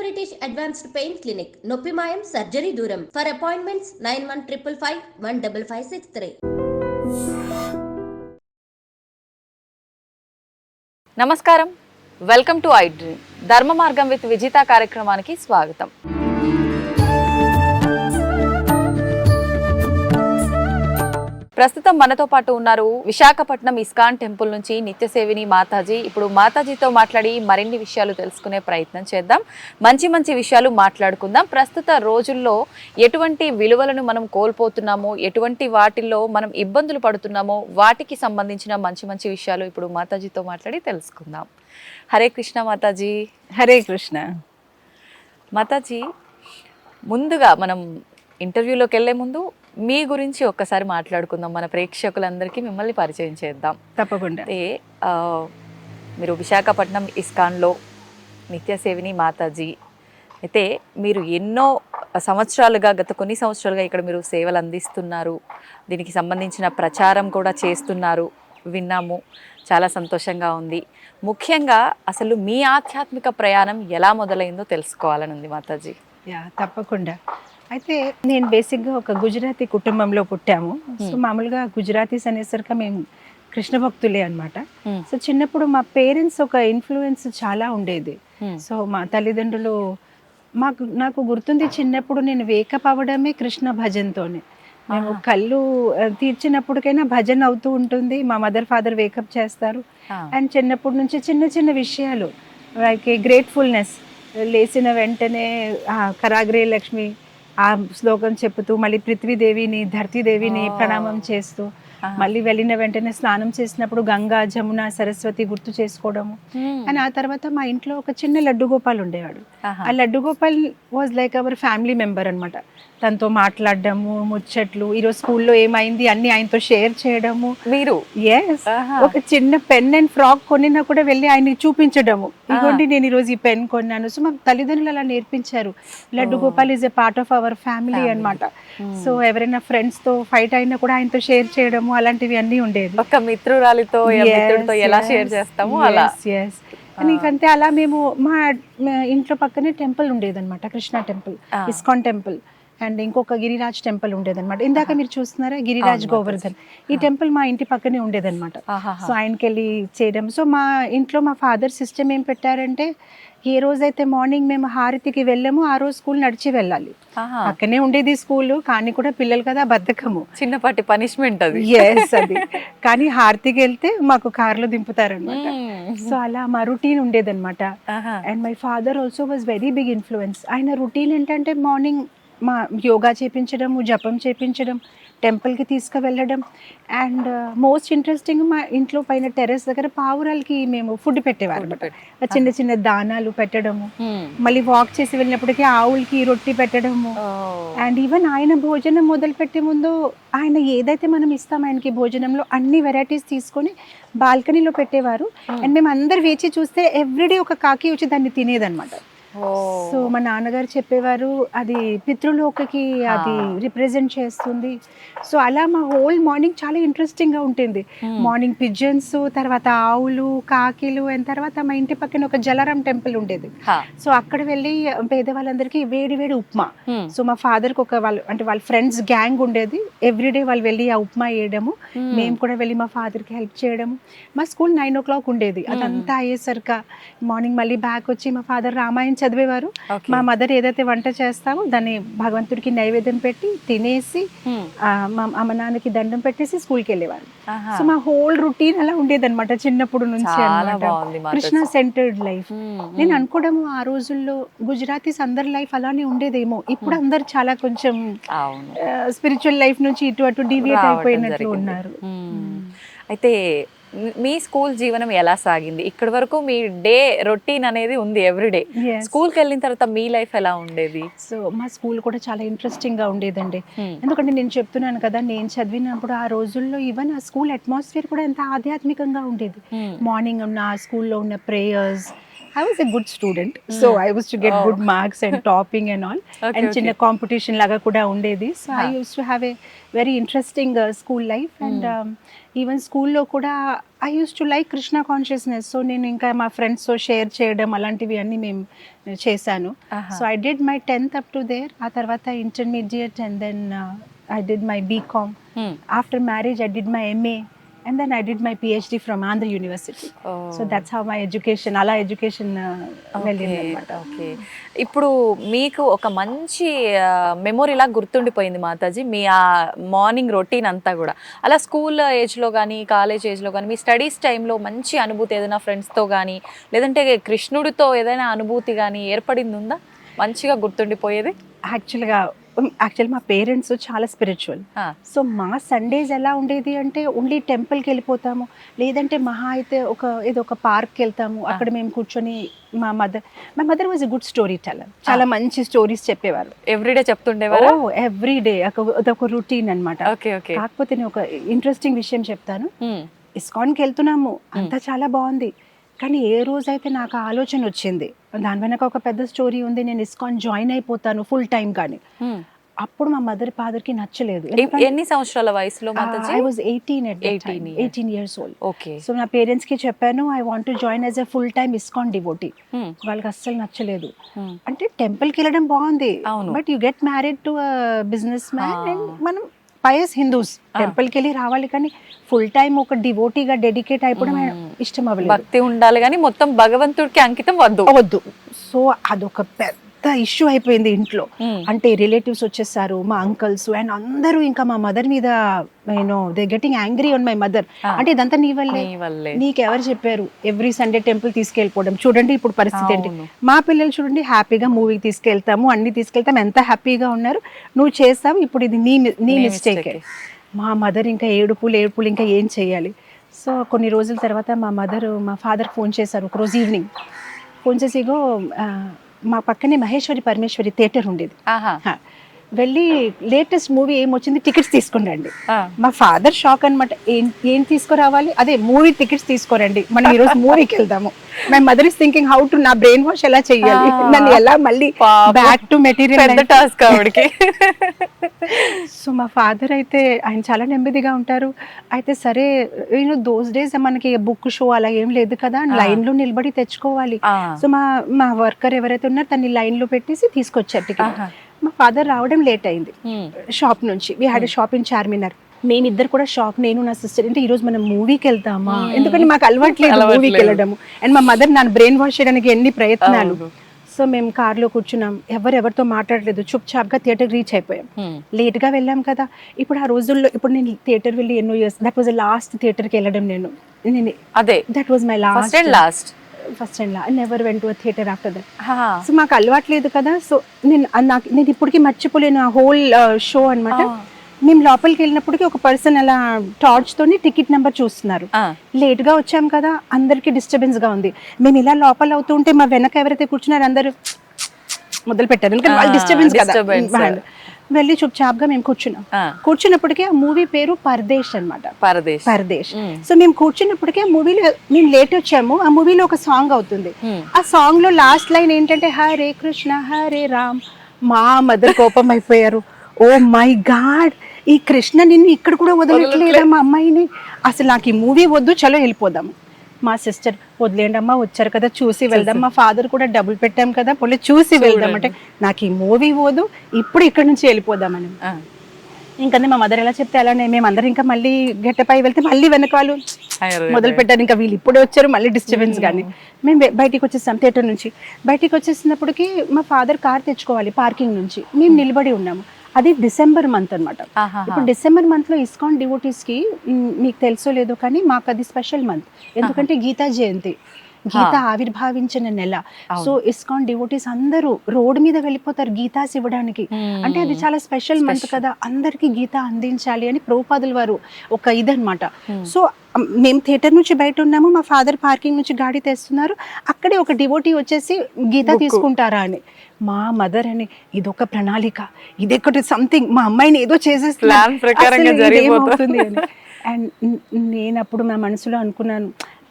British advanced pain clinic, నొప్పి మాయం, surgery దూరం. For appointments 9155515563. నమస్కారం, వెల్కమ్ టు ఐ డ్రీమ్. ధర్మ మార్గం విత్ విజిత కార్యక్రమానికి స్వాగతం. ప్రస్తుతం మనతో పాటు ఉన్నారు విశాఖపట్నం ఇస్కాన్ టెంపుల్ నుంచి నిత్యసేవిని మాతాజీ. ఇప్పుడు మాతాజీతో మాట్లాడి మరిన్ని విషయాలు తెలుసుకునే ప్రయత్నం చేద్దాం. మంచి మంచి విషయాలు మాట్లాడుకుందాం. ప్రస్తుత రోజుల్లో ఎటువంటి విలువలను మనం కోల్పోతున్నామో, ఎటువంటి వాటిల్లో మనం ఇబ్బందులు పడుతున్నామో వాటికి సంబంధించిన మంచి మంచి విషయాలు ఇప్పుడు మాతాజీతో మాట్లాడి తెలుసుకుందాం. హరే కృష్ణ మాతాజీ. హరే కృష్ణ మాతాజీ, ముందుగా మనం ఇంటర్వ్యూలోకి వెళ్ళే ముందు మీ గురించి ఒక్కసారి మాట్లాడుకుందాం. మన ప్రేక్షకులందరికీ మిమ్మల్ని పరిచయం చేద్దాం. తప్పకుండా. అంటే మీరు విశాఖపట్నం ఇస్కాన్లో నిత్యసేవిని మాతాజీ. అయితే మీరు ఎన్నో సంవత్సరాలుగా, గత కొన్ని సంవత్సరాలుగా ఇక్కడ మీరు సేవలు అందిస్తున్నారు. దీనికి సంబంధించిన ప్రచారం కూడా చేస్తున్నారు, విన్నాము. చాలా సంతోషంగా ఉంది. ముఖ్యంగా అసలు మీ ఆధ్యాత్మిక ప్రయాణం ఎలా మొదలైందో తెలుసుకోవాలని ఉంది మాతాజీ. తప్పకుండా. అయితే నేను బేసిక్గా ఒక గుజరాతీ కుటుంబంలో పుట్టాము. సో మామూలుగా గుజరాతీస్ అనేసరికి మేము కృష్ణ భక్తులే అనమాట. సో చిన్నప్పుడు మా పేరెంట్స్ ఒక ఇన్ఫ్లుయెన్స్ చాలా ఉండేది. సో మా తల్లిదండ్రులు నాకు గుర్తుంది, చిన్నప్పుడు నేను వేకప్ అవ్వడమే కృష్ణ భజన్తోనే. మేము కళ్ళు తీర్చినప్పటికైనా భజన్ అవుతూ ఉంటుంది. మా మదర్ ఫాదర్ వేకప్ చేస్తారు. అండ్ చిన్నప్పటి నుంచి చిన్న చిన్న విషయాలు లైక్ గ్రేట్ఫుల్నెస్, లేచిన వెంటనే కరాగ్రే లక్ష్మి ఆ శ్లోకం చెప్పుతూ, మళ్ళీ పృథ్వీదేవిని, ధర్తీదేవిని ప్రణామం చేస్తూ, మళ్ళీ వెళ్ళిన వెంటనే స్నానం చేసినప్పుడు గంగా, జమున, సరస్వతి గుర్తు చేసుకోవడము. అండ్ ఆ తర్వాత మా ఇంట్లో ఒక చిన్న లడ్డు గోపాల్ ఉండేవాడు. ఆ laddu Gopal was like our family member అనమాట. తనతో మాట్లాడడము, ముచ్చట్లు, ఈరోజు స్కూల్లో ఏమైంది అన్ని ఆయనతో షేర్ చేయడము. మీరు ఒక చిన్న పెన్ అండ్ ఫ్రాక్ కొనినా కూడా వెళ్ళి ఆయనకి చూపించడము, ఇదిగోండి నేను ఈరోజు ఈ పెన్ కొన్నాను. సో మా తల్లిదండ్రులు అలా నేర్పించారు. Laddu Gopal is a part of our family అనమాట. సో ఎవరైనా ఫ్రెండ్స్ తో ఫైట్ అయినా కూడా ఆయనతో షేర్ చేయడము, అలాంటివి అన్ని ఉండేది. ఒక మిత్రురాలితో ఎలా షేర్ చేస్తాము అలా. నీకంతే అలా మేము మా ఇంట్లో పక్కనే టెంపుల్ ఉండేదన్నమాట, Krishna temple, ISKCON temple. And ఇంకొక గిరిరాజ్ టెంపుల్ ఉండేదన్నమాట. ఇందాక మీరు చూస్తున్నారా గిరిరాజ్ గోవర్ధన్, ఈ టెంపుల్ మా ఇంటి పక్కనే ఉండేదన్నమాట. సో ఆయనకి వెళ్ళి చేయడం. సో మా ఇంట్లో మా ఫాదర్ సిస్టమ్ ఏం పెట్టారంటే, ఏ రోజైతే మార్నింగ్ మేము హారతికి వెళ్ళాము ఆ రోజు స్కూల్ నడిచి వెళ్ళాలి. పక్కనే ఉండేది స్కూల్, కానీ కూడా పిల్లలు కదా బద్ధకము, చిన్నపాటి పనిష్మెంట్ అది. అది కానీ హారతికి వెళ్తే మాకు కార్లో దింపుతారనమాట. సో అలా మా రొటీన్ ఉండేదన్నమాట. And my father also was very big influence. ఆయన రొటీన్ ఏంటంటే మార్నింగ్ మా యోగా చేపించడం, జపం చేపించడం, టెంపుల్కి తీసుకువెళ్ళడం. అండ్ మోస్ట్ ఇంట్రెస్టింగ్, మా ఇంట్లో పైన టెర్రస్ దగ్గర పావురాలకి మేము ఫుడ్ పెట్టేవారు, చిన్న చిన్న దానాలు పెట్టడము. మళ్ళీ వాక్ చేసి వెళ్ళినప్పటికీ ఆవులకి రొట్టి పెట్టడము. అండ్ ఈవెన్ ఆయన భోజనం మొదలు పెట్టే ముందు ఆయన ఏదైతే మనం ఇస్తాం ఆయనకి భోజనంలో అన్ని వెరైటీస్ తీసుకొని బాల్కనీలో పెట్టేవారు. అండ్ మేము అందరు వేచి చూస్తే ఎవ్రీడే ఒక కాకి వచ్చి దాన్ని తినేదన్నమాట. సో మా నాన్నగారు చెప్పేవారు అది పితృలోకకి అది రిప్రజెంట్ చేస్తుంది. సో అలా మా హోల్ మార్నింగ్ చాలా ఇంట్రెస్టింగ్ గా ఉంటుంది. మార్నింగ్ పిజన్స్, తర్వాత ఆవులు, కాకిలు, అండ్ తర్వాత మా ఇంటి పక్కన ఒక జలారాం టెంపుల్ ఉండేది. సో అక్కడ వెళ్ళి పేదవాళ్ళందరికీ వేడి వేడి ఉప్మా. సో మా ఫాదర్ కి ఒక వాళ్ళ ఫ్రెండ్స్ గ్యాంగ్ ఉండేది. ఎవ్రీడే వాళ్ళు వెళ్ళి ఆ ఉప్మా వేయడము, మేము కూడా వెళ్ళి మా ఫాదర్ కి హెల్ప్ చేయడము. మా స్కూల్ 9 o'clock ఉండేది. అదంతా అయ్యేసరికి మార్నింగ్ మళ్ళీ బ్యాక్ వచ్చి మా ఫాదర్ రామాయణం చదివేవారు. మా మదర్ ఏదైతే వంట చేస్తామో దాన్ని భగవంతుడికి నైవేద్యం పెట్టి తినేసి మా అమ్మ నాన్నకి దండం పెట్టేసి స్కూల్కి వెళ్ళేవారు. సో మా హోల్ రొటీన్ అలా ఉండేదన్నమాట చిన్నప్పుడు నుంచి. Krishna centred life. నేను అనుకోవడము ఆ రోజుల్లో గుజరాతీస్ అందరి లైఫ్ అలానే ఉండేదేమో. ఇప్పుడు అందరు చాలా కొంచెం స్పిరిచువల్ లైఫ్ నుంచి ఇటు అటు డివియేట్ అయిపోయినట్లు ఉన్నారు. అయితే మీ స్కూల్ జీవనం ఎలా సాగింది? ఇక్కడి వరకు మీ డే రొటీన్ అనేది ఉంది ఎవ్రీడే. స్కూల్కి వెళ్ళిన తర్వాత మీ లైఫ్ ఎలా ఉండేది? సో మా స్కూల్ కూడా చాలా ఇంట్రెస్టింగ్ గా ఉండేదండి. ఎందుకంటే నేను చెప్తున్నాను కదా, నేను చదివినప్పుడు ఆ రోజుల్లో ఈవెన్ ఆ స్కూల్ అట్మాస్ఫియర్ కూడా ఎంత ఆధ్యాత్మికంగా ఉండేది. మార్నింగ్ ఉన్న ఆ స్కూల్లో ఉన్న prayers, I was a good student, so I was to get good marks and topping and all. And చిన్న కాంపిటీషన్ లాగా కూడా ఉండేది. So I used to have a very interesting school life, and even స్కూల్లో కూడా I used to like Krishna consciousness. So నేను ఇంకా మా ఫ్రెండ్స్తో షేర్ చేయడం అలాంటివి అన్నీ మేము చేశాను. So I did my 10th up to there. ఆ తర్వాత intermediate, and then I did my BCom. After marriage I did my MA. And then I did my PhD from Andhra University. So that's how my education, ala education వెళ్ళింది అన్నమాట. Okay, ఇప్పుడు మీకు ఒక మంచి memory లాగా గుర్తుండిపోయింది మాతాజీ మీ ఆ morning routine అంతా కూడా. అలా స్కూల్ ఏజ్లో కానీ కాలేజ్ ఏజ్లో కానీ మీ స్టడీస్ టైంలో మంచి అనుభూతి ఏదైనా ఫ్రెండ్స్తో కానీ లేదంటే కృష్ణుడితో ఏదైనా అనుభూతి కానీ ఏర్పడింది ఉందా మంచిగా గుర్తుండిపోయేది? యాక్చువల్ మా పేరెంట్స్ చాలా స్పిరిచువల్. సో మా సండేస్ ఎలా ఉండేది అంటే ఓన్లీ టెంపుల్కి వెళ్ళిపోతాము, లేదంటే మహా అయితే ఏదో ఒక పార్క్కి వెళ్తాము. అక్కడ మేము కూర్చొని మా mother was a good story teller. చాలా మంచి స్టోరీస్ చెప్పేవారు. ఎవ్రీడే చెప్తుండేవారు? ఎవ్రీడే అదొక రొటీన్ అనమాట. కాకపోతే నేను ఒక ఇంట్రెస్టింగ్ విషయం చెప్తాను. ఇస్కాన్కి వెళ్తున్నాము, అంతా చాలా బాగుంది. కానీ ఏ రోజైతే నాకు ఆలోచన వచ్చింది, దాని వెనక ఒక పెద్ద స్టోరీ ఉంది, నేను ఇస్కాన్ జాయిన్ అయిపోతాను ఫుల్ టైం కానీ, అప్పుడు మా మదర్ ఫాదర్కి నచ్చలేదు. ఎన్ని సంవత్సరాల వయసులో? I was 18 years old. Okay. So నా పేరెంట్స్కి చెప్పాను, I want to join as a full time ISKCON devotee. వాళ్ళకి అస్సలు నచ్చలేదు. అంటే టెంపుల్కి వెళ్ళడం బాగుంది, but you get married to business man, and మనం పయస్ హిందూస్ టెంపుల్కి వెళ్ళి రావాలి, కానీ ఫుల్ టైం ఒక డివోటీగా డెడికేట్ అయిపోవడం ఇష్టం అవ్వలేదు. భక్తి ఉండాలి కానీ మొత్తం భగవంతుడికి అంకితం వద్దు. సో అదొక పెద్ద ఇష్యూ అయిపోయింది ఇంట్లో. అంటే రిలేటివ్స్ వచ్చేసారు, మా అంకల్స్, అండ్ అందరూ ఇంకా మా మదర్ మీద they getting angry on my mother. అంటే ఇదంతా నీ వల్లే, నీకెవరు చెప్పారు ఎవ్రీ సండే టెంపుల్ తీసుకెళ్ళిపోవడం? చూడండి ఇప్పుడు పరిస్థితి ఏంటి. మా పిల్లలు చూడండి హ్యాపీగా మూవీకి తీసుకెళ్తాము, అన్ని తీసుకెళ్తాము, ఎంత హ్యాపీగా ఉన్నారు, నువ్వు చేస్తావు, ఇప్పుడు ఇది నీ మిస్టేకే. మా మదర్ ఇంకా ఏడుపులు ఇంకా ఏం చేయాలి. సో కొన్ని రోజుల తర్వాత మా ఫాదర్ ఫోన్ చేశారు. ఒకరోజు ఈవినింగ్ ఫోన్ చేసి, మా పక్కనే మహేశ్వరి పరమేశ్వరి థియేటర్ ఉండేది, వెళ్ళి లేటెస్ట్ మూవీ ఏమొచ్చింది టికెట్స్ తీసుకురండి. మా ఫాదర్ షాక్ అనమాట, ఏం తీసుకురావాలి? అదే మూవీ టికెట్స్ తీసుకురండి, మనం ఈరోజు మూవీకి వెళ్దాము. My mother is thinking how to నా బ్రెయిన్ వాష్ ఎలా చేయాలి, నన్ను ఎలా మళ్ళీ బ్యాక్ టు మెటీరియల్ టాస్క్ ఆవిడకి. సో మా ఫాదర్ అయితే ఆయన చాలా నెమ్మదిగా ఉంటారు. అయితే సరే, దోస్ డేస్ మనకి బుక్ షో అలా ఏం లేదు కదా, లైన్ లో నిలబడి తెచ్చుకోవాలి. సో మా వర్కర్ ఎవరైతే ఉన్నారో తన్ని లైన్ లో పెట్టేసి తీసుకొచ్చారు టికెట్. మా ఫాదర్ రావడం లేట్ అయింది షాప్ నుంచి. We had a shop in Charminar. మేమిద్దరు కూడా షాక్, నేను నా సిస్టర్. అంటే ఈ రోజు మనం మూవీకి వెళ్తామా, ఎందుకంటే మాకు అలవాట్లేదు మూవీకి వెళ్ళడము. అండ్ మా మదర్ నన్ను బ్రెయిన్ వాష్ చేయడానికి ఎన్ని ప్రయత్నాలు. సో మేము కార్లో కూర్చున్నాం, ఎవరితో మాట్లాడలేదు, చుప్ చాప్గా థియేటర్ రీచ్ అయిపోయాం. లేట్గా వెళ్ళాం కదా. ఇప్పుడు ఆ రోజుల్లో, ఇప్పుడు నేను థియేటర్ వెళ్ళి ఎన్నో ఇయర్స్, దట్ వాజ్ లాస్ట్ థియేటర్కి వెళ్ళడం నేను. అదే that was my last first and I never went to a theatre after that. So మాకు అలవాట్లేదు కదా. సో నేను ఇప్పటికీ మర్చిపోలేను ఆ హోల్ షో అనమాట. మేము లోపలికి వెళ్ళినప్పటికీ ఒక పర్సన్ అలా టార్చ్ తోని టికెట్ నెంబర్ చూస్తున్నారు. లేట్ గా వచ్చాం కదా, అందరికి డిస్టర్బెన్స్ గా ఉంది. మేము ఇలా లోపల అవుతుంటే మా వెనక ఎవరైతే కూర్చున్నారు అందరూ మొదలు పెట్టారు, ఎందుకంటే వాళ్ళు డిస్టర్బెన్స్ కదా. వెళ్ళి చుప్చాప్గా మేము కూర్చున్నాం. కూర్చున్నప్పటికే ఆ మూవీ పేరు పరదేశ్ అనమాట, పరదేశ్. సో మేము కూర్చున్నప్పటికే మూవీలో మేము లేట్ వచ్చాము. ఆ మూవీలో ఒక సాంగ్ అవుతుంది. ఆ సాంగ్ లో లాస్ట్ లైన్ ఏంటంటే హరే కృష్ణ హరే రామ్. మా మదర్ కోపం అయిపోయారు. ఓ మై గాడ్, ఈ కృష్ణ నిన్ను ఇక్కడ కూడా వదలట్లేదా మా అమ్మాయిని, అసలు నాకు ఈ మూవీ వద్దు, చలో వెళ్ళిపోదాము. మా సిస్టర్, వదిలేండి అమ్మా, వచ్చారు కదా చూసి వెళ్దాం. మా ఫాదర్ కూడా డబ్బులు పెట్టాం కదా, పోలే చూసి వెళ్దాం అంటే, నాకు ఈ మూవీ పోదు, ఇప్పుడు ఇక్కడ నుంచి వెళ్ళిపోదామని. ఇంకంతే మా మదర్ ఎలా చెప్తే అలానే మేమందరం ఇంకా మళ్ళీ గెట్టపై వెళ్తే మళ్ళీ వెనక వాళ్ళు మొదలు పెట్టారు. ఇంకా వీళ్ళు ఇప్పుడే వచ్చారు, మళ్ళీ డిస్టర్బెన్స్. కానీ మేము బయటికి వచ్చేసాం థియేటర్ నుంచి. బయటికి వచ్చేసినప్పటికీ మా ఫాదర్ కార్ తెచ్చుకోవాలి పార్కింగ్ నుంచి. మేము నిలబడి ఉన్నాము. అది డిసెంబర్ మంత్ అనమాట. ఇప్పుడు డిసెంబర్ మంత్ లో ఇస్కాన్ డివోటీస్ కి మీకు తెలుసో లేదో కానీ మాకు అది స్పెషల్ మంత్, ఎందుకంటే గీతా జయంతి, గీత ఆవిర్భావించిన నెల. సో ఇస్కాన్ డివోటీస్ అందరూ రోడ్ మీద వెళ్ళిపోతారు గీతాస్ ఇవ్వడానికి. అంటే అది చాలా స్పెషల్ మంత్ కదా, అందరికి గీత అందించాలి అని ప్రభుపాదుల వారు ఒక ఇదనమాట. సో మేము థియేటర్ నుంచి బయట ఉన్నాము, మా ఫాదర్ పార్కింగ్ నుంచి గాడి తెస్తున్నారు. అక్కడే ఒక డివోటీ వచ్చేసి గీత తీసుకుంటారా అని. మా మదర్ అని, ఇదొక ప్రణాళిక, ఇదొకటి సంథింగ్, మా అమ్మాయిని ఏదో చేసేస్తుంది అని. అండ్ నేను అప్పుడు నా మనసులో అనుకున్నాను,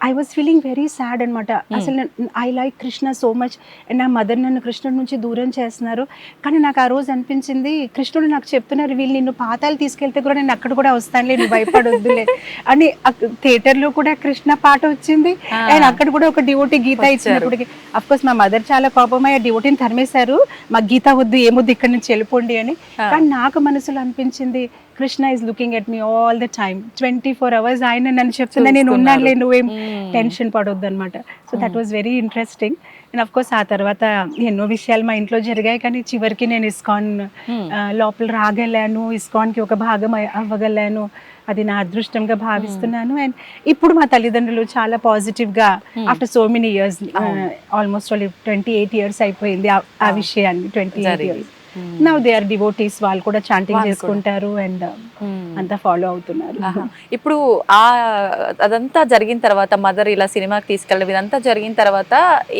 I was feeling very sad అనమాట. అసలు I like Krishna so much and నా మదర్ నన్ను కృష్ణుడి నుంచి దూరం చేస్తున్నారు. కానీ నాకు ఆ రోజు అనిపించింది, కృష్ణుడు నాకు చెప్తున్నారు వీళ్ళు నిన్ను పాతాలు తీసుకెళ్తే కూడా నేను అక్కడ కూడా వస్తానులే, నువ్వు భయపడొద్దులే అని. థియేటర్లో కూడా కృష్ణ పాట వచ్చింది అండ్ అక్కడ కూడా ఒక డివోటీ గీత ఇచ్చినప్పటికి అఫ్ కోర్స్ మా మదర్ చాలా కోపమై ఆ డివోటీని తరిమేశారు, మాకు గీత వద్దు ఏమొద్దు ఇక్కడ నుంచి వెళ్ళిపోండి అని. కానీ నాకు మనసులో అనిపించింది Krishna is looking at me all the time 24 hours ఆయన నన్ను చెప్తున్నా నేను ఉన్నానులే, నువ్వేం టెన్షన్ పడొద్దు అనమాట. So that was very interesting. And of course ఆ తర్వాత ఎన్నో విషయాలు మా ఇంట్లో జరిగాయి, కానీ చివరికి నేను ఇస్కాన్ లోపల రాగలను, ఇస్కాన్కి ఒక భాగం అవ్వగలను. అది నా అదృష్టంగా భావిస్తున్నాను. అండ్ ఇప్పుడు మా తల్లిదండ్రులు చాలా పాజిటివ్గా after so many years, almost 28 years అయిపోయింది ఆ విషయాన్ని, 28 years. Now they are devotees, వాళ్ళు కూడా చాంటింగ్ చేసుకుంటారు అండ్ అంతా ఫాలో అవుతున్నారు. ఇప్పుడు అదంతా జరిగిన తర్వాత మదర్ ఇలా సినిమాకి తీసుకెళ్ళడం ఇదంతా జరిగిన తర్వాత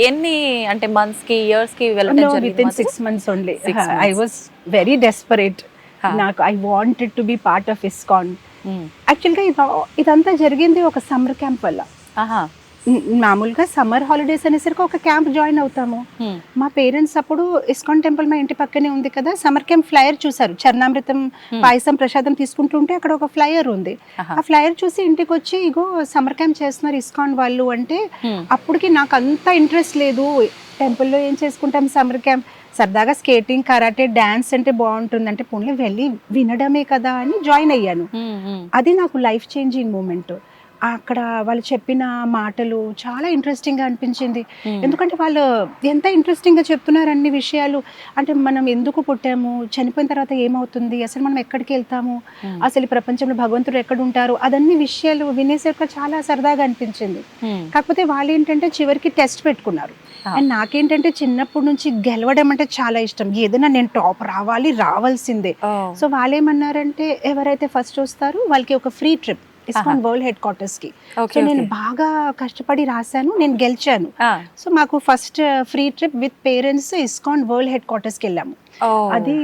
ఎన్ని అంటే మంత్స్ కి ఇయర్స్ కి వెళ్ళడం జరిగింది? 6 months only. I was very desperate. నాకు I wanted to be part of ISKCON. యాక్చువల్గా ఇదంతా జరిగింది ఒక సమ్మర్ క్యాంప్ వల్ల. మామూలుగా సమ్మర్ హాలిడేస్ అనేసరికి ఒక క్యాంప్ జాయిన్ అవుతాము. మా పేరెంట్స్ అప్పుడు ఇస్కాన్ టెంపుల్ మా ఇంటి పక్కనే ఉంది కదా, సమ్మర్ క్యాంప్ ఫ్లైయర్ చూసారు. చరణామృతం పాయసం ప్రసాదం తీసుకుంటుంటే అక్కడ ఒక ఫ్లైయర్ ఉంది. ఆ ఫ్లైయర్ చూసి ఇంటికి వచ్చి ఇగో సమ్మర్ క్యాంప్ చేస్తున్నారు ఇస్కాన్ వాళ్ళు అంటే, అప్పటికి నాకు అంత ఇంట్రెస్ట్ లేదు. టెంపుల్లో ఏం చేసుకుంటాం సమ్మర్ క్యాంప్, సరదాగా స్కేటింగ్ కరాటే డాన్స్ అంటే బాగుంటుంది అంటే పోన్లే వెళ్ళి వినడమే కదా అని జాయిన్ అయ్యాను. అది నాకు లైఫ్ చేంజింగ్ మూమెంట్. అక్కడ వాళ్ళు చెప్పిన మాటలు చాలా ఇంట్రెస్టింగ్గా అనిపించింది. ఎందుకంటే వాళ్ళు ఎంత ఇంట్రెస్టింగ్గా చెప్తున్నారు అన్ని విషయాలు. అంటే మనం ఎందుకు పుట్టాము, చనిపోయిన తర్వాత ఏమవుతుంది, అసలు మనం ఎక్కడికి వెళ్తాము, అసలు ఈ ప్రపంచంలో భగవంతుడు ఎక్కడ ఉంటారు, అదన్ని విషయాలు వినేసరికి చాలా సరదాగా అనిపించింది. కాకపోతే వాళ్ళు ఏంటంటే చివరికి టెస్ట్ పెట్టుకున్నారు. అండ్ నాకేంటంటే చిన్నప్పటి నుంచి గెలవడం అంటే చాలా ఇష్టం, ఏదైనా నేను టాప్ రావాల్సిందే. సో వాళ్ళు ఏమన్నారంటే ఎవరైతే ఫస్ట్ వస్తారో వాళ్ళకి ఒక free trip ISKCON world head quarters కి. సో నేను బాగా కష్టపడి రాశాను, నేను గెలిచాను. సో మాకు first free trip with parents ISKCON world head quarters కి వెళ్ళాము. అది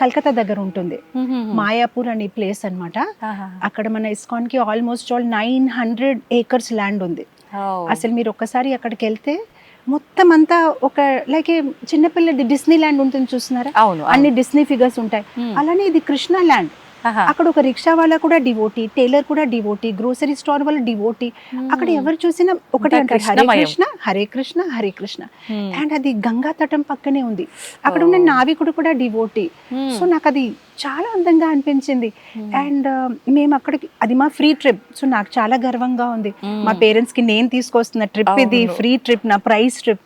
కల్కత్తా దగ్గర ఉంటుంది, మాయాపూర్ అనే ప్లేస్ అన్నమాట. అక్కడ మన ఇస్కాన్ కి ఆల్మోస్ట్ 900 acres ల్యాండ్ ఉంది. అసలు మీరు ఒక్కసారి అక్కడికి వెళ్తే మొత్తం అంతా ఒక లైక్ చిన్నపిల్ల డిస్నీ ల్యాండ్ ఉంటుంది చూస్తున్నారా, అన్ని డిస్నీ ఫిగర్స్ ఉంటాయి. అలానే ఇది కృష్ణ ల్యాండ్. అక్కడ ఒక రిక్షా వాళ్ళ కూడా డివోటీ, టైలర్ కూడా డివోటీ, గ్రోసరీ స్టోర్ వాళ్ళ డివోటీ. అక్కడ ఎవరు చూసినా ఒకటి అంటారు హరే కృష్ణ హరే కృష్ణ హరే కృష్ణ. అండ్ అది గంగా తటం పక్కనే ఉంది. అక్కడ ఉన్న నావికుడు కూడా డివోటీ. సో నాకు అది చాలా అందంగా అనిపించింది. అండ్ మేము అక్కడికి, అది మా ఫ్రీ ట్రిప్. సో నాకు చాలా గర్వంగా ఉంది, మా పేరెంట్స్ కి నేను తీసుకొస్తున్న ట్రిప్ ఇది, ఫ్రీ ట్రిప్, నా ప్రైజ్ ట్రిప్.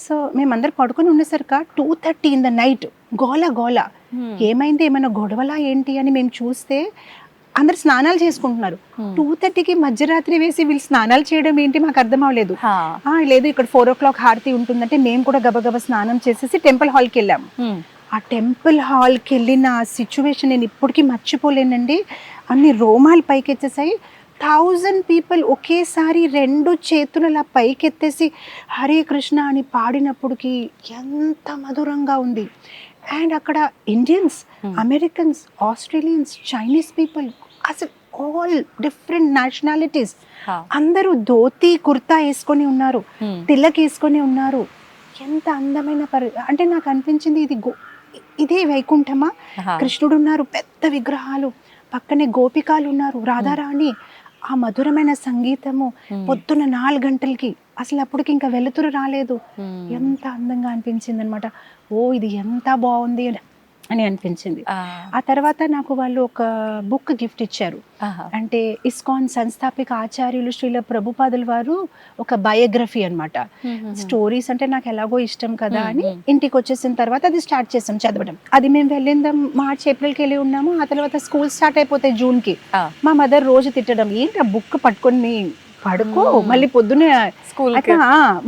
సో మేమందరు పడుకొని ఉండేసరికి 2:30 in the night గోల. ఏమైంది, ఏమైనా గొడవలా ఏంటి అని మేము చూస్తే అందరు స్నానాలు చేసుకుంటున్నారు. 2:30కి మధ్యరాత్రి వేసి వీళ్ళు స్నానాలు చేయడం ఏంటి మాకు అర్థం అవ్వలేదు. లేదు ఇక్కడ 4 o'clock హారతి ఉంటుందంటే మేము కూడా గబగబా స్నానం చేసేసి టెంపుల్ హాల్కి వెళ్ళాము. ఆ టెంపుల్ హాల్కి వెళ్ళిన సిచ్యువేషన్ నేను ఇప్పటికీ మర్చిపోలేనండి. అన్ని రోమాలు పైకెచ్చేసాయి. 1000 people ఒకేసారి 2 చేతులు అలా పైకెత్తేసి హరే కృష్ణ అని పాడినప్పటికి ఎంత మధురంగా ఉంది. అండ్ అక్కడ Indians, Americans, Australians, Chinese people, అసలు ఆల్ డిఫరెంట్ నేషనాలిటీస్ అందరూ ధోతి కుర్తా వేసుకొని ఉన్నారు, తిలక్ వేసుకొని ఉన్నారు. ఎంత అందమైన అంటే నాకు అనిపించింది ఇదే వైకుంఠమా, కృష్ణుడు ఉన్నారు, పెద్ద విగ్రహాలు, పక్కనే గోపికాలు ఉన్నారు, రాధారాణి. ఆ మధురమైన సంగీతము పొద్దున 4 గంటలకి, అసలు అప్పటికి ఇంకా వెలుతురు రాలేదు. ఎంత అందంగా అనిపించింది అనమాట. ఇది ఎంత బాగుంది అని అనిపించింది. ఆ తర్వాత నాకు వాళ్ళు ఒక బుక్ గిఫ్ట్ ఇచ్చారు. అంటే ఇస్కాన్ సంస్థాపిక ఆచార్యులు శ్రీల ప్రభుపాదుల వారు ఒక బయోగ్రఫీ అన్నమాట. స్టోరీస్ అంటే నాకు ఎలాగో ఇష్టం కదా అని ఇంటికి వచ్చేసిన తర్వాత అది స్టార్ట్ చేసాం చదవడం. అది మేము వెళ్ళిందాం March, April వెళ్ళి ఉన్నాము. ఆ తర్వాత స్కూల్ స్టార్ట్ అయిపోతాయి June కి. మా మదర్ రోజు తిట్టడం, ఏంటి ఆ బుక్ పట్టుకొని పడుకో మళ్ళీ పొద్దున్న స్కూల్.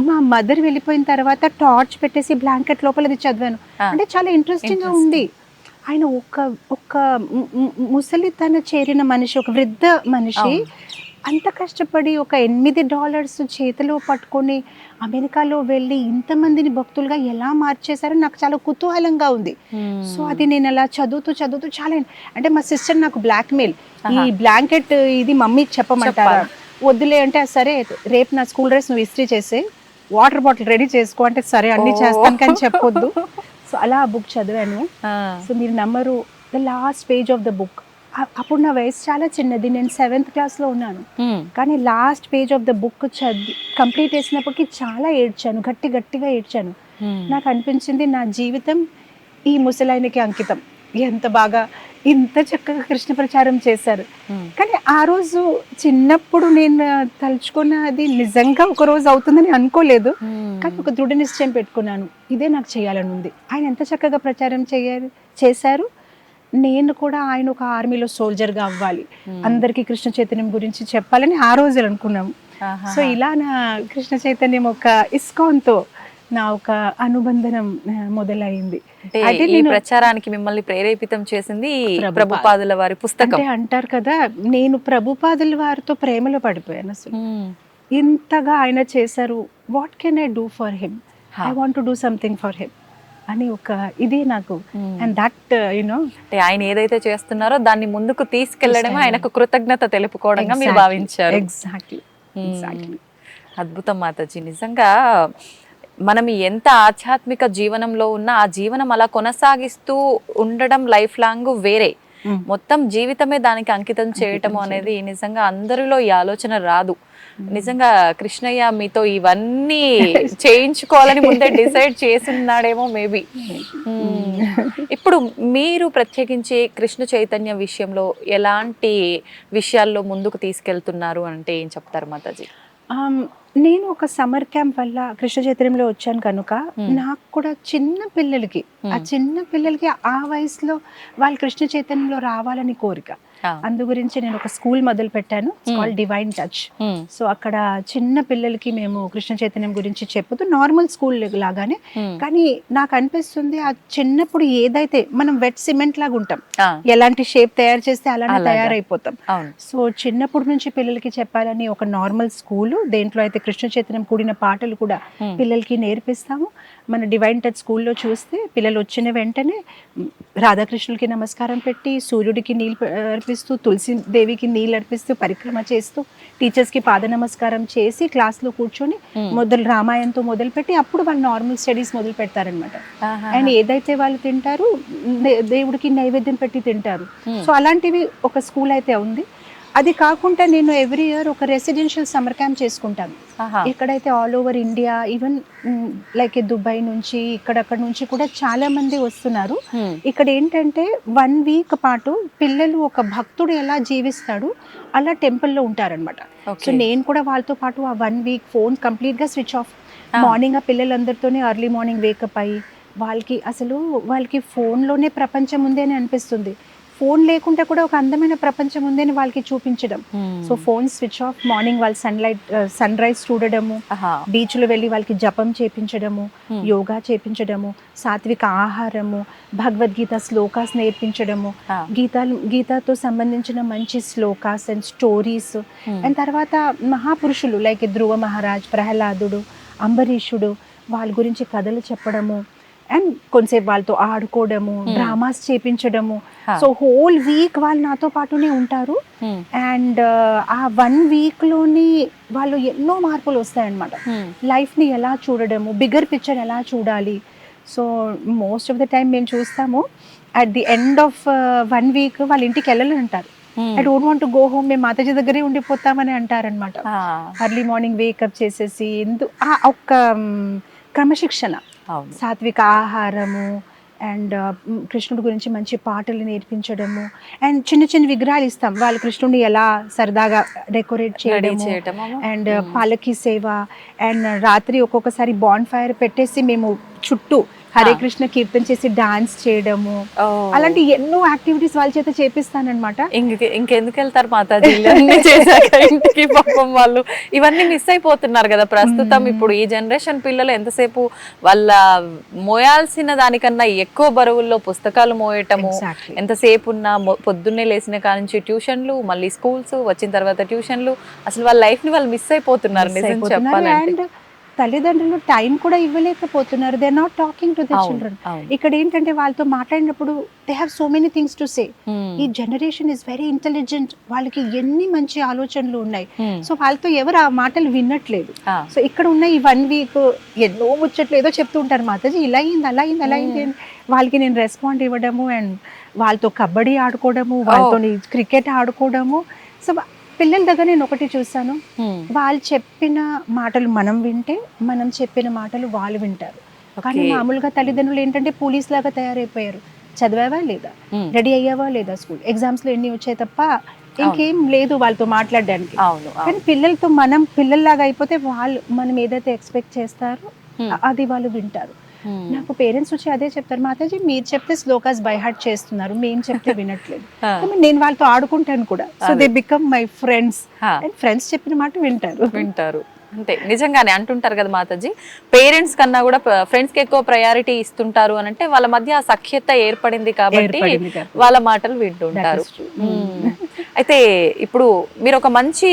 మా మదర్ వెళ్ళిపోయిన తర్వాత టార్చ్ పెట్టేసి బ్లాంకెట్ లోపల అది చదివాను. అంటే చాలా ఇంట్రెస్టింగ్ గా ఉంది. ఆయన ఒక ముసలితన చేరిన మనిషి, ఒక వృద్ధ మనిషి అంత కష్టపడి ఒక $8 చేతిలో పట్టుకొని అమెరికాలో వెళ్ళి ఇంతమందిని భక్తులుగా ఎలా మార్చేశారో నాకు చాలా కుతూహలంగా ఉంది. సో అది నేను అలా చదువుతూ చాలా, అంటే మా సిస్టర్ నాకు బ్లాక్మెయిల్, ఈ బ్లాంకెట్ ఇది మమ్మీకి చెప్పమంటారా, వద్దులే అంటే సరే రేపు నా స్కూల్ డ్రెస్ నువ్వు ఇస్త్రీ చేసే, వాటర్ బాటిల్ రెడీ చేసుకో అంటే సరే అన్ని చేస్తాను కానీ చెప్పొద్దు. సో అలా ఆ బుక్ చదివాను. సో మీరు నమ్మరు, the last page of the book, అప్పుడు నా వయసు చాలా చిన్నది, నేను 7th క్లాస్లో ఉన్నాను. కానీ last page of the book complete చేసినప్పటికీ చాలా ఏడ్చాను, గట్టిగా ఏడ్చాను. నాకు అనిపించింది నా జీవితం ఈ ముసలాయనకి అంకితం. ఎంత బాగా ఇంత చక్కగా కృష్ణ ప్రచారం చేశారు. కానీ ఆ రోజు చిన్నప్పుడు నేను తలుచుకున్నది నిజంగా ఒక రోజు అవుతుందని అనుకోలేదు. కానీ ఒక దృఢ నిశ్చయం పెట్టుకున్నాను, ఇదే నాకు చేయాలని ఉంది. ఆయన ఎంత చక్కగా ప్రచారం చేశారు. నేను కూడా ఆయన ఒక ఆర్మీలో సోల్జర్గా అవ్వాలి, అందరికీ కృష్ణ చైతన్యం గురించి చెప్పాలని ఆ రోజు అనుకున్నాము. సో ఇలా నా కృష్ణ చైతన్యం ఒక ఇస్కాన్తో నా ఒక అనుబంధనం మొదలైంది. అయితే ఈ ప్రచారానికి మిమ్మల్ని ప్రేరేపితం చేసింది ప్రభుపాదుల వారి పుస్తకం. అంటే అంటారు కదా, నేను ప్రభుపాదుల వారితో ప్రేమలో పడిపోయాను. అసలు ఇంతగా ఆయన చేశారు, what can I do for him, I want to do something for him అని ఒక ఇది నాకు. అండ్ దట్ యునో ఆయన ఏదైతే చేస్తున్నారో దాన్ని ముందుకు తీసుకెళ్లడమే ఆయనకు కృతజ్ఞత తెలుపుకోవడంగా మీరు భావించారు. ఎగ్జాక్ట్లీ. అద్భుతం మాతాజీ. నిజంగా మనం ఎంత ఆధ్యాత్మిక జీవనంలో ఉన్నా ఆ జీవనం అలా కొనసాగిస్తూ ఉండడం లైఫ్ లాంగ్ వేరే, మొత్తం జీవితమే దానికి అంకితం చేయటం అనేది నిజంగా అందరిలో ఈ ఆలోచన రాదు. నిజంగా కృష్ణయ్య మీతో ఇవన్నీ చేయించుకోవాలని ముందే డిసైడ్ చేస్తున్నాడేమో మేబీ. ఇప్పుడు మీరు ప్రత్యేకించి కృష్ణ చైతన్య విషయంలో ఎలాంటి విషయాల్లో ముందుకు తీసుకెళ్తున్నారు అంటే ఏం చెప్తారు మాతాజీ? నేను ఒక సమ్మర్ క్యాంప్ వల్ల కృష్ణ చైతన్యంలో వచ్చాను కనుక నాకు కూడా చిన్న పిల్లలకి ఆ వయసులో వాళ్ళు కృష్ణ చైతన్యంలో రావాలని కోరిక. అందు గురించి నేను ఒక స్కూల్ మొదలు పెట్టాను, కాల్డ్ డివైన్ టచ్. సో అక్కడ చిన్న పిల్లలకి మేము కృష్ణ చైతన్యం గురించి చెప్పుతూ నార్మల్ స్కూల్ లాగానే, కానీ నాకు అనిపిస్తుంది ఆ చిన్నప్పుడు ఏదైతే మనం వెట్ సిమెంట్ లాగా ఉంటాం, ఎలాంటి షేప్ తయారు చేస్తే అలానే తయారైపోతాం. సో చిన్నప్పటి నుంచి పిల్లలకి చెప్పాలని ఒక నార్మల్ స్కూల్, దేంట్లో అయితే కృష్ణ చైతన్యం కూడిన పాటలు కూడా పిల్లలకి నేర్పిస్తాము. మన డివైన్ టచ్ స్కూల్లో చూస్తే పిల్లలు వచ్చిన వెంటనే రాధాకృష్ణులకి నమస్కారం పెట్టి, సూర్యుడికి నీళ్ళు అర్పిస్తూ, తులసి దేవికి నీళ్ళు అర్పిస్తూ, పరిక్రమ చేస్తూ, టీచర్స్కి పాద నమస్కారం చేసి క్లాస్లో కూర్చొని రామాయణంతో మొదలుపెట్టి అప్పుడు వాళ్ళు నార్మల్ స్టడీస్ మొదలు పెడతారనమాట. అండ్ ఏదైతే వాళ్ళు తింటారు దేవుడికి నైవేద్యం పెట్టి తింటారు. సో అలాంటివి ఒక స్కూల్ అయితే ఉంది. అది కాకుండా నేను ఎవ్రీ ఇయర్ ఒక రెసిడెన్షియల్ సమ్మర్ క్యాంప్ చేసుకుంటాను. ఎక్కడైతే all over India, even like Dubai నుంచి ఇక్కడక్కడ నుంచి కూడా చాలా మంది వస్తున్నారు. ఇక్కడ ఏంటంటే 1 వీక్ పాటు పిల్లలు ఒక భక్తుడు ఎలా జీవిస్తాడు అలా టెంపుల్లో ఉంటారనమాట. సో నేను కూడా వాళ్ళతో పాటు ఆ 1 వీక్ ఫోన్ కంప్లీట్గా స్విచ్ ఆఫ్. మార్నింగ్ ఆ పిల్లలందరితోనే ఎర్లీ మార్నింగ్ వేకప్ అయ్యి వాళ్ళకి ఫోన్లోనే ప్రపంచం ఉంది అని అనిపిస్తుంది. ఫోన్ లేకుండా కూడా ఒక అందమైన ప్రపంచం ఉందని వాళ్ళకి చూపించడం. So phone switch off, morning వాళ్ళు సన్ రైజ్ చూడడము, బీచ్ లో వెళ్ళి వాళ్ళకి జపం చేపించడము, యోగా చేపించడము, సాత్విక ఆహారము, భగవద్గీత శ్లోకాస్ నేర్పించడము, గీతాతో సంబంధించిన మంచి శ్లోకాస్ అండ్ స్టోరీస్. అండ్ తర్వాత మహాపురుషులు లైక్ ధ్రువ మహారాజ్, ప్రహ్లాదుడు, అంబరీషుడు, వాళ్ళ గురించి కథలు చెప్పడము, అండ్ కొంతసేపు వాళ్ళతో ఆడుకోవడము, డ్రామాస్ చేపించడము. సో హోల్ వీక్ వాళ్ళు నాతో పాటునే ఉంటారు. అండ్ ఆ 1 వీక్లోని వాళ్ళు ఎన్నో మార్పులు వస్తాయన్నమాట. లైఫ్ని ఎలా చూడడము, బిగ్గర్ పిక్చర్ ఎలా చూడాలి. So most of the time మేము చూస్తాము at the end of 1 week వాళ్ళ ఇంటికి వెళ్ళాలని అంటారు. I don't want to go home, మేము మాతాజీ దగ్గరే ఉండిపోతామని అంటారనమాట. ఎర్లీ మార్నింగ్ వేకప్ చేసేసి ఒక క్రమశిక్షణ, సాత్విక ఆహారము, అండ్ కృష్ణుడి గురించి మంచి పాటలు నేర్పించడము, అండ్ చిన్న చిన్న విగ్రహాలు ఇస్తాం. వాళ్ళు కృష్ణుడిని ఎలా సరదాగా డెకరేట్ చేయడము, అండ్ పాలకీ సేవ, అండ్ రాత్రి ఒక్కొక్కసారి బాన్ ఫైర్ పెట్టేసి మేము చుట్టూ హరే కృష్ణ కీర్తన చేసి డాన్స్ చేయడము, అలాంటి ఎన్నో యాక్టివిటీస్ వాళ్ళ చేత చేపిస్తానన్నమాట. ఇంకెందుకు వెళ్తారు మాతాజీ చేశాక ఇంటికి? పాపం వాళ్ళు ఇవన్నీ మిస్ అయిపోతున్నారు కదా ప్రస్తుతం. ఇప్పుడు ఈ జనరేషన్ పిల్లలు ఎంతసేపు వాళ్ళ మోయాల్సిన దానికన్నా ఎక్కువ బరువుల్లో పుస్తకాలు మోయటము, ఎంతసేపు ఉన్న పొద్దున్నే లేచిన కానుంచి ట్యూషన్లు, మళ్ళీ స్కూల్స్, వచ్చిన తర్వాత ట్యూషన్లు, అసలు వాళ్ళ లైఫ్ ని వాళ్ళు మిస్ అయిపోతున్నారు నిజం చెప్పాలంటే. తల్లిదండ్రులు టైం కూడా ఇవ్వలేకపోతున్నారు. They are not talking to the children. ఇక్కడ ఏంటంటే వాళ్ళతో మాట్లాడినప్పుడు they have so many things to say. ఈ జనరేషన్ ఇస్ వెరీ ఇంటెలిజెంట్, వాళ్ళకి ఎన్ని మంచి ఆలోచనలు ఉన్నాయి. సో వాళ్ళతో ఎవరు ఆ మాటలు వినట్లేదు. సో ఇక్కడ ఉన్న ఈ 1 వీక్ ఎన్నో ముచ్చట్లు ఏదో చెప్తూ ఉంటారు, మాతాజీ ఇలా అయింది అలా అయింది అలా అయింది. వాళ్ళకి నేను రెస్పాండ్ ఇవ్వడము అండ్ వాళ్ళతో కబడ్డీ ఆడుకోవడము, వాళ్ళతో క్రికెట్ ఆడుకోవడము. సో పిల్లల దగ్గర నేను ఒకటి చూసాను, వాళ్ళు చెప్పిన మాటలు మనం వింటే, మనం చెప్పిన మాటలు వాళ్ళు వింటారు. కానీ మామూలుగా తల్లిదండ్రులు ఏంటంటే పోలీస్ లాగా తయారైపోయారు. చదివావా లేదా, రెడీ అయ్యావా లేదా, స్కూల్ ఎగ్జామ్స్ లో ఎన్ని వచ్చాయి తప్ప ఇంకేం లేదు వాళ్ళతో మాట్లాడడానికి. కానీ పిల్లలతో మనం పిల్లల్లాగా అయిపోతే వాళ్ళు మనం ఏదైతే ఎక్స్పెక్ట్ చేస్తారో అది వాళ్ళు వింటారు. నాకు పేరెంట్స్ వచ్చి అదే చెప్తారు, మాతాజీ మీరు చెప్తే శ్లోకాస్ బై హార్ట్ చేస్తున్నారు, మేము చెప్తే వినట్లేదు. నేను వాళ్ళతో ఆడుకుంటాను కూడా. So they become my friends and friends చెప్పిన మాట వింటారు. అంటే నిజంగానే అంటుంటారు కదా మాతాజీ, పేరెంట్స్ కన్నా కూడా ఫ్రెండ్స్ కి ఎక్కువ ప్రయారిటీ ఇస్తుంటారు అని అంటే వాళ్ళ మధ్య ఆ సఖ్యత ఏర్పడింది కాబట్టి వాళ్ళ మాటలు వింటుంటారు. అయితే ఇప్పుడు మీరు ఒక మంచి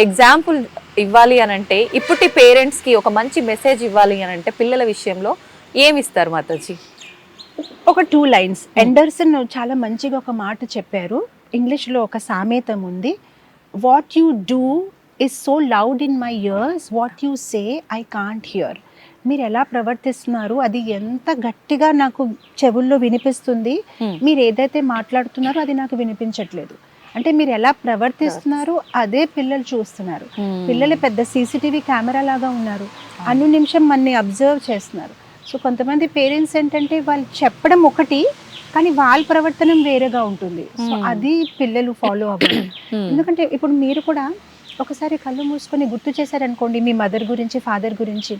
ఎగ్జాంపుల్ ఇవ్వాలి అని అంటే, ఇప్పటి పేరెంట్స్ కి ఒక మంచి మెసేజ్ ఇవ్వాలి అని అంటే పిల్లల విషయంలో ఏమిస్తారు మాతాజీ? ఒక 2 lines. ఎండర్సన్ చాలా మంచిగా ఒక మాట చెప్పారు. ఇంగ్లీష్లో ఒక సామెతం ఉంది, what you do is so loud in my ears, what you say I can't hear. మీరు ఎలా ప్రవర్తిస్తున్నారు అది ఎంత గట్టిగా నాకు చెవుల్లో వినిపిస్తుంది, మీరు ఏదైతే మాట్లాడుతున్నారో అది నాకు వినిపించట్లేదు. అంటే మీరు ఎలా ప్రవర్తిస్తున్నారు అదే పిల్లలు చూస్తున్నారు. పిల్లలు పెద్ద CCTV కెమెరా లాగా ఉన్నారు, అన్ని నిమిషం మనని అబ్జర్వ్ చేస్తున్నారు. సో కొంతమంది పేరెంట్స్ ఏంటంటే వాళ్ళు చెప్పడం ఒకటి కానీ వాళ్ళ ప్రవర్తన వేరేగా ఉంటుంది. సో అది పిల్లలు ఫాలో అవ్వాలి. ఎందుకంటే ఇప్పుడు మీరు కూడా ఒకసారి కళ్ళు మూసుకొని గుర్తు చేశారనుకోండి మీ మదర్ గురించి, ఫాదర్ గురించి,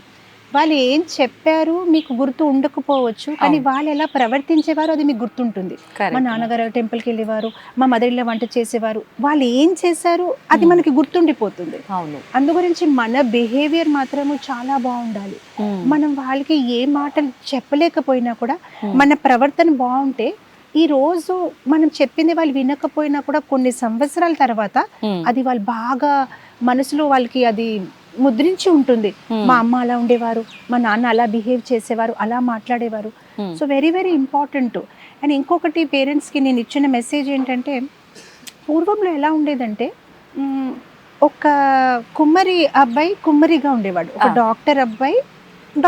వాళ్ళు ఏం చెప్పారు మీకు గుర్తు ఉండకపోవచ్చు, కానీ వాళ్ళు ఎలా ప్రవర్తించేవారు అది మీకు గుర్తుంటుంది. మా నాన్నగారు టెంపుల్కి వెళ్ళేవారు, మా మదర్ ఇలా వంట చేసేవారు, వాళ్ళు ఏం చేశారు అది మనకి గుర్తుండిపోతుంది. అందు గురించి మన బిహేవియర్ మాత్రము చాలా బాగుండాలి. మనం వాళ్ళకి ఏ మాటలు చెప్పలేకపోయినా కూడా మన ప్రవర్తన బాగుంటే, ఈ రోజు మనం చెప్పింది వాళ్ళు వినకపోయినా కూడా కొన్ని సంవత్సరాల తర్వాత అది వాళ్ళు బాగా మనసులో వాళ్ళకి అది ముద్రించి ఉంటుంది. మా అమ్మ అలా ఉండేవారు, మా నాన్న అలా బిహేవ్ చేసేవారు, అలా మాట్లాడేవారు. So very very important. And ఇంకొకటి పేరెంట్స్కి నేను ఇచ్చిన మెసేజ్ ఏంటంటే, పూర్వంలో ఎలా ఉండేదంటే ఒక కుమ్మరి అబ్బాయి కుమ్మరిగా ఉండేవాడు, ఒక డాక్టర్ అబ్బాయి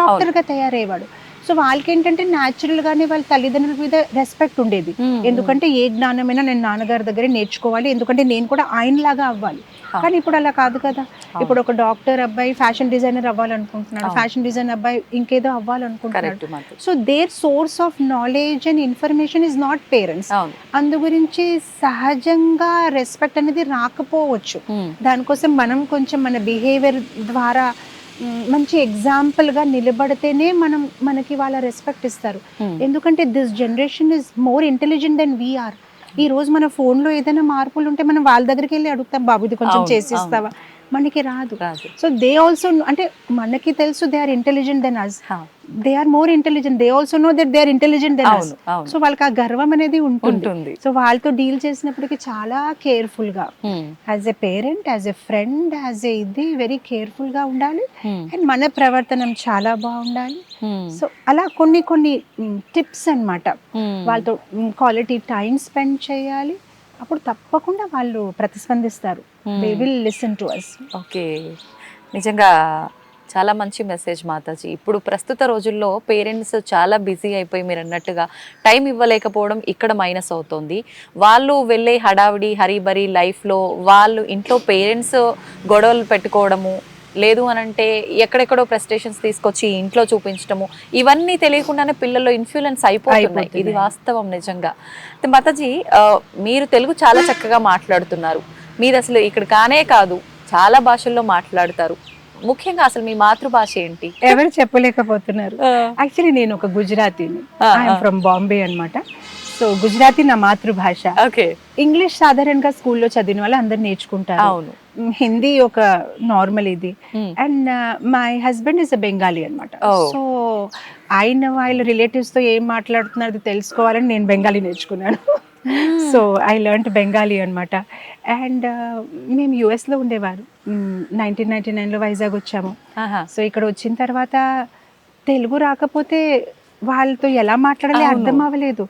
డాక్టర్గా తయారయ్యేవాడు. సో వాళ్ళకి ఏంటంటే న్యాచురల్ గానే వాళ్ళ తల్లిదండ్రుల మీద రెస్పెక్ట్ ఉండేది. ఎందుకంటే ఏ జ్ఞానమైనా నేను నాన్నగారి దగ్గరే నేర్చుకోవాలి, ఎందుకంటే నేను కూడా ఆయనలాగా అవ్వాలి. కానీ ఇప్పుడు అలా కాదు కదా. ఇప్పుడు ఒక డాక్టర్ అబ్బాయి ఫ్యాషన్ డిజైనర్ అవ్వాలనుకుంటున్నాడు, ఫ్యాషన్ డిజైన్ అబ్బాయి ఇంకేదో అవ్వాలనుకుంటున్నాడు. So their source of knowledge and information is not parents. అందు గురించి సహజంగా రెస్పెక్ట్ అనేది రాకపోవచ్చు. దానికోసం మనం కొంచెం మన బిహేవియర్ ద్వారా మంచి ఎగ్జాంపుల్గా నిలబడితేనే మనకి వాళ్ళ రెస్పెక్ట్ ఇస్తారు. ఎందుకంటే this generation is more intelligent than we are. ఈ రోజు మన ఫోన్లో ఏదైనా మార్పులు ఉంటే మనం వాళ్ళ దగ్గరికి వెళ్ళి అడుగుతాం, బాబు ఇది కొంచెం చేసిస్తావా, మనకి రాదు. సో దే ఆల్సో అంటే మనకి తెలుసు they are intelligent than us, they are more intelligent, they also know that they are intelligent than us. So వాళ్ళకి ఆ గర్వం అనేది ఉంటుంది. సో వాళ్ళతో డీల్ చేసినప్పటికీ చాలా కేర్ఫుల్ గా as a parent, as a friend, as a ఇది వెరీ కేర్ఫుల్ గా ఉండాలి. అండ్ మన ప్రవర్తనం చాలా బాగుండాలి. సో అలా కొన్ని కొన్ని టిప్స్ అన్నమాట. వాళ్ళతో క్వాలిటీ టైం స్పెండ్ చేయాలి, అప్పుడు తప్పకుండా వాళ్ళు ప్రతిస్పందిస్తారు. They will listen to us. Okay, నిజంగా చాలా మంచి మెసేజ్ మాతాజీ. ఇప్పుడు ప్రస్తుత రోజుల్లో పేరెంట్స్ చాలా బిజీ అయిపోయి మీరు అన్నట్టుగా టైం ఇవ్వలేకపోవడం ఇక్కడ మైనస్ అవుతుంది. వాళ్ళు వెళ్ళే హడావిడి హరీబరీ లైఫ్లో వాళ్ళు ఇంట్లో పేరెంట్స్ గొడవలు పెట్టుకోవడము, లేదు అని అంటే ఎక్కడెక్కడో ప్రెస్టేషన్స్ తీసుకొచ్చి ఇంట్లో చూపించడము, ఇవన్నీ తెలియకుండానే పిల్లల్లో ఇన్ఫ్లుయెన్స్ అయిపోతున్నాయి. ఇది వాస్తవం నిజంగా. మాతాజీ, మీరు తెలుగు చాలా చక్కగా మాట్లాడుతున్నారు. మీరు అసలు ఇక్కడ కానే కాదు చాలా భాషల్లో మాట్లాడతారు. ముఖ్యంగా అసలు మీ మాతృభాష ఏంటి? ఎవరు చెప్పలేకపోతున్నారు. యాక్చువల్లీ నేను ఒక గుజరాతీని, ఐఎమ్ ఫ్రమ్ బాంబే అన్నమాట. సో గుజరాతీ నా మాతృభాష. ఇంగ్లీష్ సాధారణంగా స్కూల్లో చదివిన వాళ్ళు అందరు నేర్చుకుంటారు. అవును. హిందీ ఒక నార్మల్ ఇది. And my husband is a Bengali అనమాట. సో ఆయన వాళ్ళ రిలేటివ్స్ తో ఏం మాట్లాడుతున్నారు తెలుసుకోవాలని నేను బెంగాలీ నేర్చుకున్నాను. సో ఐ లెర్న్ బెంగాలీ అనమాట. అండ్ మేము యుఎస్లో ఉండేవారు. 1999లో వైజాగ్ వచ్చాము. సో ఇక్కడ వచ్చిన తర్వాత తెలుగు రాకపోతే వాళ్ళతో ఎలా మాట్లాడాలి అర్థం అవ్వలేదు.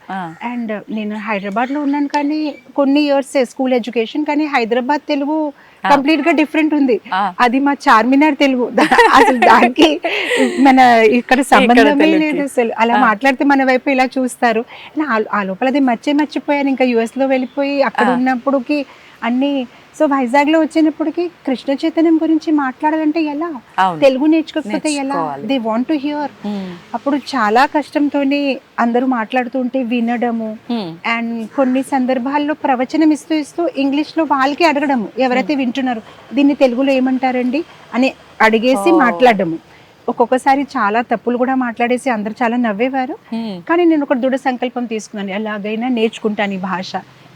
అండ్ నేను హైదరాబాద్లో ఉన్నాను, కానీ కొన్ని ఇయర్స్ స్కూల్ ఎడ్యుకేషన్, కానీ హైదరాబాద్ తెలుగు కంప్లీట్ గా డిఫరెంట్ ఉంది. అది మా చార్మినార్ తెలుగు, అసలు దానికి మన ఇక్కడ సంబంధమే లేదు అసలు. అలా మాట్లాడితే మన వైపు ఇలా చూస్తారు. ఆ లోపల అది మర్చిపోయాను. ఇంకా యుఎస్ లో వెళ్ళిపోయి అక్కడ ఉన్నప్పుడుకి అన్ని. సో వైజాగ్ లో వచ్చినప్పటికి కృష్ణ చైతన్యం గురించి మాట్లాడాలంటే ఎలా, తెలుగు నేర్చుకోకపోతే ఎలా, దే వాంట్ టు హియర్. అప్పుడు చాలా కష్టంతోనే అందరూ మాట్లాడుతుంటే వినడము. అండ్ కొన్ని సందర్భాల్లో ప్రవచనం ఇస్తూ ఇంగ్లీష్ లో వాళ్ళకి అడగడము, ఎవరైతే వింటున్నారు దీన్ని తెలుగులో ఏమంటారండి అని అడిగేసి మాట్లాడము. ఒక్కొక్కసారి చాలా తప్పులు కూడా మాట్లాడేసి అందరు చాలా నవ్వేవారు. కానీ నేను ఒక దృఢ సంకల్పం తీసుకున్నాను, ఎలాగైనా నేర్చుకుంటాను ఈ భాష.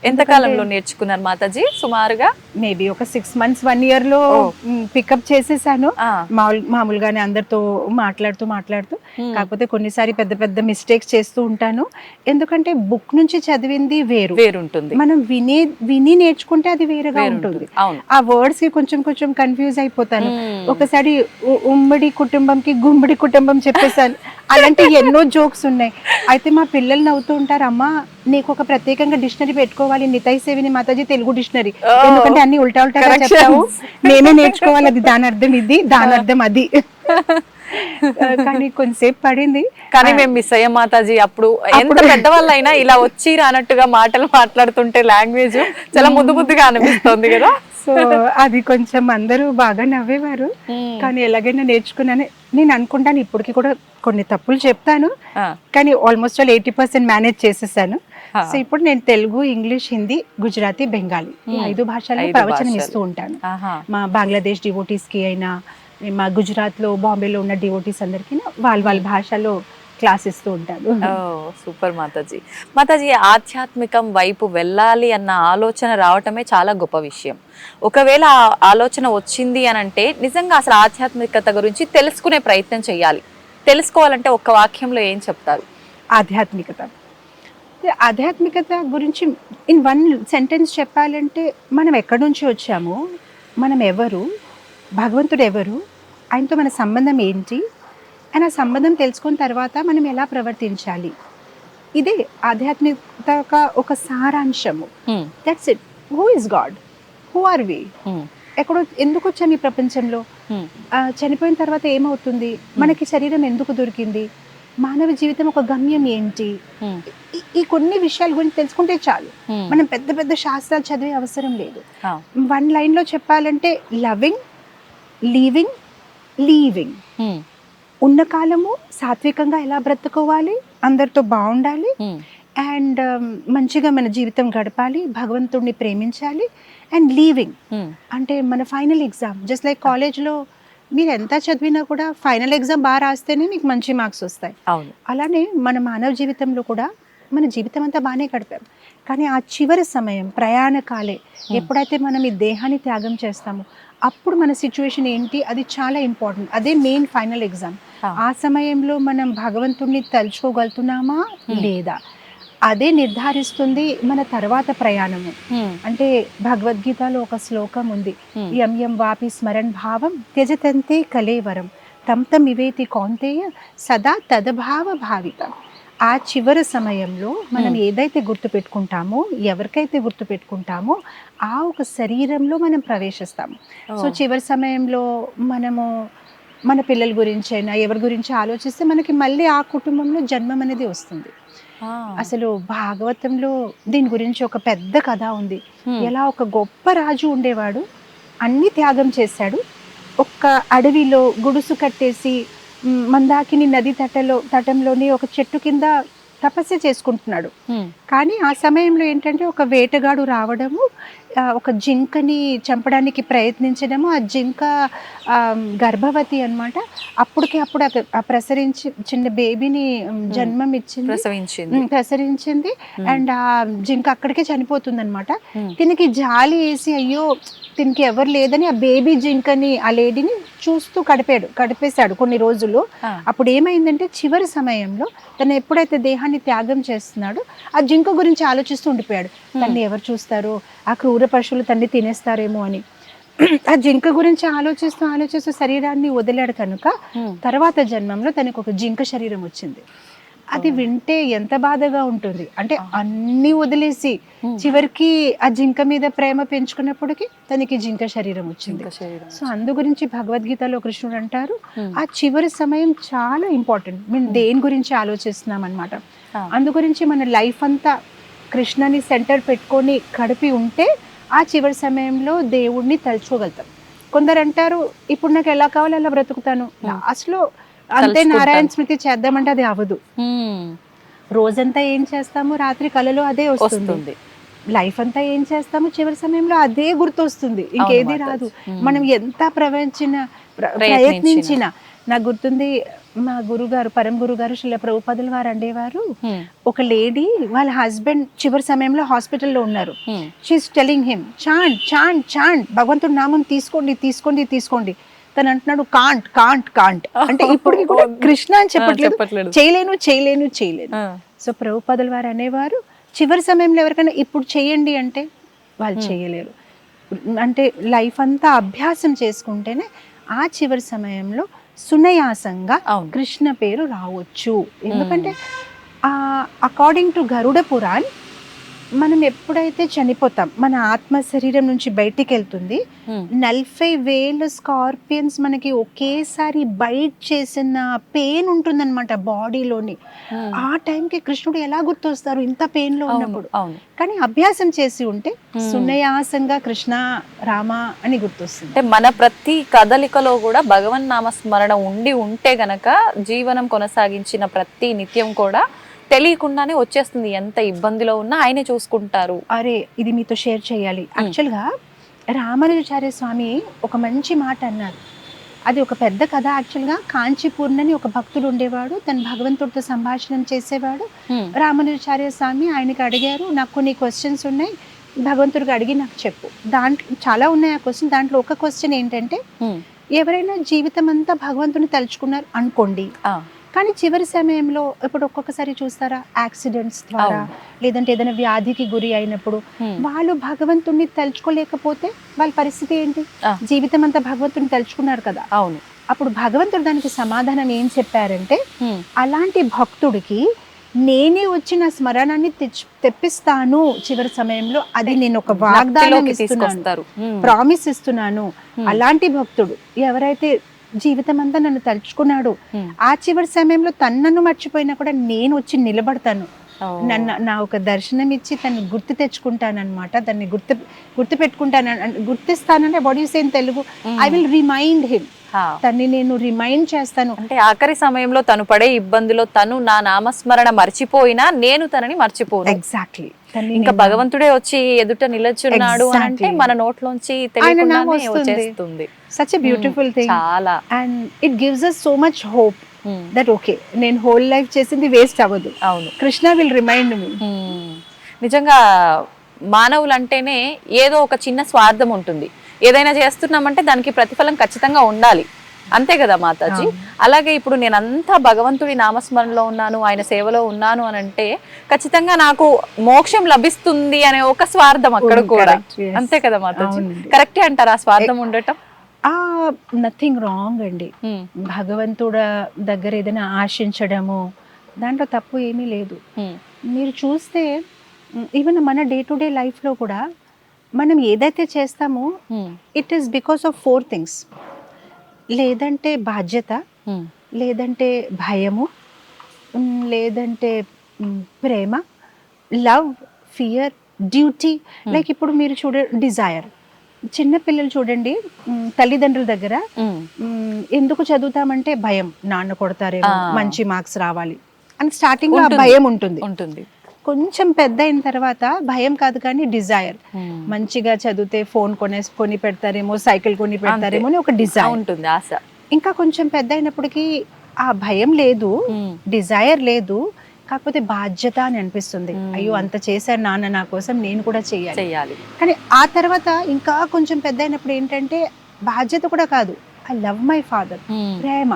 ఎంత కాలంలో నేర్చుకున్నారు మాతాజీ? సుమారుగా మేబీ ఒక 6 months 1 year లో పికప్ చేసేసాను. మామూలుగానే అందరితో మాట్లాడుతూ కాకపోతే కొన్నిసారి పెద్ద పెద్ద మిస్టేక్స్ చేస్తూ ఉంటాను. ఎందుకంటే బుక్ నుంచి చదివింది వేరుంటుంది, మనం విని నేర్చుకుంటే అది వేరుగా ఉంటుంది. ఆ వర్డ్స్ కి కొంచెం కన్ఫ్యూజ్ అయిపోతాను. ఒకసారి ఉమ్మడి కుటుంబంకి గుమ్మడి కుటుంబం చెప్పేసాను. అలాంటి ఎన్నో జోక్స్ ఉన్నాయి. అయితే మా పిల్లలు నవ్వుతూ ఉంటారు, అమ్మా నీకు ఒక ప్రత్యేకంగా డిక్షనరీ పెట్టుకోవాలి, నితాయి సేవిని మాతాజీ తెలుగు డిక్షనరీ, ఎందుకంటే అన్ని ఉల్టా చెప్తావు, మేమే నేర్చుకోవాలి, అది దాని అర్థం ఇది, దాని అర్థం అది. కానీ కొంతసేపు పడింది, కానీ మేము మిస్ అయ్యాం మాతాజీ. అప్పుడు ఎంత పెద్దవాళ్ళు అయినా ఇలా వచ్చి రానట్టుగా మాటలు మాట్లాడుతుంటే లాంగ్వేజ్ చాలా ముద్దుగా అనిపిస్తుంది కదా. సో అది కొంచెం అందరూ బాగా నవ్వేవారు. కానీ ఎలాగైనా నేర్చుకున్నాను. నేను అనుకుంటాను ఇప్పటికి కూడా కొన్ని తప్పులు చెప్తాను, కానీ ఆల్మోస్ట్ 80% మేనేజ్ చేసేసాను. సో ఇప్పుడు నేను తెలుగు, ఇంగ్లీష్, హిందీ, గుజరాతీ, బెంగాలీ ఈ 5 భాషల్లో ప్రవచనం ఇస్తూ ఉంటాను. మా బంగ్లాదేశ్ డివోటీస్ కి అయినా, మా గుజరాత్ లో బాంబేలో ఉన్న డివోటీస్ అందరికీ వాళ్ళ భాషలో క్లాస్ ఇస్తూ ఉంటాను. సూపర్ మాతాజీ, ఆధ్యాత్మికం వైపు వెళ్ళాలి అన్న ఆలోచన రావటమే చాలా గొప్ప విషయం. ఒకవేళ ఆ ఆలోచన వచ్చింది అని అంటే నిజంగా అసలు ఆధ్యాత్మికత గురించి తెలుసుకునే ప్రయత్నం చేయాలి. తెలుసుకోవాలంటే ఒక్క వాక్యంలో ఏం చెప్తారు? ఆధ్యాత్మికత గురించి ఇన్ 1 sentence చెప్పాలంటే, మనం ఎక్కడి నుంచి వచ్చాము, మనం ఎవరు, భగవంతుడు ఎవరు, ఆయనతో మన సంబంధం ఏంటి, అండ్ ఆ సంబంధం తెలుసుకున్న తర్వాత మనం ఎలా ప్రవర్తించాలి, ఇదే ఆధ్యాత్మికత ఒక సారాంశము. That's it. Who is God, who are we, ఎక్కడో ఎందుకు వచ్చాం ఈ ప్రపంచంలో, చనిపోయిన తర్వాత ఏమవుతుంది, మనకి శరీరం ఎందుకు దొరికింది, మానవ జీవితం ఒక గమ్యం ఏంటి, ఈ కొన్ని విషయాల గురించి తెలుసుకుంటే చాలు. మనం పెద్ద పెద్ద శాస్త్రాలు చదివే అవసరం లేదు. 1 line లో చెప్పాలంటే, లవింగ్, లీవింగ్, లీవింగ్. ఉన్న కాలము సాత్వికంగా ఎలా బ్రతుకోవాలి, అందరితో బాగుండాలి, అండ్ మంచిగా మన జీవితం గడపాలి, భగవంతుడిని ప్రేమించాలి. అండ్ లీవింగ్ అంటే మన ఫైనల్ ఎగ్జామ్, జస్ట్ లైక్ కాలేజ్లో మీరు ఎంత చదివినా కూడా ఫైనల్ ఎగ్జామ్ బాగా రాస్తేనే మీకు మంచి మార్క్స్ వస్తాయి. అలానే మన మానవ జీవితంలో కూడా మన జీవితం అంతా బాగానే గడిపాం, కానీ ఆ చివరి సమయం, ప్రయాణ కాలే, ఎప్పుడైతే మనం ఈ దేహాన్ని త్యాగం చేస్తామో అప్పుడు మన సిచ్యువేషన్ ఏంటి, అది చాలా ఇంపార్టెంట్. అదే మెయిన్ ఫైనల్ ఎగ్జామ్. ఆ సమయంలో మనం భగవంతుడిని తలుచుకోగలుగుతున్నామా లేదా, అదే నిర్ధారిస్తుంది మన తర్వాత ప్రయాణము. అంటే భగవద్గీతలో ఒక శ్లోకం ఉంది, యం వాపి స్మరణ్ భావం త్యజతంతే కలేవరం తం ఇవేతి కౌంతేయ సదా తదభావ భావితం. ఆ చివరి సమయంలో మనం ఏదైతే గుర్తుపెట్టుకుంటామో, ఎవరికైతే గుర్తుపెట్టుకుంటామో ఆ ఒక శరీరంలో మనం ప్రవేశిస్తాము. సో చివరి సమయంలో మనము మన పిల్లల గురించి అయినా ఎవరి గురించి ఆలోచిస్తే మనకి మళ్ళీ ఆ కుటుంబంలో జన్మం అనేది వస్తుంది. అసలు భాగవతంలో దీని గురించి ఒక పెద్ద కథ ఉంది. ఎలా ఒక గొప్ప రాజు ఉండేవాడు, అన్ని త్యాగం చేశాడు, ఒక్క అడవిలో గుడుసు కట్టేసి మందాకిని నది తటంలోని ఒక చెట్టు కింద తపస్సు చేసుకుంటున్నాడు. కానీ ఆ సమయంలో ఏంటంటే ఒక వేటగాడు రావడము, ఒక జింకని చంపడానికి ప్రయత్నించడము, ఆ జింక గర్భవతి అన్నమాట. అప్పుడు ప్రసరించి చిన్న బేబీని జన్మం ఇచ్చింది, ప్రసరించింది. అండ్ ఆ జింక అక్కడికే చనిపోతుంది అనమాట. దీనికి జాలి వేసి, అయ్యో దీనికి ఎవరు లేదని ఆ బేబీ జింకని, ఆ లేడీని చూస్తూ గడిపేశాడు కొన్ని రోజులు. అప్పుడు ఏమైందంటే చివరి సమయంలో తను ఎప్పుడైతే దేహాన్ని త్యాగం చేస్తున్నాడో ఆ జింక గురించి ఆలోచిస్తూ ఉండిపోయాడు. తన్ని ఎవరు చూస్తారో, ఆ క్రూర పశువులు తన్ని తినేస్తారేమో అని. ఆ జింక గురించి ఆలోచిస్తూ శరీరాన్ని వదిలాడు కనుక తర్వాత జన్మంలో తనకు ఒక జింక శరీరం వచ్చింది. అది వింటే ఎంత బాధగా ఉంటుంది అంటే అన్ని వదిలేసి చివరికి ఆ జింక మీద ప్రేమ పెంచుకున్నప్పటికీ తనకి జింక శరీరం వచ్చింది. సో అందు గురించి భగవద్గీతలో కృష్ణుడు అంటారు ఆ చివరి సమయం చాలా ఇంపార్టెంట్. మేము దేని గురించి ఆలోచిస్తున్నాం అనమాట. అందు గురించి మన లైఫ్ అంతా కృష్ణని సెంటర్ పెట్టుకొని గడిపి ఉంటే ఆ చివరి సమయంలో దేవుడిని తలుచుకోగలుగుతాం. కొందరు అంటారు ఇప్పుడు నాకు ఎలా కావాలో అలా బ్రతుకుతాను, లాస్ట్లో అంతే నారాయణ స్మృతి చేద్దామంటే అది అవ్వదు. రోజంతా ఏం చేస్తాము, రాత్రి కలలో అదే వస్తుంది. లైఫ్ అంతా ఏం చేస్తాము, చివరి సమయంలో అదే గుర్తొస్తుంది, ఇంకేది రాదు. మనం ఎంత ప్రయత్నించినా. నాకు గుర్తుంది మా గురుగారు, పరమ గురుగారు శ్రీల ప్రభుపాదుల వారు అనేవారు, ఒక లేడీ వాళ్ళ హస్బెండ్ చివరి సమయంలో హాస్పిటల్లో ఉన్నారు. She is telling him chant chant chant, భగవంతుడి నామం తీసుకోండి తీసుకోండి తీసుకోండి. తను అంటున్నాడు కాంట్ కాంట్ కాంట్ అంటే ఇప్పటికి కూడా కృష్ణ అని చెప్పట్లేదు, చేయలేను చేయలేను చేయలేను. సో ప్రభుపాదుల వారు అనేవారు చివరి సమయంలో ఎవరికైనా ఇప్పుడు చేయండి అంటే వాళ్ళు చేయలేరు. అంటే లైఫ్ అంతా అభ్యాసం చేసుకుంటేనే ఆ చివరి సమయంలో సునయాసంగా కృష్ణ పేరు రావచ్చు. ఎందుకంటే అకార్డింగ్ టు గరుడ పురాణ్ మనం ఎప్పుడైతే చనిపోతాం మన ఆత్మ శరీరం నుంచి బయటికి వెళ్తుంది, 40,000 స్కార్పియన్స్ మనకి ఒకేసారి బైట్ చేసిన పెయిన్ ఉంటుందన్నమాట బాడీలోని. ఆ టైంకి కృష్ణుడు ఎలా గుర్తొస్తారు ఇంత పెయిన్ లో ఉన్నప్పుడు? కానీ అభ్యాసం చేసి ఉంటే సునయాసంగా కృష్ణ రామ అని గుర్తొస్తుంది. అంటే మన ప్రతి కదలికలో కూడా భగవన్ నామ స్మరణ ఉంటే గనక జీవనం కొనసాగించిన ప్రతి నిత్యం కూడా తెలియకుండానే వచ్చేస్తుంది. ఎంత ఇబ్బందిలో ఉన్నా ఆయనే చూసుకుంటారు. అరే ఇది మీతో షేర్ చేయాలి. యాక్చువల్గా రామానుజాచార్య స్వామి ఒక మంచి మాట అన్నారు. అది ఒక పెద్ద కథ. యాక్చువల్గా కాంచీపూర్ణ అని ఒక భక్తుడు ఉండేవాడు, తను భగవంతుడితో సంభాషణం చేసేవాడు. రామానుజాచార్య స్వామి ఆయనకి అడిగారు, నాకు కొన్ని క్వశ్చన్స్ ఉన్నాయి, భగవంతుడికి అడిగి నాకు చెప్పు. దాంట్లో చాలా ఉన్నాయి ఆ క్వశ్చన్. దాంట్లో ఒక క్వశ్చన్ ఏంటంటే, ఎవరైనా జీవితం అంతా భగవంతుని తలుచుకున్నారు అనుకోండి, కానీ చివరి సమయంలో ఇప్పుడు ఒక్కొక్కసారి చూస్తారా యాక్సిడెంట్స్ ద్వారా లేదంటే ఏదైనా వ్యాధికి గురి అయినప్పుడు వాళ్ళు భగవంతుణ్ణి తలుచుకోలేకపోతే వాళ్ళ పరిస్థితి ఏంటి? జీవితం అంతా భగవంతుని తలుచుకున్నారు కదా. అవును. అప్పుడు భగవంతుడు దానికి సమాధానం ఏం చెప్పారంటే, అలాంటి భక్తుడికి నేనే వచ్చి నా స్మరణాన్ని తెప్పిస్తాను చివరి సమయంలో. అది నేను ఒక వాగ్దానం ఇస్తున్నాను, ప్రామిస్ ఇస్తున్నాను. అలాంటి భక్తుడు ఎవరైతే జీవితం అంతా నన్ను తలుచుకున్నాడు, ఆ చివరి సమయంలో తనను మర్చిపోయినా కూడా నేను వచ్చి నిలబడతాను, నా ఒక దర్శనం ఇచ్చి తను గుర్తు తెచ్చుకుంటానన్నమాట. దాన్ని గుర్తు పెట్టుకుంటాను, గుర్తిస్తానంటే what you say in Telugu, I will remind him. తన్ని నేను రిమైండ్ చేస్తాను. అంటే ఆఖరి సమయంలో తను పడే ఇబ్బందిలో తను నా నామస్మరణ మర్చిపోయినా నేను తనని మర్చిపోను. ఎగ్జాక్ట్లీ. ఇంకా భగవంతుడే వచ్చి ఎదుట నిలచున్నాడు అంటే మన నోట్లోంచి తెలియకుండానే వచ్చేస్తుంది. Such a beautiful thing. చాలా. And it gives us so much hope that okay, నేను హోల్ లైఫ్ చేసింది వేస్ట్ అవ్వదు. అవును. Krishna will remind me. నిజంగా మానవులు అంటేనే ఏదో ఒక చిన్న స్వార్థం ఉంటుంది. ఏదైనా చేస్తున్నామంటే దానికి ప్రతిఫలం ఖచ్చితంగా ఉండాలి, అంతే కదా మాతాజీ? అలాగే ఇప్పుడు నేనంతా భగవంతుడి నామస్మరణలో ఉన్నాను, ఆయన సేవలో ఉన్నాను అని అంటే ఖచ్చితంగా నాకు మోక్షం లభిస్తుంది అనే ఒక స్వార్థం అక్కడ కూడా, అంతే కదా మాతాజీ? కరెక్టే అంటారా స్వార్థం ఉండటం? నథింగ్ రాంగ్ అండి. భగవంతుడ దగ్గర ఏదైనా ఆశించడము దాంట్లో తప్పు ఏమీ లేదు. మీరు చూస్తే ఈవెన్ మన డే టు డే లైఫ్లో కూడా మనం ఏదైతే చేస్తామో it is because of 4 things. లేదంటే బాధ్యత, లేదంటే భయము, లేదంటే ప్రేమ, లవ్, ఫియర్, డ్యూటీ. లైక్ ఇప్పుడు మీరు డిజైర్. చిన్న పిల్లలు చూడండి, తల్లిదండ్రుల దగ్గర ఎందుకు చదువుతామంటే భయం, నాన్న కొడతారేమో, మంచి మార్క్స్ రావాలి అని స్టార్టింగ్ లో భయం ఉంటుంది. కొంచెం పెద్ద అయిన తర్వాత భయం కాదు కానీ డిజైర్, మంచిగా చదివితే ఫోన్ కొని పెడతారేమో, సైకిల్ కొని పెడతారేమో అని ఒక డిజైర్ ఉంటుంది, ఆశ. ఇంకా కొంచెం పెద్ద అయినప్పటికీ ఆ భయం లేదు, డిజైర్ లేదు, కాకపోతే బాధ్యత అని అనిపిస్తుంది. అయ్యో అంత చేశారు నాన్న నా కోసం, నేను కూడా చేయాలి. కానీ ఆ తర్వాత ఇంకా కొంచెం పెద్ద అయినప్పుడు ఏంటంటే బాధ్యత కూడా కాదు, ఐ లవ్ మై ఫాదర్. ప్రేమ.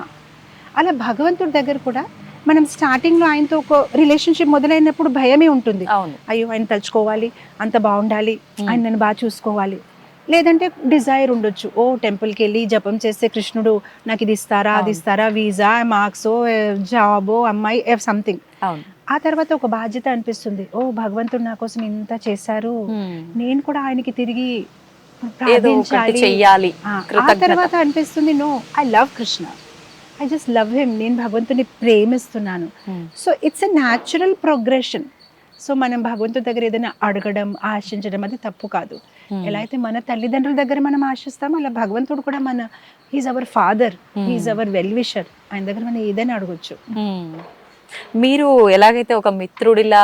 అలా భగవంతుడి దగ్గర కూడా మనం స్టార్టింగ్లో ఆయనతో ఒక రిలేషన్షిప్ మొదలైనప్పుడు భయమే ఉంటుంది. అయ్యో ఆయన తలుచుకోవాలి, అంత బాగుండాలి, ఆయన నన్ను బాగా చూసుకోవాలి. లేదంటే డిజైర్ ఉండొచ్చు, ఓ టెంపుల్కి వెళ్ళి జపం చేస్తే కృష్ణుడు నాకు ఇది ఇస్తారా, అది ఇస్తారా, వీసా, మార్క్స్, జాబో, అమ్మాయి, సంథింగ్. ఆ తర్వాత ఒక బాధ్యత అనిపిస్తుంది, ఓ భగవంతుడు నా కోసం ఇంత చేశారు, నేను కూడా ఆయనకి తిరిగి ప్రార్థించాలి. ఆ తర్వాత అనిపిస్తుంది, no, I love Krishna, I just love him, నేను భగవంతుని ప్రేమిస్తున్నాను. So it's a natural progression. So మనం భగవంతుడి దగ్గర ఏదైనా అడగడం, ఆశించడం అది తప్పు కాదు. ఎలా అయితే మన తల్లిదండ్రుల దగ్గర మనం ఆశిస్తామో అలా భగవంతుడు కూడా మన he's our father, he's our well wisher, ఆయన దగ్గర మనం ఏదైనా అడగొచ్చు. మీరు ఎలాగైతే ఒక మిత్రుడిలా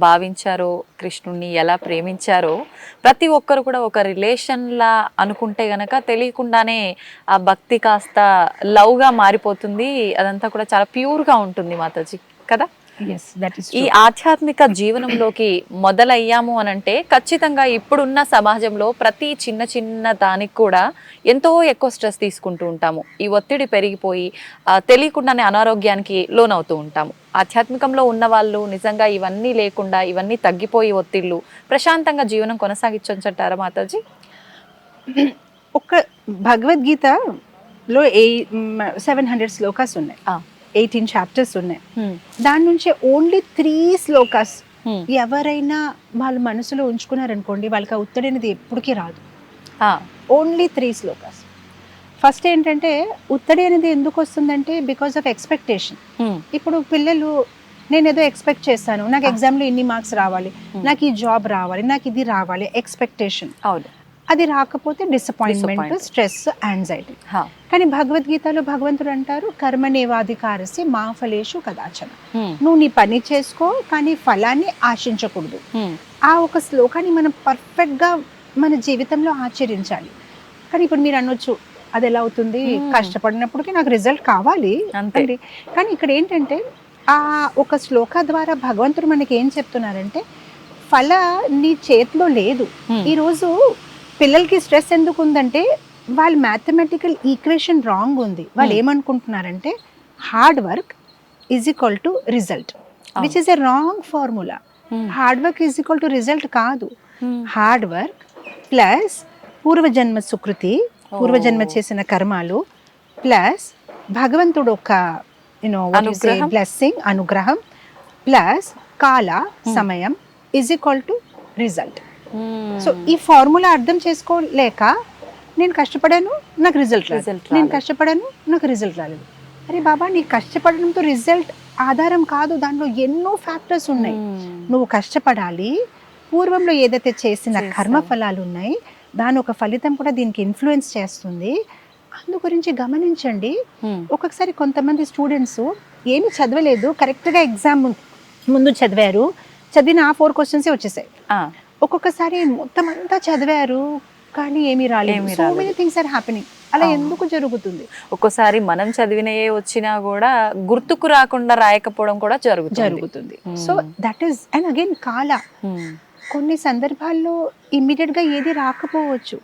భావించారో, కృష్ణుణ్ణి ఎలా ప్రేమించారో, ప్రతి ఒక్కరు కూడా ఒక రిలేషన్లా అనుకుంటే గనక తెలియకుండానే ఆ భక్తి కాస్త లవ్గా మారిపోతుంది. అదంతా కూడా చాలా ప్యూర్గా ఉంటుంది మాతాజీ కదా. ఈ ఆధ్యాత్మిక జీవనంలోకి మొదలయ్యాము అనంటే ఖచ్చితంగా ఇప్పుడున్న సమాజంలో ప్రతి చిన్న చిన్న దానికి కూడా ఎంతో ఎక్కువ స్ట్రెస్ తీసుకుంటూ ఉంటాము. ఈ ఒత్తిడి పెరిగిపోయి తెలియకుండానే అనారోగ్యానికి లోనవుతూ ఉంటాము. ఆధ్యాత్మికంలో ఉన్న వాళ్ళు నిజంగా ఇవన్నీ లేకుండా, ఇవన్నీ తగ్గిపోయి ఒత్తిళ్ళు ప్రశాంతంగా జీవనం కొనసాగించంటారా మాతాజీ? ఒక భగవద్గీతలో 700 శ్లోకాస్ ఉన్నాయి, 18 చాప్టర్స్ ఉన్నాయి. దాని నుంచి ఓన్లీ 3 శ్లోకాస్ ఎవరైనా వాళ్ళ మనసులో ఉంచుకున్నారనుకోండి, వాళ్ళకి ఆ ఒత్తిడి అనేది ఎప్పటికీ రాదు. ఓన్లీ 3 శ్లోకాస్. ఫస్ట్ ఏంటంటే, ఒత్తిడి అనేది ఎందుకు వస్తుందంటే బికాస్ ఆఫ్ ఎక్స్పెక్టేషన్. ఇప్పుడు పిల్లలు, నేను ఏదో ఎక్స్పెక్ట్ చేస్తాను, నాకు ఎగ్జామ్లో ఇన్ని మార్క్స్ రావాలి, నాకు ఈ జాబ్ రావాలి, నాకు ఇది రావాలి, ఎక్స్పెక్టేషన్. అది రాకపోతే డిసప్పాయింట్మెంట్, స్ట్రెస్, యాంగ్జైటీ. కానీ భగవద్గీతలో భగవంతుడు అంటారు, కర్మణేవాధికారస్య మా ఫలేషు కదాచన. నువ్వు నీ పని చేసుకో, కానీ ఫలాన్ని ఆశించకూడదు. ఆ ఒక శ్లోకాన్ని మనం పర్ఫెక్ట్గా మన జీవితంలో ఆచరించాలి. కానీ ఇప్పుడు మీరు అనొచ్చు, అది ఎలా అవుతుంది, కష్టపడినప్పటికీ నాకు రిజల్ట్ కావాలి అంటే. కానీ ఇక్కడ ఏంటంటే, ఆ ఒక శ్లోక ద్వారా భగవంతుడు మనకి ఏం చెప్తున్నారంటే, ఫల నీ చేతిలో లేదు. ఈరోజు పిల్లలకి స్ట్రెస్ ఎందుకు ఉందంటే, వాళ్ళ మ్యాథమెటికల్ ఈక్వేషన్ రాంగ్ ఉంది. వాళ్ళు ఏమనుకుంటున్నారంటే, hard work is equal to result, which is a wrong formula. Hard work is equal to result కాదు. హార్డ్ వర్క్ ప్లస్ పూర్వజన్మ సుకృతి, పూర్వజన్మ చేసిన కర్మాలు, ప్లస్ భగవంతుడు ఒక బ్లెస్సింగ్, అనుగ్రహం, ప్లస్ కాల, సమయం is equal to result. So ఈ ఫార్ములా అర్థం చేసుకోలేక, నేను కష్టపడాను నాకు రిజల్ట్ రాలేదు, నేను కష్టపడాను నాకు రిజల్ట్ రాలేదు. అరే బాబా, నీ కష్టపడడంతో రిజల్ట్ ఆధారం కాదు, దాంట్లో ఎన్నో ఫ్యాక్టర్స్ ఉన్నాయి. నువ్వు కష్టపడాలి, పూర్వంలో ఏదైతే చేసిన కర్మ ఫలాలు ఉన్నాయి, దాని ఒక ఫలితం కూడా దీనికి ఇన్ఫ్లుయెన్స్ చేస్తుంది. అందు గురించి గమనించండి. ఒక్కొక్కసారి కొంతమంది స్టూడెంట్స్ ఏమి చదవలేదు, కరెక్ట్గా ఎగ్జామ్ ముందు చదివారు, చదివిన ఆ 4 క్వశ్చన్సే వచ్చేసాయి. ఒక్కొక్కసారి మొత్తం అంతా చదివారు కానీ ఏమీ రాలేదు. So many things are happening. అలా ఎందుకు జరుగుతుంది? ఒక్కోసారి మనం చదివినయే వచ్చినా కూడా గుర్తుకు రాకుండా రాయకపోవడం కూడా జరుగుతుంది. So that is, and again కాల. కొన్ని సందర్భాల్లో ఇమ్మీడియట్ గా ఏది రాకపోవచ్చు.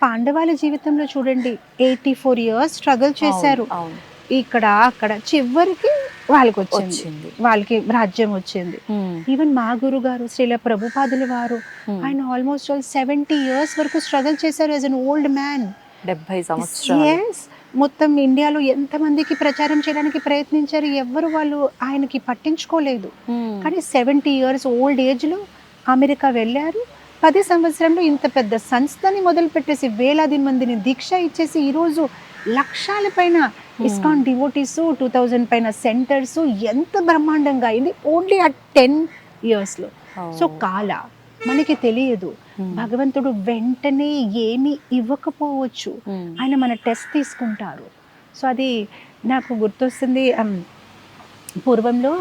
పాండవాల జీవితంలో చూడండి, 84 years స్ట్రగుల్ చేశారు, ఇక్కడ అక్కడ, చివరికి వాళ్ళకి వచ్చింది, వాళ్ళకి రాజ్యం వచ్చింది. ఈవెన్ మా గురువు గారు శ్రీల ప్రభుపాదుల వారు, ఆయన ఆల్మోస్ట్ 70 years వరకు స్ట్రగుల్ చేశారు యాజ్ అన్ ఓల్డ్ మ్యాన్. 70 సంవత్సరాలు. మొత్తం ఇండియాలో ఎంతమందికి ప్రచారం చేయడానికి ప్రయత్నించారు, ఎవరు వాళ్ళు ఆయనకి పట్టించుకోలేదు. కానీ 70 years ఓల్డ్ ఏజ్ లో అమెరికా వెళ్ళారు. 10 సంవత్సరంలో ఇంత పెద్ద సంస్థని మొదలు పెట్టేసి, వేలాది మందిని దీక్ష ఇచ్చేసి, ఈరోజు లక్షల పైన ఇస్కాన్ డివోటీస్, 2000 పైన సెంటర్స్, ఎంత బ్రహ్మాండంగా అయింది ఓన్లీ ఆ 10 years లో. సో కాల మనకి తెలియదు. భగవంతుడు వెంటనే ఏమి ఇవ్వకపోవచ్చు, ఆయన మన టెస్ట్ తీసుకుంటారు. సో అది నాకు గుర్తొస్తుంది. పూర్వంలో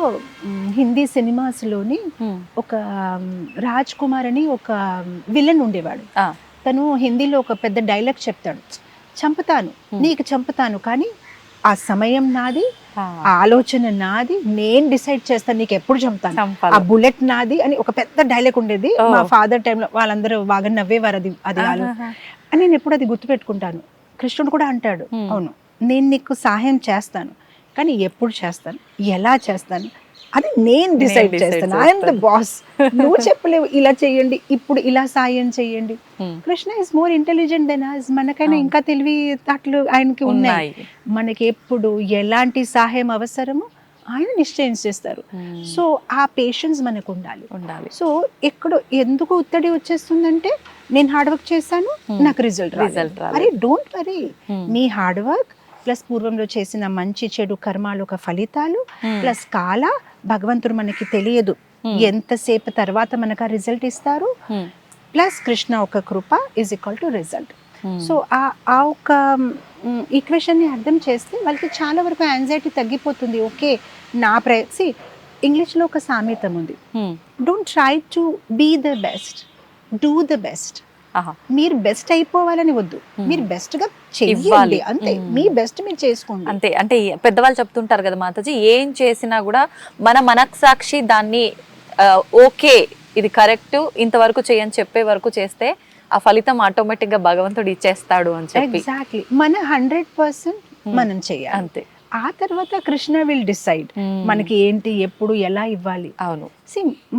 హిందీ సినిమాస్లోని ఒక రాజ్ కుమార్ అని ఒక విలన్ ఉండేవాడు. తను హిందీలో ఒక పెద్ద డైలాగ్ చెప్తాడు, చంపుతాను, నీకు చంపుతాను, కానీ ఆ సమయం నాది, ఆ ఆలోచన నాది, నేను డిసైడ్ చేస్తాను నీకు ఎప్పుడు చంపుతాను, ఆ బుల్లెట్ నాది అని ఒక పెద్ద డైలాగ్ ఉండేది. మా ఫాదర్ టైంలో వాళ్ళందరూ బాగా నవ్వేవారు అది అని నేను ఎప్పుడు అది గుర్తుపెట్టుకుంటాను. కృష్ణుడు కూడా అంటాడు, అవును నేను నీకు సహాయం చేస్తాను, కానీ ఎప్పుడు చేస్తాను, ఎలా చేస్తాను అది నేను డిసైడ్ చేస్తాను. I'm the boss. నువ్వు చెప్పలేవు ఇలా చెయ్యండి, ఇప్పుడు ఇలా సాయం చెయ్యండి. Krishna is more intelligent then us. మనకైనా ఇంకా తెలివి అట్లు ఆయనకి ఉన్నాయి. మనకి ఎప్పుడు ఎలాంటి సహాయం అవసరమో ఆయన నిశ్చయం చేస్తారు. సో ఆ పేషెన్స్ మనకు ఉండాలి. సో ఎక్కడ ఎందుకు ఒత్తిడి వచ్చేస్తుందంటే నేను హార్డ్ వర్క్ చేశాను, నాకు రిజల్ట్ అరే డోంట్ వరీ. మీ హార్డ్ వర్క్ ప్లస్ పూర్వంలో చేసిన మంచి చెడు కర్మాలు ఒక ఫలితాలు ప్లస్ కాల భగవంతుడు మనకి తెలియదు ఎంతసేపు తర్వాత మనకు ఆ రిజల్ట్ ఇస్తారు, ప్లస్ కృష్ణ ఒక కృప is equal to result. So ఆ ఒక ఈక్వేషన్ని అర్థం చేస్తే వాళ్ళకి చాలా వరకు యాంగ్జైటీ తగ్గిపోతుంది. ఓకే నా ఇంగ్లీష్లో ఒక సామెతం ఉంది, don't try to be the best, do the best. మీరు బెస్ట్ అయిపోవాలని వద్దు, మీరు బెస్ట్ గా చెయ్యాలి అంతే. మీ బెస్ట్ మీరు చేసుకోండి అంతే. అంటే పెద్దవాళ్ళు చెప్తుంటారు కదా మాతాజీ, ఏం చేసినా కూడా మన మనస్సాక్షి దాన్ని ఓకే ఇది కరెక్ట్ ఇంతవరకు చేయని చెప్పే వరకు చేస్తే ఆ ఫలితం ఆటోమేటిక్ గా భగవంతుడు ఇచ్చేస్తాడు అని చెప్పి. ఎగ్జాక్ట్లీ మన 100% మనం చెయ్యాలి అంతే. ఆ తర్వాత కృష్ణ విల్ డిసైడ్ మనకి ఏంటి ఎప్పుడు ఎలా ఇవ్వాలి. అవును,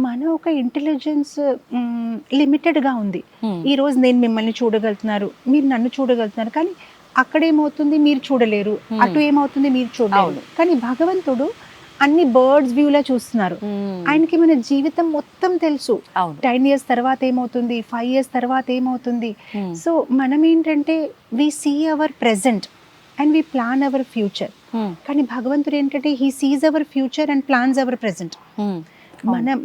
మన ఒక ఇంటెలిజెన్స్ లిమిటెడ్ గా ఉంది. ఈ రోజు నేను మిమ్మల్ని చూడగలుగుతున్నారు, మీరు నన్ను చూడగలుగుతున్నారు, కానీ అక్కడేమవుతుంది మీరు చూడలేరు, అటు ఏమవుతుంది మీరు చూడలేరు. కానీ భగవంతుడు అన్ని బర్డ్స్ వ్యూలా చూస్తున్నారు. ఆయనకి మన జీవితం మొత్తం తెలుసు. 10 years తర్వాత ఏమవుతుంది, 5 years తర్వాత ఏమవుతుంది. సో మనం ఏంటంటే we see our present and we plan our future. కానీ భగవంతుడు ఏంటంటే he sees our future and plans our present.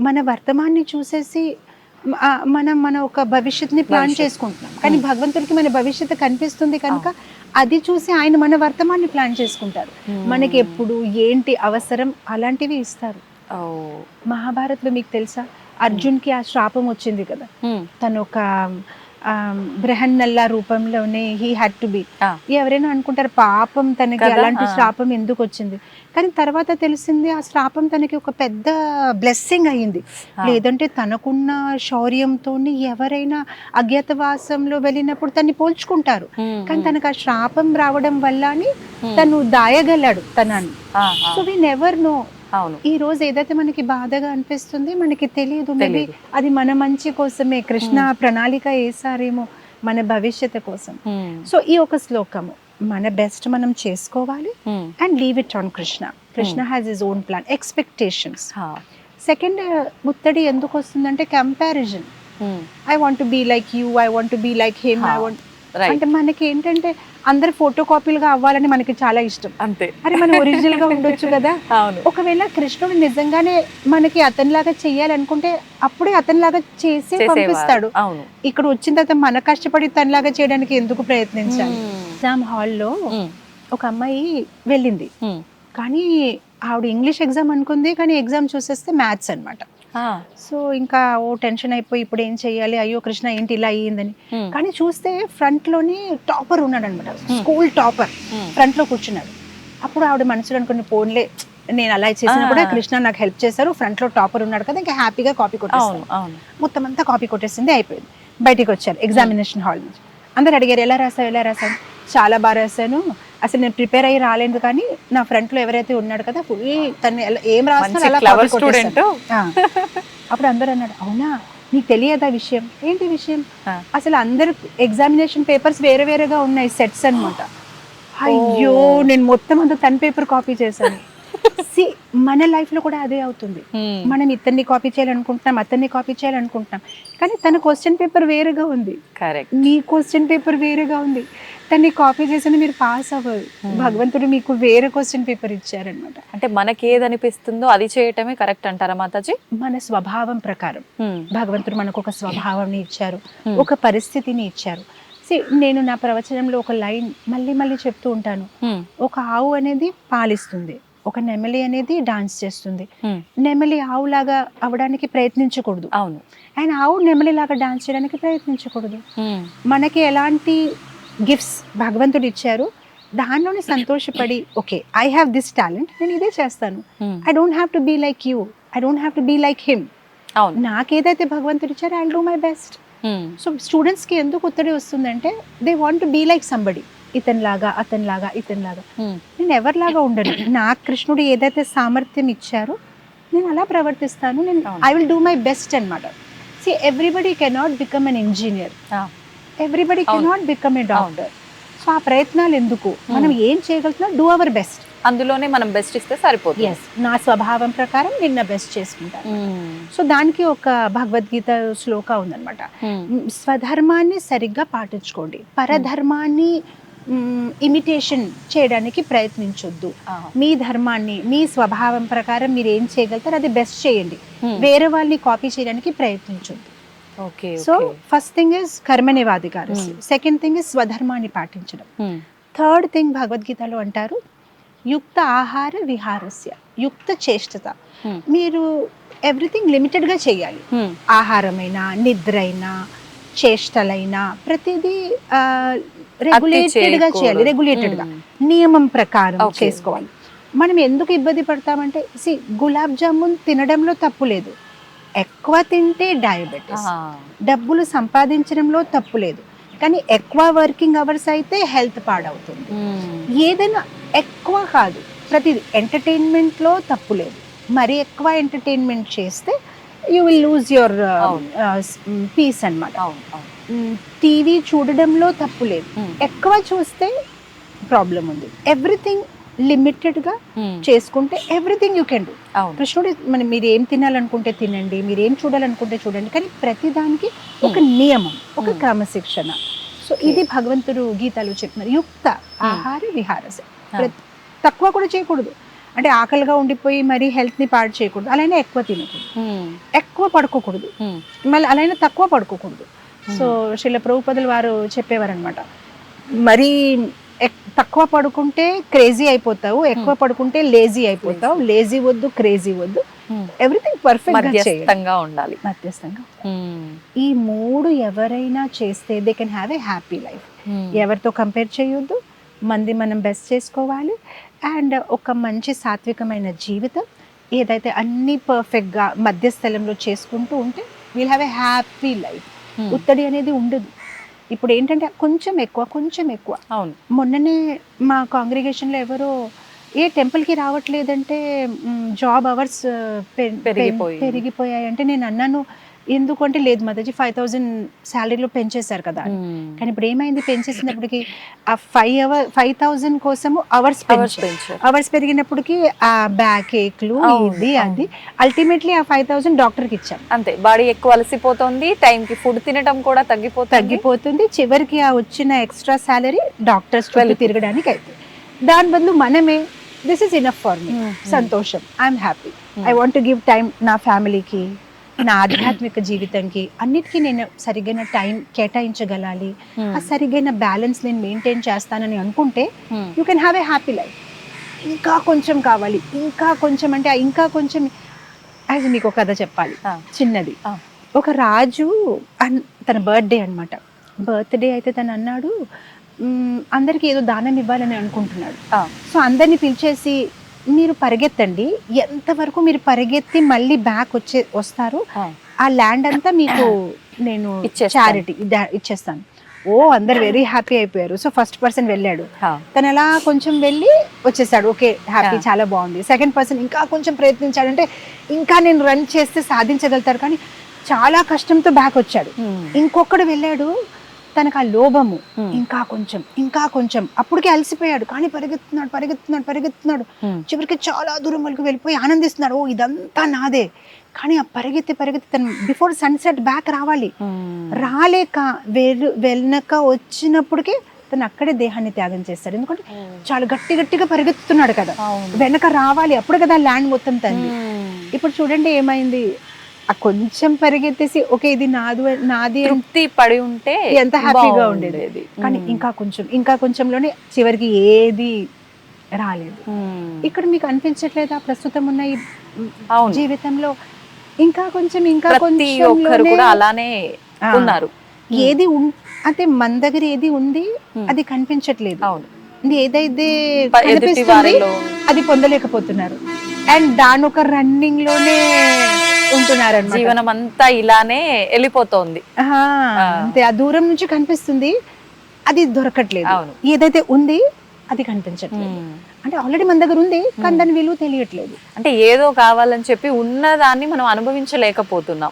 మన వర్తమాన్ని చూసేసి మన ఒక భవిష్యత్తుని ప్లాన్ చేసుకుంటున్నాం, కానీ భగవంతుడికి మన భవిష్యత్తు కనిపిస్తుంది కనుక అది చూసి ఆయన మన వర్తమాన్ని ప్లాన్ చేసుకుంటారు. మనకి ఎప్పుడు ఏంటి అవసరం అలాంటివి ఇస్తారు. మహాభారత్లో మీకు తెలుసా అర్జున్కి ఆ శ్రాపం వచ్చింది కదా, తను ఒక బృహన్నల్లా రూపంలోనే హీ హ్యాడ్ టు బి. ఎవరైనా అనుకుంటారు పాపం తనకి అలాంటి శ్రాపం ఎందుకు వచ్చింది, కానీ తర్వాత తెలిసింది ఆ శ్రాపం తనకి ఒక పెద్ద బ్లెస్సింగ్ అయ్యింది. లేదంటే తనకున్న శౌర్యంతో ఎవరైనా అజ్ఞాతవాసంలో వెళ్ళినప్పుడు తన్ని పోల్చుకుంటారు, కానీ తనకు ఆ శ్రాపం రావడం వల్ల తను దాయగలడు తనని. So we never know. ఈ రోజు ఏదైతే మనకి బాధగా అనిపిస్తుంది మనకి తెలియదు, మేబీ అది మన మంచి కోసమే కృష్ణ ప్రణాళిక వేసారేమో మన భవిష్యత్తు కోసం. సో ఈ ఒక శ్లోకము మన బెస్ట్ మనం చేసుకోవాలి and leave it on Krishna. Krishna has his own plan, expectations. Second ముత్తడి ఎందుకు వస్తుందంటే comparison. I want to be like you, I want to be like him, I want అంటే మనకి ఏంటంటే అందరు ఫోటో కాపీలుగా అవ్వాలని మనకి చాలా ఇష్టం. అంతే, అరే మనం ఒరిజినల్ గా ఉండొచ్చు కదా. ఒకవేళ కృష్ణుడు నిజంగానే మనకి అతనిలాగా చెయ్యాలనుకుంటే అప్పుడే అతనిలాగా చేసి పంపిస్తాడు. ఇక్కడ వచ్చిన తర్వాత మన కష్టపడి తనలాగా చేయడానికి ఎందుకు ప్రయత్నించాలి. ఎగ్జామ్ హాల్లో ఒక అమ్మాయి వెళ్ళింది, కానీ ఆవిడ ఇంగ్లీష్ ఎగ్జామ్ అనుకుంది, కానీ ఎగ్జామ్ చూసేస్తే మ్యాథ్స్ అన్నమాట. సో ఇంకా ఓ టెన్షన్ అయిపోయి ఇప్పుడు ఏం చెయ్యాలి, అయ్యో కృష్ణ ఏంటి ఇలా అయ్యిందని. కానీ చూస్తే ఫ్రంట్ లోని టాపర్ ఉన్నాడు అనమాట, స్కూల్ టాపర్ ఫ్రంట్ లో కూర్చున్నాడు. అప్పుడు ఆవిడ మనసులో అనుకుని పోన్లే నేను అలా చేసినా కూడా కృష్ణ నాకు హెల్ప్ చేశారు, ఫ్రంట్ లో టాపర్ ఉన్నాడు కదా, ఇంకా హ్యాపీగా కాపీ కొట్టేస్తాను. మొత్తం అంతా కాపీ కొట్టేసింది, అయిపోయింది. బయటికి వచ్చారు ఎగ్జామినేషన్ హాల్ నుంచి. అందరు అడిగారు ఎలా రాసావు, చాలా బాగా రాశాను, అసలు నేను ప్రిపేర్ అయ్యి రాలేదు, కానీ నా ఫ్రంట్ లో ఎవరైతే ఉన్నాడు కదా ఫుల్ తను ఏం రాస్తాను. అప్పుడు అందరూ అన్నాడు అవునా నీకు తెలియదా విషయం. ఏంటి విషయం, అసలు అందరు ఎగ్జామినేషన్ పేపర్స్ వేరే వేరేగా ఉన్నాయి, సెట్స్ అన్నమాట. అయ్యో నేను మొత్తం అంతా తన పేపర్ కాపీ చేశాను. మన లైఫ్ లో కూడా అదే అవుతుంది. మనం ఇతన్ని కాపీ చేయాలనుకుంటున్నాం, అతన్ని కాపీ చేయాలనుకుంటున్నాం, కానీ తన క్వశ్చన్ పేపర్ వేరేగా ఉంది, మీ క్వశ్చన్ పేపర్ వేరేగా ఉంది. తన్ని కాపీ చేసింది మీరు పాస్ అవ్వరు, భగవంతుడు మీకు వేరే క్వశ్చన్ పేపర్ ఇచ్చారనమాట. అంటే మనకి ఏది అనిపిస్తుందో అది చేయటమే కరెక్ట్ అంటారా మాతాజీ? మన స్వభావం ప్రకారం భగవంతుడు మనకు ఒక స్వభావాన్ని ఇచ్చారు, ఒక పరిస్థితిని ఇచ్చారు. నేను నా ప్రవచనంలో ఒక లైన్ మళ్ళీ మళ్ళీ చెప్తూ ఉంటాను. ఒక ఆవు అనేది పాలిస్తుంది, ఒక నెమలి అనేది డాన్స్ చేస్తుంది. నెమలి ఆవులాగా అవడానికి ప్రయత్నించకూడదు, అవును, అండ్ ఆవు నెమలి లాగా డాన్స్ చేయడానికి ప్రయత్నించకూడదు. మనకి ఎలాంటి గిఫ్ట్స్ భగవంతుడు ఇచ్చారు దానిలోనే సంతోషపడి okay I have this talent, నేను ఇదే చేస్తాను. I don't have to be like you, I don't have to be like him. నాకేదైతే భగవంతుడు ఇచ్చారో I will do my best. So స్టూడెంట్స్కి ఎందుకు ఒత్తిడి వస్తుందంటే they want to be like somebody. ఇతనిలాగా అతనిలాగా ఇతనిలాగా. నేను ఎవరిలాగా ఉండను. నాకు కృష్ణుడు ఏదైతే సామర్థ్యం ఇచ్చారో నేను అలా ప్రవర్తిస్తాను. నేను I will do my best అనమాట. See everybody cannot become an engineer, everybody cannot become a doctor. So ఆ ప్రయత్నాలు ఎందుకు, మనం ఏం చేయగలుగుతున్నా డూ అవర్ బెస్ట్, అందులోనే మనం బెస్ట్ ఇస్తే సరిపోతుంది. ఎస్, నా స్వభావం ప్రకారం నేను నా బెస్ట్ చేసుకుంటాను. సో దానికి ఒక భగవద్గీత శ్లోక ఉందన్నమాట. స్వధర్మాన్ని సరిగ్గా పాటించుకోండి, పరధర్మాన్ని ఇమిటేషన్ చేయడానికి ప్రయత్నించొద్దు. మీ ధర్మాన్ని మీ స్వభావం ప్రకారం మీరు ఏం చేయగలుగుతారు అది బెస్ట్ చేయండి, వేరే వాళ్ళని కాపీ చేయడానికి ప్రయత్నించొద్దు. సో ఫస్ట్ థింగ్ ఇస్ కర్మణ్యవాధికారస్య, సెకండ్ థింగ్ ఇస్ స్వధర్మాన్ని పాటించడం, థర్డ్ థింగ్ భగవద్గీతలో అంటారు యుక్త ఆహార విహారస్య, యుక్త చేష్టత. మీరు ఎవ్రీథింగ్ లిమిటెడ్గా చేయాలి. ఆహారమైనా నిద్ర అయినా చేష్టలైనా ప్రతిదీ రెగ్యులేటెడ్గా చేయాలి, రెగ్యులేటెడ్గా నియమం ప్రకారం చేసుకోవాలి. మనం ఎందుకు ఇబ్బంది పడతామంటే గులాబ్ జామున్ తినడంలో తప్పు లేదు, ఎక్కువ తింటే డయాబెటీస్, డబ్బులు సంపాదించడంలో తప్పు లేదు, కానీ ఎక్కువ వర్కింగ్ అవర్స్ అయితే హెల్త్ పాడవుతుంది. ఏదైనా ఎక్కువ కాదు, ప్రతిదీ ఎంటర్టైన్మెంట్లో తప్పు లేదు, మరి ఎక్కువ ఎంటర్టైన్మెంట్ చేస్తే you will lose your peace అన్నమాట. టీవీ చూడడంలో తప్పు లేదు, ఎక్కువ చూస్తే ప్రాబ్లం ఉంది. ఎవ్రీథింగ్ లిమిటెడ్గా చేసుకుంటే ఎవ్రీథింగ్ యూ కెన్ డూ. కృష్ణుడు మీరు ఏం తినాలనుకుంటే తినండి, మీరు ఏం చూడాలనుకుంటే చూడండి, కానీ ప్రతిదానికి ఒక నియమం, ఒక క్రమశిక్షణ. సో ఇది భగవంతుడు గీతలో చెప్తున్నారు, యుక్త ఆహార విహారస. తక్కువ కూడా చేయకూడదు, అంటే ఆకలిగా ఉండిపోయి మరి హెల్త్ని పాడు చేయకూడదు, అలానే ఎక్కువ తినకూడదు, ఎక్కువ పడుకోకూడదు, మళ్ళీ అలానే తక్కువ పడుకోకూడదు. సో శ్రీల ప్రభుపదులు వారు చెప్పేవారు అనమాట, మరీ తక్కువ పడుకుంటే క్రేజీ అయిపోతావు, ఎక్కువ పడుకుంటే లేజీ అయిపోతావు, లేజీ వద్దు క్రేజీ వద్దు, ఎవ్రీథింగ్ పర్ఫెక్ట్గా ఉండాలి, మధ్యస్థంగా. ఈ మూడు ఎవరైనా చేస్తే they can have a happy life. ఎవరితో కంపేర్ చేయొద్దు, మనం బెస్ట్ చేసుకోవాలి, అండ్ ఒక మంచి సాత్వికమైన జీవితం ఏదైతే అన్ని పర్ఫెక్ట్గా మధ్యస్థలంలో చేసుకుంటూ ఉంటే will have a happy life. ఉత్తడి అనేది ఉండదు. ఇప్పుడు ఏంటంటే కొంచెం ఎక్కువ. అవును, మొన్ననే మా కాంగ్రిగేషన్లో ఎవరో టెంపుల్కి రావట్లేదంటే జాబ్ అవర్స్ పెరిగిపోయాయి అంటే నేను అన్నాను ఎందుకంటే లేదు మాతాజీ 5,000 శాలరీలో పెంచేశారు కదా. కానీ ఇప్పుడు ఏమైంది, పెంచేసినప్పటికి ఆ 5,000 కోసము అవర్స్ పెరిగినప్పటికీ ఆ బ్యాక్ ఏక్లు ఇది అది అల్టిమేట్లీ ఆ 5,000 డాక్టర్కి ఇచ్చాం. అంతే, బాడీ ఎక్కువ అలసిపోతుంది, టైంకి ఫుడ్ తినడం కూడా తగ్గిపోతుంది. చివరికి ఆ వచ్చిన ఎక్స్ట్రా శాలరీ డాక్టర్స్ తిరగడానికి అయితే దాని బదులు మనమే this is enough for me, సంతోషం, I'm happy, I want to give time నా ఫ్యామిలీకి, నా ఆధ్యాత్మిక జీవితంకి, అన్నిటికీ నేను సరిగైన టైం కేటాయించగలాలి, ఆ సరిగైన బ్యాలెన్స్ నేను మెయింటైన్ చేస్తానని అనుకుంటే you can have a happy life. ఇంకా కొంచెం కావాలి, ఇంకా కొంచెం అంటే ఇంకా కొంచెం. యాజ్ మీకు ఒక కథ చెప్పాలి చిన్నది. ఒక రాజు తన బర్త్డే అనమాట, బర్త్డే అయితే తను అన్నాడు అందరికి ఏదో దానం ఇవ్వాలని అనుకుంటున్నాడు. సో అందరినీ పిలిచేసి మీరు పరిగెత్తండి, ఎంతవరకు మీరు పరిగెత్తి మళ్ళీ బ్యాక్ వస్తారు ఆ ల్యాండ్ అంతా మీకు నేను చారిటీ ఇచ్చేస్తాను. అందరు వెరీ హ్యాపీ అయిపోయారు. సో ఫస్ట్ పర్సన్ వెళ్ళాడు, తను అలా కొంచెం వెళ్ళి వచ్చేసాడు, ఓకే హ్యాపీ, చాలా బాగుంది. సెకండ్ పర్సన్ ఇంకా కొంచెం ప్రయత్నించాడంటే ఇంకా నేను రన్ చేస్తే సాధించగలుగుతారు, కానీ చాలా కష్టంతో బ్యాక్ వచ్చాడు. ఇంకొకడు వెళ్ళాడు, తనకు ఆ లోభము, ఇంకా కొంచెం అప్పటికే అలసిపోయాడు, కానీ పరిగెత్తున్నాడు. చివరికి చాలా దూరం వరకు వెళ్ళిపోయి ఆనందిస్తున్నాడు, ఇదంతా నాదే. కానీ ఆ పరిగెత్తి తను బిఫోర్ సన్సెట్ బ్యాక్ రావాలి, రాలేక వెనక వచ్చినప్పటికీ తను అక్కడే దేహాన్ని త్యాగం చేస్తాడు. ఎందుకంటే చాలా గట్టిగా పరిగెత్తుతున్నాడు కదా, వెనక రావాలి, అప్పుడు కదా ల్యాండ్ మొత్తం తంది. ఇప్పుడు చూడండి ఏమైంది, ఆ కొంచెం పరిగెత్తేసి ఓకే ఇది నాది తృప్తి పడి ఉంటే ఎంత హ్యాపీగా ఉండేది. కానీ ఇంకా కొంచెంలోనే చివరికి ఏది రాలేదు. ఇక్కడ మీకు అనిపించట్లేదా ప్రస్తుతం ఉన్న ఈ జీవితంలో ఇంకా కొంచెం కూడా అలానే ఉన్నారు. ఏది అంటే మన దగ్గర ఏది ఉంది అది కనిపించట్లేదు, ఏదైతే అది పొందలేకపోతున్నారు, అండ్ దాని ఒక రన్నింగ్ లోనే ఉంటున్నారు. జీవనం అంతా ఇలానే వెళ్ళిపోతోంది, అంతే. ఆ దూరం నుంచి కనిపిస్తుంది, అది దొరకట్లేదు. అవును. ఏదైతే ఉంది అది కనిపించట్లేదు. అంటే ఆల్రెడీ మన దగ్గర ఉంది కానీ దాని విలువ తెలియట్లేదు. అంటే ఏదో కావాలని చెప్పి ఉన్నదాన్ని మనం అనుభవించలేకపోతున్నాం.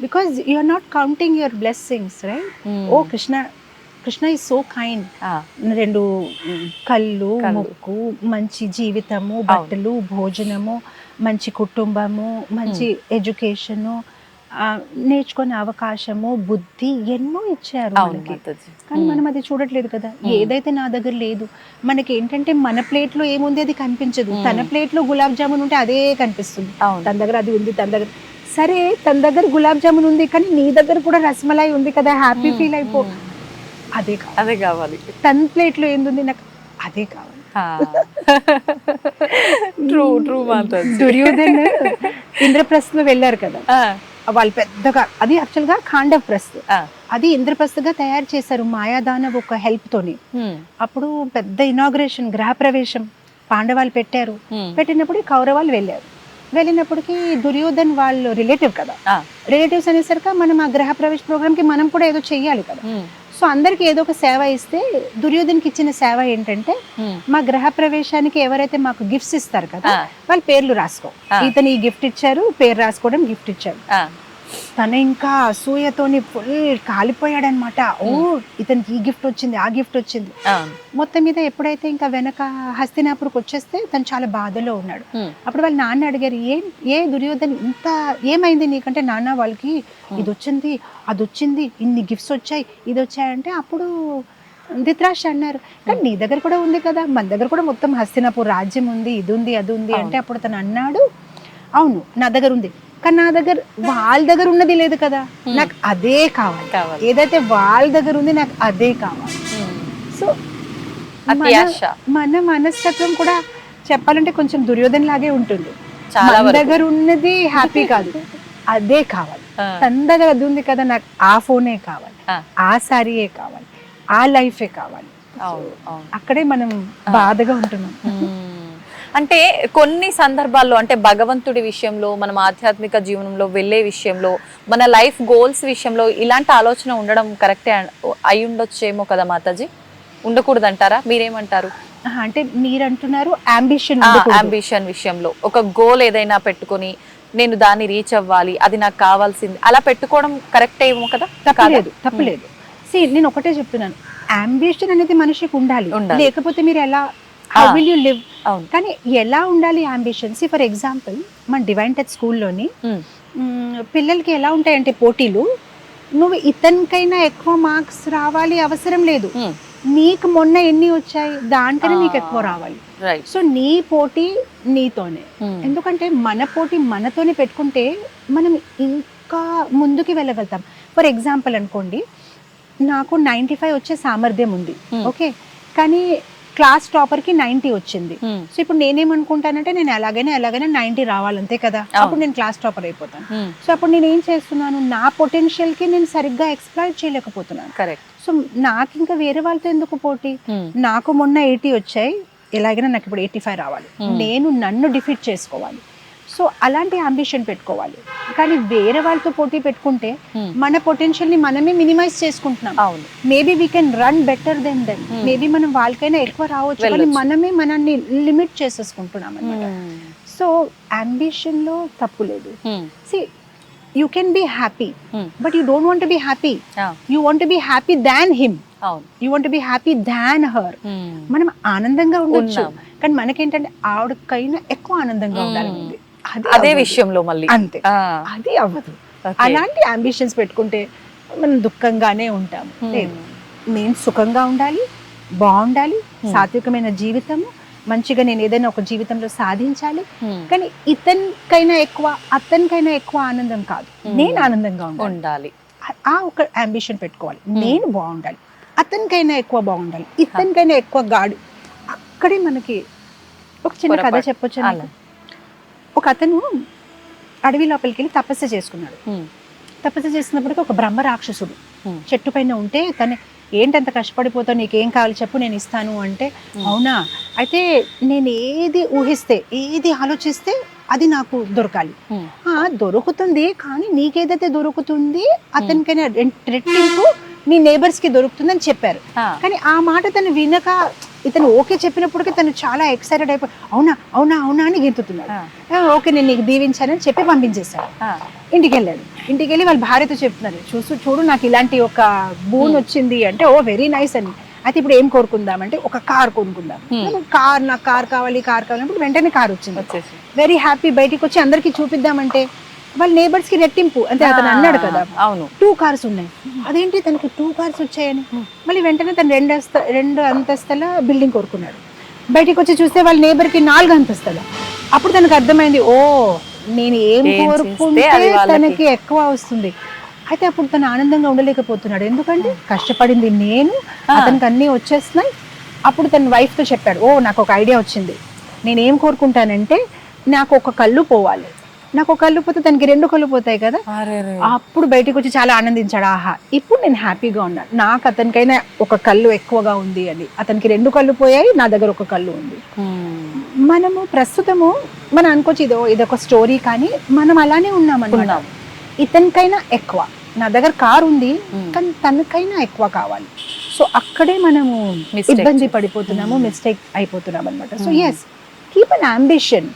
Because you are not counting your blessings, right? Oh Krishna is so kind. 2 కళ్ళు, ముక్కు, మంచి జీవితము, బట్టలు, భోజనము, మంచి కుటుంబము, మంచి ఎడ్యుకేషను, నేర్చుకునే అవకాశము, బుద్ధి ఎన్నో ఇచ్చారు మనకి. కానీ మనం అది చూడట్లేదు కదా. ఏదైతే నా దగ్గర లేదు, మనకి ఏంటంటే మన ప్లేట్ లో ఏముంది అది కనిపించదు. తన ప్లేట్ లో గులాబ్ జామున్ ఉంటే అదే కనిపిస్తుంది. తన దగ్గర అది ఉంది, తన దగ్గర సరే తన దగ్గర గులాబ్ జామున్ ఉంది కానీ నీ దగ్గర కూడా రసమలై ఉంది కదా, హ్యాపీ ఫీల్ అయిపో. అదే కావాలి. తన ప్లేట్ లో ఏంది నాకు అదే కావాలి. దుర్యోధన్ ఇంద్రప్రస్థలో వెళ్ళారు కదా, వాళ్ళు పెద్దగా, అది యాక్చువల్ గా ఖాండవ్ ప్రస్థ, అది ఇంద్రప్రస్థగా తయారు చేశారు మాయాదానవ్ ఒక హెల్ప్ తోని. అప్పుడు పెద్ద ఇనాగ్రేషన్, గృహప్రవేశం పాండవాలు పెట్టారు. పెట్టినప్పుడు కౌరవాలు వెళ్ళినప్పటికీ దుర్యోధన్ వాళ్ళు రిలేటివ్ కదా, రిలేటివ్స్ అనేసరికి మనం ఆ గృహప్రవేశ ప్రోగ్రామ్ కి మనం కూడా ఏదో చెయ్యాలి కదా. సో అందరికి ఏదో ఒక సేవ ఇస్తే దుర్యోధన్కి ఇచ్చిన సేవ ఏంటంటే, మా గృహ ప్రవేశానికి ఎవరైతే మాకు గిఫ్ట్స్ ఇస్తారు కదా వాళ్ళ పేర్లు రాసుకో. ఇతను ఈ గిఫ్ట్ ఇచ్చారు, పేరు రాసుకోవడం గిఫ్ట్ ఇచ్చారు. తన ఇంకా అసూయతోని ఫుల్ కాలిపోయాడు అనమాట. ఓ ఇతనికి ఈ గిఫ్ట్ వచ్చింది, ఆ గిఫ్ట్ వచ్చింది. మొత్తం మీద ఎప్పుడైతే ఇంకా వెనక హస్తినాపురకు వచ్చేస్తే తను చాలా బాధలో ఉన్నాడు. అప్పుడు వాళ్ళ నాన్న అడిగారు, ఏ దుర్యోధన్ ఇంత ఏమైంది నీకంటే, నాన్న వాళ్ళకి ఇది వచ్చింది, అది వచ్చింది, ఇన్ని గిఫ్ట్స్ వచ్చాయి, ఇది వచ్చాయంటే అప్పుడు ధృతరాష్ట్ర అన్నారు, కానీ నీ దగ్గర కూడా ఉంది కదా, మన దగ్గర కూడా మొత్తం హస్తినాపూర్ రాజ్యం ఉంది, ఇది ఉంది, అది ఉంది అంటే అప్పుడు తను అన్నాడు, అవును నా దగ్గర ఉంది కానీ నా దగ్గర వాళ్ళ దగ్గర ఉన్నది లేదు కదా, నాకు అదే కావాలి. ఏదైతే వాళ్ళ దగ్గర ఉంది నాకు అదే కావాలి. సో మన మనస్తత్వం కూడా చెప్పాలంటే కొంచెం దుర్యోధన్ లాగే ఉంటుంది. మన దగ్గర ఉన్నది హ్యాపీ కాదు, అదే కావాలి. తన దగ్గర అది ఉంది కదా, నాకు ఆ ఫోనే కావాలి, ఆ శారీయే కావాలి, ఆ లైఫే కావాలి. అక్కడే మనం బాధగా ఉంటున్నాం. అంటే కొన్ని సందర్భాల్లో, అంటే భగవంతుడి విషయంలో, మనం ఆధ్యాత్మిక జీవనంలో వెళ్ళే విషయంలో, మన లైఫ్ గోల్స్ విషయంలో ఇలాంటి ఆలోచన ఉండడం కరెక్టే అయి ఉండొచ్చేమో కదా మాతాజీ? ఉండకూడదంటారా? మీరేమంటారు? అంటే మీరు అంటున్నారు అంబిషన్ విషయంలో ఒక గోల్ ఏదైనా పెట్టుకొని నేను దాన్ని రీచ్ అవ్వాలి, అది నాకు కావాల్సింది, అలా పెట్టుకోవడం కరెక్ట్ ఏమో కదా? తప్పలేదు. నేను ఒకటే చెప్తున్నాను, అంబిషన్ అనేది మనిషికి ఉండాలి, లేకపోతే మీరు ఎలా how will you live? కానీ ఎలా ఉండాలి అంబిషన్? ఫర్ ఎగ్జాంపుల్ మన డివైన్ టచ్ స్కూల్లోని పిల్లలకి ఎలా ఉంటాయంటే పోటీలు, నువ్వు ఇతనికైనా ఎక్కువ మార్క్స్ రావాలి అవసరం లేదు, నీకు మొన్న ఎన్ని వచ్చాయి దానికన్నా నీకు ఎక్కువ రావాలి. సో నీ పోటీ నీతోనే. ఎందుకంటే మన పోటీ మనతోనే పెట్టుకుంటే మనం ఇంకా ముందుకి వెళ్ళగలుగుతాం. ఫర్ ఎగ్జాంపుల్ అనుకోండి, నాకు 95 వచ్చే సామర్థ్యం ఉంది, ఓకే, కానీ క్లాస్ టాపర్ కి 90 వచ్చింది. సో ఇప్పుడు నేనేమనుకుంటానంటే నేను ఎలాగైనా 90 రావాలి అంతే కదా, అప్పుడు నేను క్లాస్ టాపర్ అయిపోతాను. సో అప్పుడు నేను ఏం చేస్తున్నాను, నా పొటెన్షియల్ కి నేను సరిగ్గా ఎక్స్ప్లాయిట్ చేయలేకపోతున్నాను. కరెక్ట్. సో నాకు ఇంకా వేరే వాళ్ళతో ఎందుకు పోటీ? నాకు మొన్న 80 వచ్చాయి, ఎలాగైనా నాకు ఇప్పుడు 85 రావాలి, నేను నన్ను డిఫీట్ చేసుకోవాలి. సో అలాంటి అంబిషన్ పెట్టుకోవాలి. కానీ వేరే వాళ్ళతో పోటీ పెట్టుకుంటే మన పొటెన్షియల్ ని మనమే మినిమైజ్ చేసుకుంటున్నాం. Maybe we can run better than them, maybe మనం వాళ్ళకైనా ఎక్కువ రావచ్చు, కానీ మనమే మనల్ని లిమిట్ చేసేసుకుంటున్నాం అన్నమాట. సో అంబిషన్ లో తప్పు లేదు. See you can be happy, but you don't want to be happy, you want to be happy than him, you want to be happy than her. మనం ఆనందంగా ఉండొచ్చు, కానీ మనకేంటంటే ఆవిడకైనా ఎక్కువ ఆనందంగా ఉండాలి, అదే విషయంలో మళ్ళీ అంతే, అది అవ్వదు. అలాంటి అంబిషన్స్ పెట్టుకుంటే మనం దుఃఖంగానే ఉంటాము. నేను సుఖంగా ఉండాలి, బాగుండాలి, సాత్వికమైన జీవితము, మంచిగా నేను ఏదైనా ఒక జీవితంలో సాధించాలి, కానీ ఇతనికైనా ఎక్కువ అతనికైనా ఎక్కువ ఆనందం కాదు, నేను ఆనందంగా ఉండాలి. ఆ ఒక అంబిషన్ పెట్టుకోవాలి. నేను బాగుండాలి, అతనికైనా ఎక్కువ బాగుండాలి, ఇతనికైనా ఎక్కువ గాడు. అక్కడే మనకి ఒక చిన్న కథ చెప్పొచ్చు. ఒక అతను అడవి లోపలికి వెళ్ళి తపస్సు చేసుకున్నాడు. తపస్సు చేసినప్పటికీ ఒక బ్రహ్మ రాక్షసుడు చెట్టు పైన ఉంటే, తను ఏంటంత కష్టపడిపోతావు, నీకేం కావాలి చెప్పు నేను ఇస్తాను అంటే, అవునా అయితే నేను ఏది ఊహిస్తే ఏది ఆలోచిస్తే అది నాకు దొరకాలి. దొరుకుతుంది, కానీ నీకేదైతే దొరుకుతుంది అతనికైనా రెట్టింపు నీ నేబర్స్ కి దొరుకుతుందని చెప్పారు. కానీ ఆ మాట తను వినక ఇతను ఓకే చెప్పినప్పటికీ తను చాలా ఎక్సైటెడ్ అయిపోయి అవునా అవునా అవునా అని గెంతుతున్నాడు. ఓకే నేను నీకు దీవించానని చెప్పి పంపించేశాడు. ఇంటికి వెళ్ళాడు. ఇంటికి వెళ్ళి వాళ్ళ భార్యతో చెప్తున్నారు, చూడు నాకు ఇలాంటి ఒక బూన్ వచ్చింది అంటే, ఓ వెరీ నైస్ అని. అయితే ఇప్పుడు ఏం కోరుకుందామంటే ఒక కార్ కొనుక్కుందాం. నాకు కార్ కావాలి అంటే వెంటనే కార్ వచ్చింది. Very happy. బయటికి వచ్చి అందరికి చూపిద్దామంటే వాళ్ళ నేబర్స్ కి రెట్టింపు. అంటే అతను అన్నాడు కదా, అవును 2 కార్స్ ఉన్నాయి. అదేంటి తనకి 2 కార్స్ వచ్చాయని మళ్ళీ వెంటనే తను 2 అంతస్తుల బిల్డింగ్ కోరుకున్నాడు. బయటికి వచ్చి చూస్తే వాళ్ళ నేబర్ కి 4 అంతస్తుల. అప్పుడు తనకు అర్థమైంది, ఓ నేను ఏం కోరుకుంటే తనకి ఎక్కువ వస్తుంది. అయితే అప్పుడు తను ఆనందంగా ఉండలేకపోతున్నాడు. ఎందుకంటే కష్టపడింది నేను, అతనికి అన్నీ వచ్చేస్తున్నాయి. అప్పుడు తన వైఫ్ తో చెప్పాడు, ఓ నాకు ఒక ఐడియా వచ్చింది. నేనేం కోరుకుంటానంటే నాకు ఒక కళ్ళు పోవాలి. నాకు ఒక కళ్ళు పోతే తనకి 2 కళ్ళు పోతాయి కదా. అప్పుడు బయటకు వచ్చి చాలా ఆనందించాడు. ఆహా ఇప్పుడు నేను హ్యాపీగా ఉన్నాను, నాకు అతనికైనా ఒక కళ్ళు ఎక్కువగా ఉంది అని. అతనికి 2 కళ్ళు పోయాయి, నా దగ్గర ఒక కళ్ళు ఉంది. మనము ప్రస్తుతము మనం అనుకోవచ్చు ఇదొక స్టోరీ, కానీ మనం అలానే ఉన్నామనుకున్నాం. ఇతనికైనా ఎక్కువ, నా దగ్గర కార్ ఉంది కానీ తనకైనా ఎక్కువ కావాలి. సో అక్కడే మనము ఇబ్బంది పడిపోతున్నాము, మిస్టేక్ అయిపోతున్నాం అనమాట. So yes, keep an ambition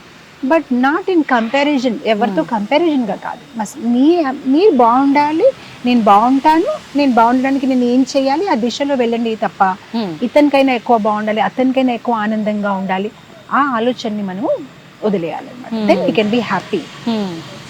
but not in comparison. ఎవరితో కంపారిజన్ గా కాదు. మీరు బాగుండాలి, నేను బాగుంటాను, నేను బాగుండడానికి నేను ఏం చేయాలి ఆ దిశలో వెళ్ళండి తప్ప ఇతనికైనా ఎక్కువ బాగుండాలి, అతనికైనా ఎక్కువ ఆనందంగా ఉండాలి, ఆ ఆలోచనని మనము వదిలేయాలన్నమాట. Then we can be happy.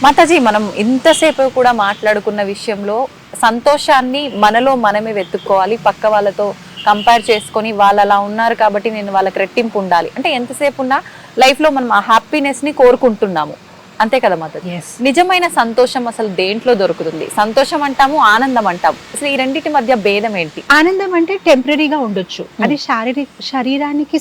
Mataji, మనం ఇంతసేపు కూడా మాట్లాడుకున్న విషయంలో సంతోషాన్ని మనలో మనమే వెతుక్కోవాలి. పక్క వాళ్ళతో కంపేర్ చేసుకొని వాళ్ళు అలా ఉన్నారు కాబట్టి నేను వాళ్ళకి రెట్టింపు ఉండాలి అంటే ఎంతసేపు ఉన్నా లైఫ్ లో మనం ఆ హ్యాపీనెస్ ని కోరుకుంటున్నాము, అంతే కదా మాతాజీ? నిజమైన సంతోషం అసలు దేంట్లో దొరుకుతుంది? సంతోషం అంటాము, ఆనందం అంటాము, అసలు ఈ రెండింటి మధ్య భేదం ఏంటి? ఆనందం అంటే టెంపరీగా ఉండొచ్చు, అది శరీరానికి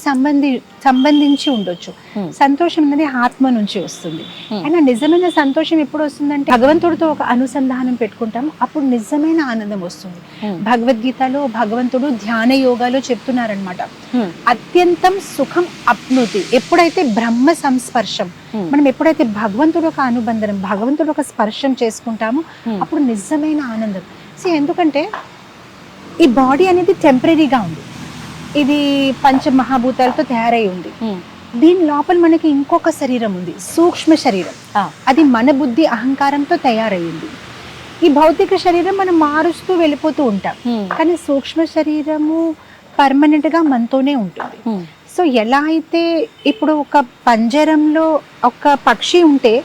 సంబంధించి ఉండొచ్చు. సంతోషం అనేది ఆత్మ నుంచి వస్తుంది. అయినా నిజమైన సంతోషం ఎప్పుడు వస్తుందంటే భగవంతుడితో ఒక అనుసంధానం పెట్టుకుంటాం, అప్పుడు నిజమైన ఆనందం వస్తుంది. భగవద్గీతలో భగవంతుడు ధ్యాన యోగాలో చెప్తున్నారనమాట, అత్యంతం సుఖం అప్నుతి. ఎప్పుడైతే బ్రహ్మ సంస్పర్శం, మనం ఎప్పుడైతే భగవంతుడు ఒక అనుబంధం, భగవంతుడు ఒక స్పర్శం చేసుకుంటామో అప్పుడు నిజమైన ఆనందం. ఎందుకంటే ఈ బాడీ అనేది టెంపరీగా ఉంది, ఇది పంచమహాభూతాలతో తయారై ఉంది. దీని లోపల మనకి ఇంకొక శరీరం ఉంది, సూక్ష్మ శరీరం. అది మన బుద్ధి అహంకారంతో తయారయ్యింది. ఈ భౌతిక శరీరం మనం మారుస్తూ వెళ్ళిపోతూ ఉంటాం, కానీ సూక్ష్మ శరీరము పర్మనెంట్ గా మనతోనే ఉంటుంది. సో ఎలా అయితే ఇప్పుడు ఒక పంజరంలో ఒక పక్షి ఉంటే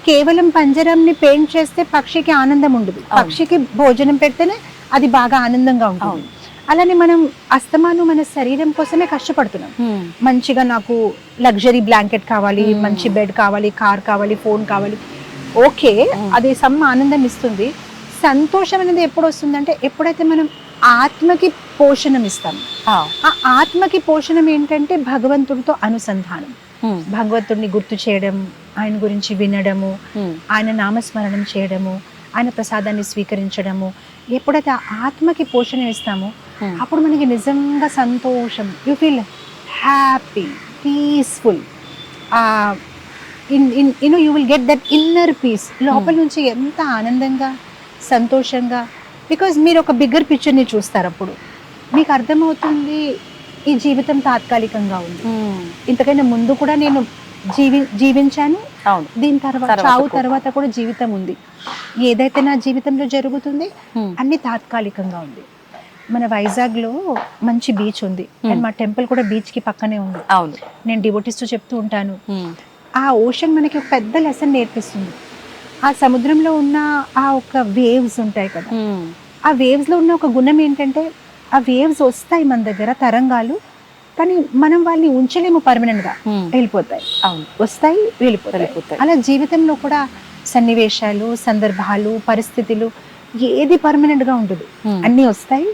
కేవలం పంజరంని పెయింట్ చేస్తే పక్షికి ఆనందం ఉండదు, పక్షికి భోజనం పెడితేనే అది బాగా ఆనందంగా ఉంటుంది. అలానే మనం అస్తమాను మన శరీరం కోసమే కష్టపడుతున్నాం. మంచిగా నాకు లగ్జరీ బ్లాంకెట్ కావాలి, మంచి బెడ్ కావాలి, కార్ కావాలి, ఫోన్ కావాలి. ఓకే, అది సమ్ ఆనందం ఇస్తుంది. సంతోషం అనేది ఎప్పుడు వస్తుందంటే ఎప్పుడైతే మనం ఆత్మకి పోషణం ఇస్తాం. ఆ ఆత్మకి పోషణం ఏంటంటే భగవంతుడితో అనుసంధానం, భగవంతుడిని గుర్తు చేయడం, ఆయన గురించి వినడము, ఆయన నామస్మరణం చేయడము, ఆయన ప్రసాదాన్ని స్వీకరించడము. ఎప్పుడైతే ఆ ఆత్మకి పోషణ ఇస్తామో అప్పుడు మనకి నిజంగా సంతోషం, you feel happy, peaceful, you will get that inner peace. లోపల నుంచి ఎంత ఆనందంగా సంతోషంగా, బికాజ్ మీరు ఒక బిగ్గర్ పిక్చర్ని చూస్తారు, అప్పుడు మీకు అర్థమవుతుంది ఈ జీవితం తాత్కాలికంగా ఉంది, ఇంతకైనా ముందు కూడా నేను జీవించాను, దీని తర్వాత చావు తర్వాత కూడా జీవితం ఉంది, ఏదైతే నా జీవితంలో జరుగుతుంది అన్ని తాత్కాలికంగా ఉంది. మన వైజాగ్ లో మంచి బీచ్ ఉంది, అండ్ మా టెంపుల్ కూడా బీచ్ కి పక్కనే ఉంది. నేను డివోటీస్ తో చెప్తూ ఉంటాను, ఆ ఓషన్ మనకి ఒక పెద్ద లెసన్ నేర్పిస్తుంది. ఆ సముద్రంలో ఉన్న ఆ ఒక వేవ్స్ ఉంటాయి కదా, ఆ వేవ్స్ లో ఉన్న ఒక గుణం ఏంటంటే ఆ వేవ్స్ వస్తాయి మన దగ్గర తరంగాలు, కానీ మనం వాళ్ళని ఉంచలేము, పర్మనెంట్ గా వెళ్ళిపోతాయి, వస్తాయి వెళ్ళిపోతాయి. అలా జీవితంలో కూడా సన్నివేశాలు, సందర్భాలు, పరిస్థితులు ఏది పర్మనెంట్ గా ఉండదు, అన్ని వస్తాయి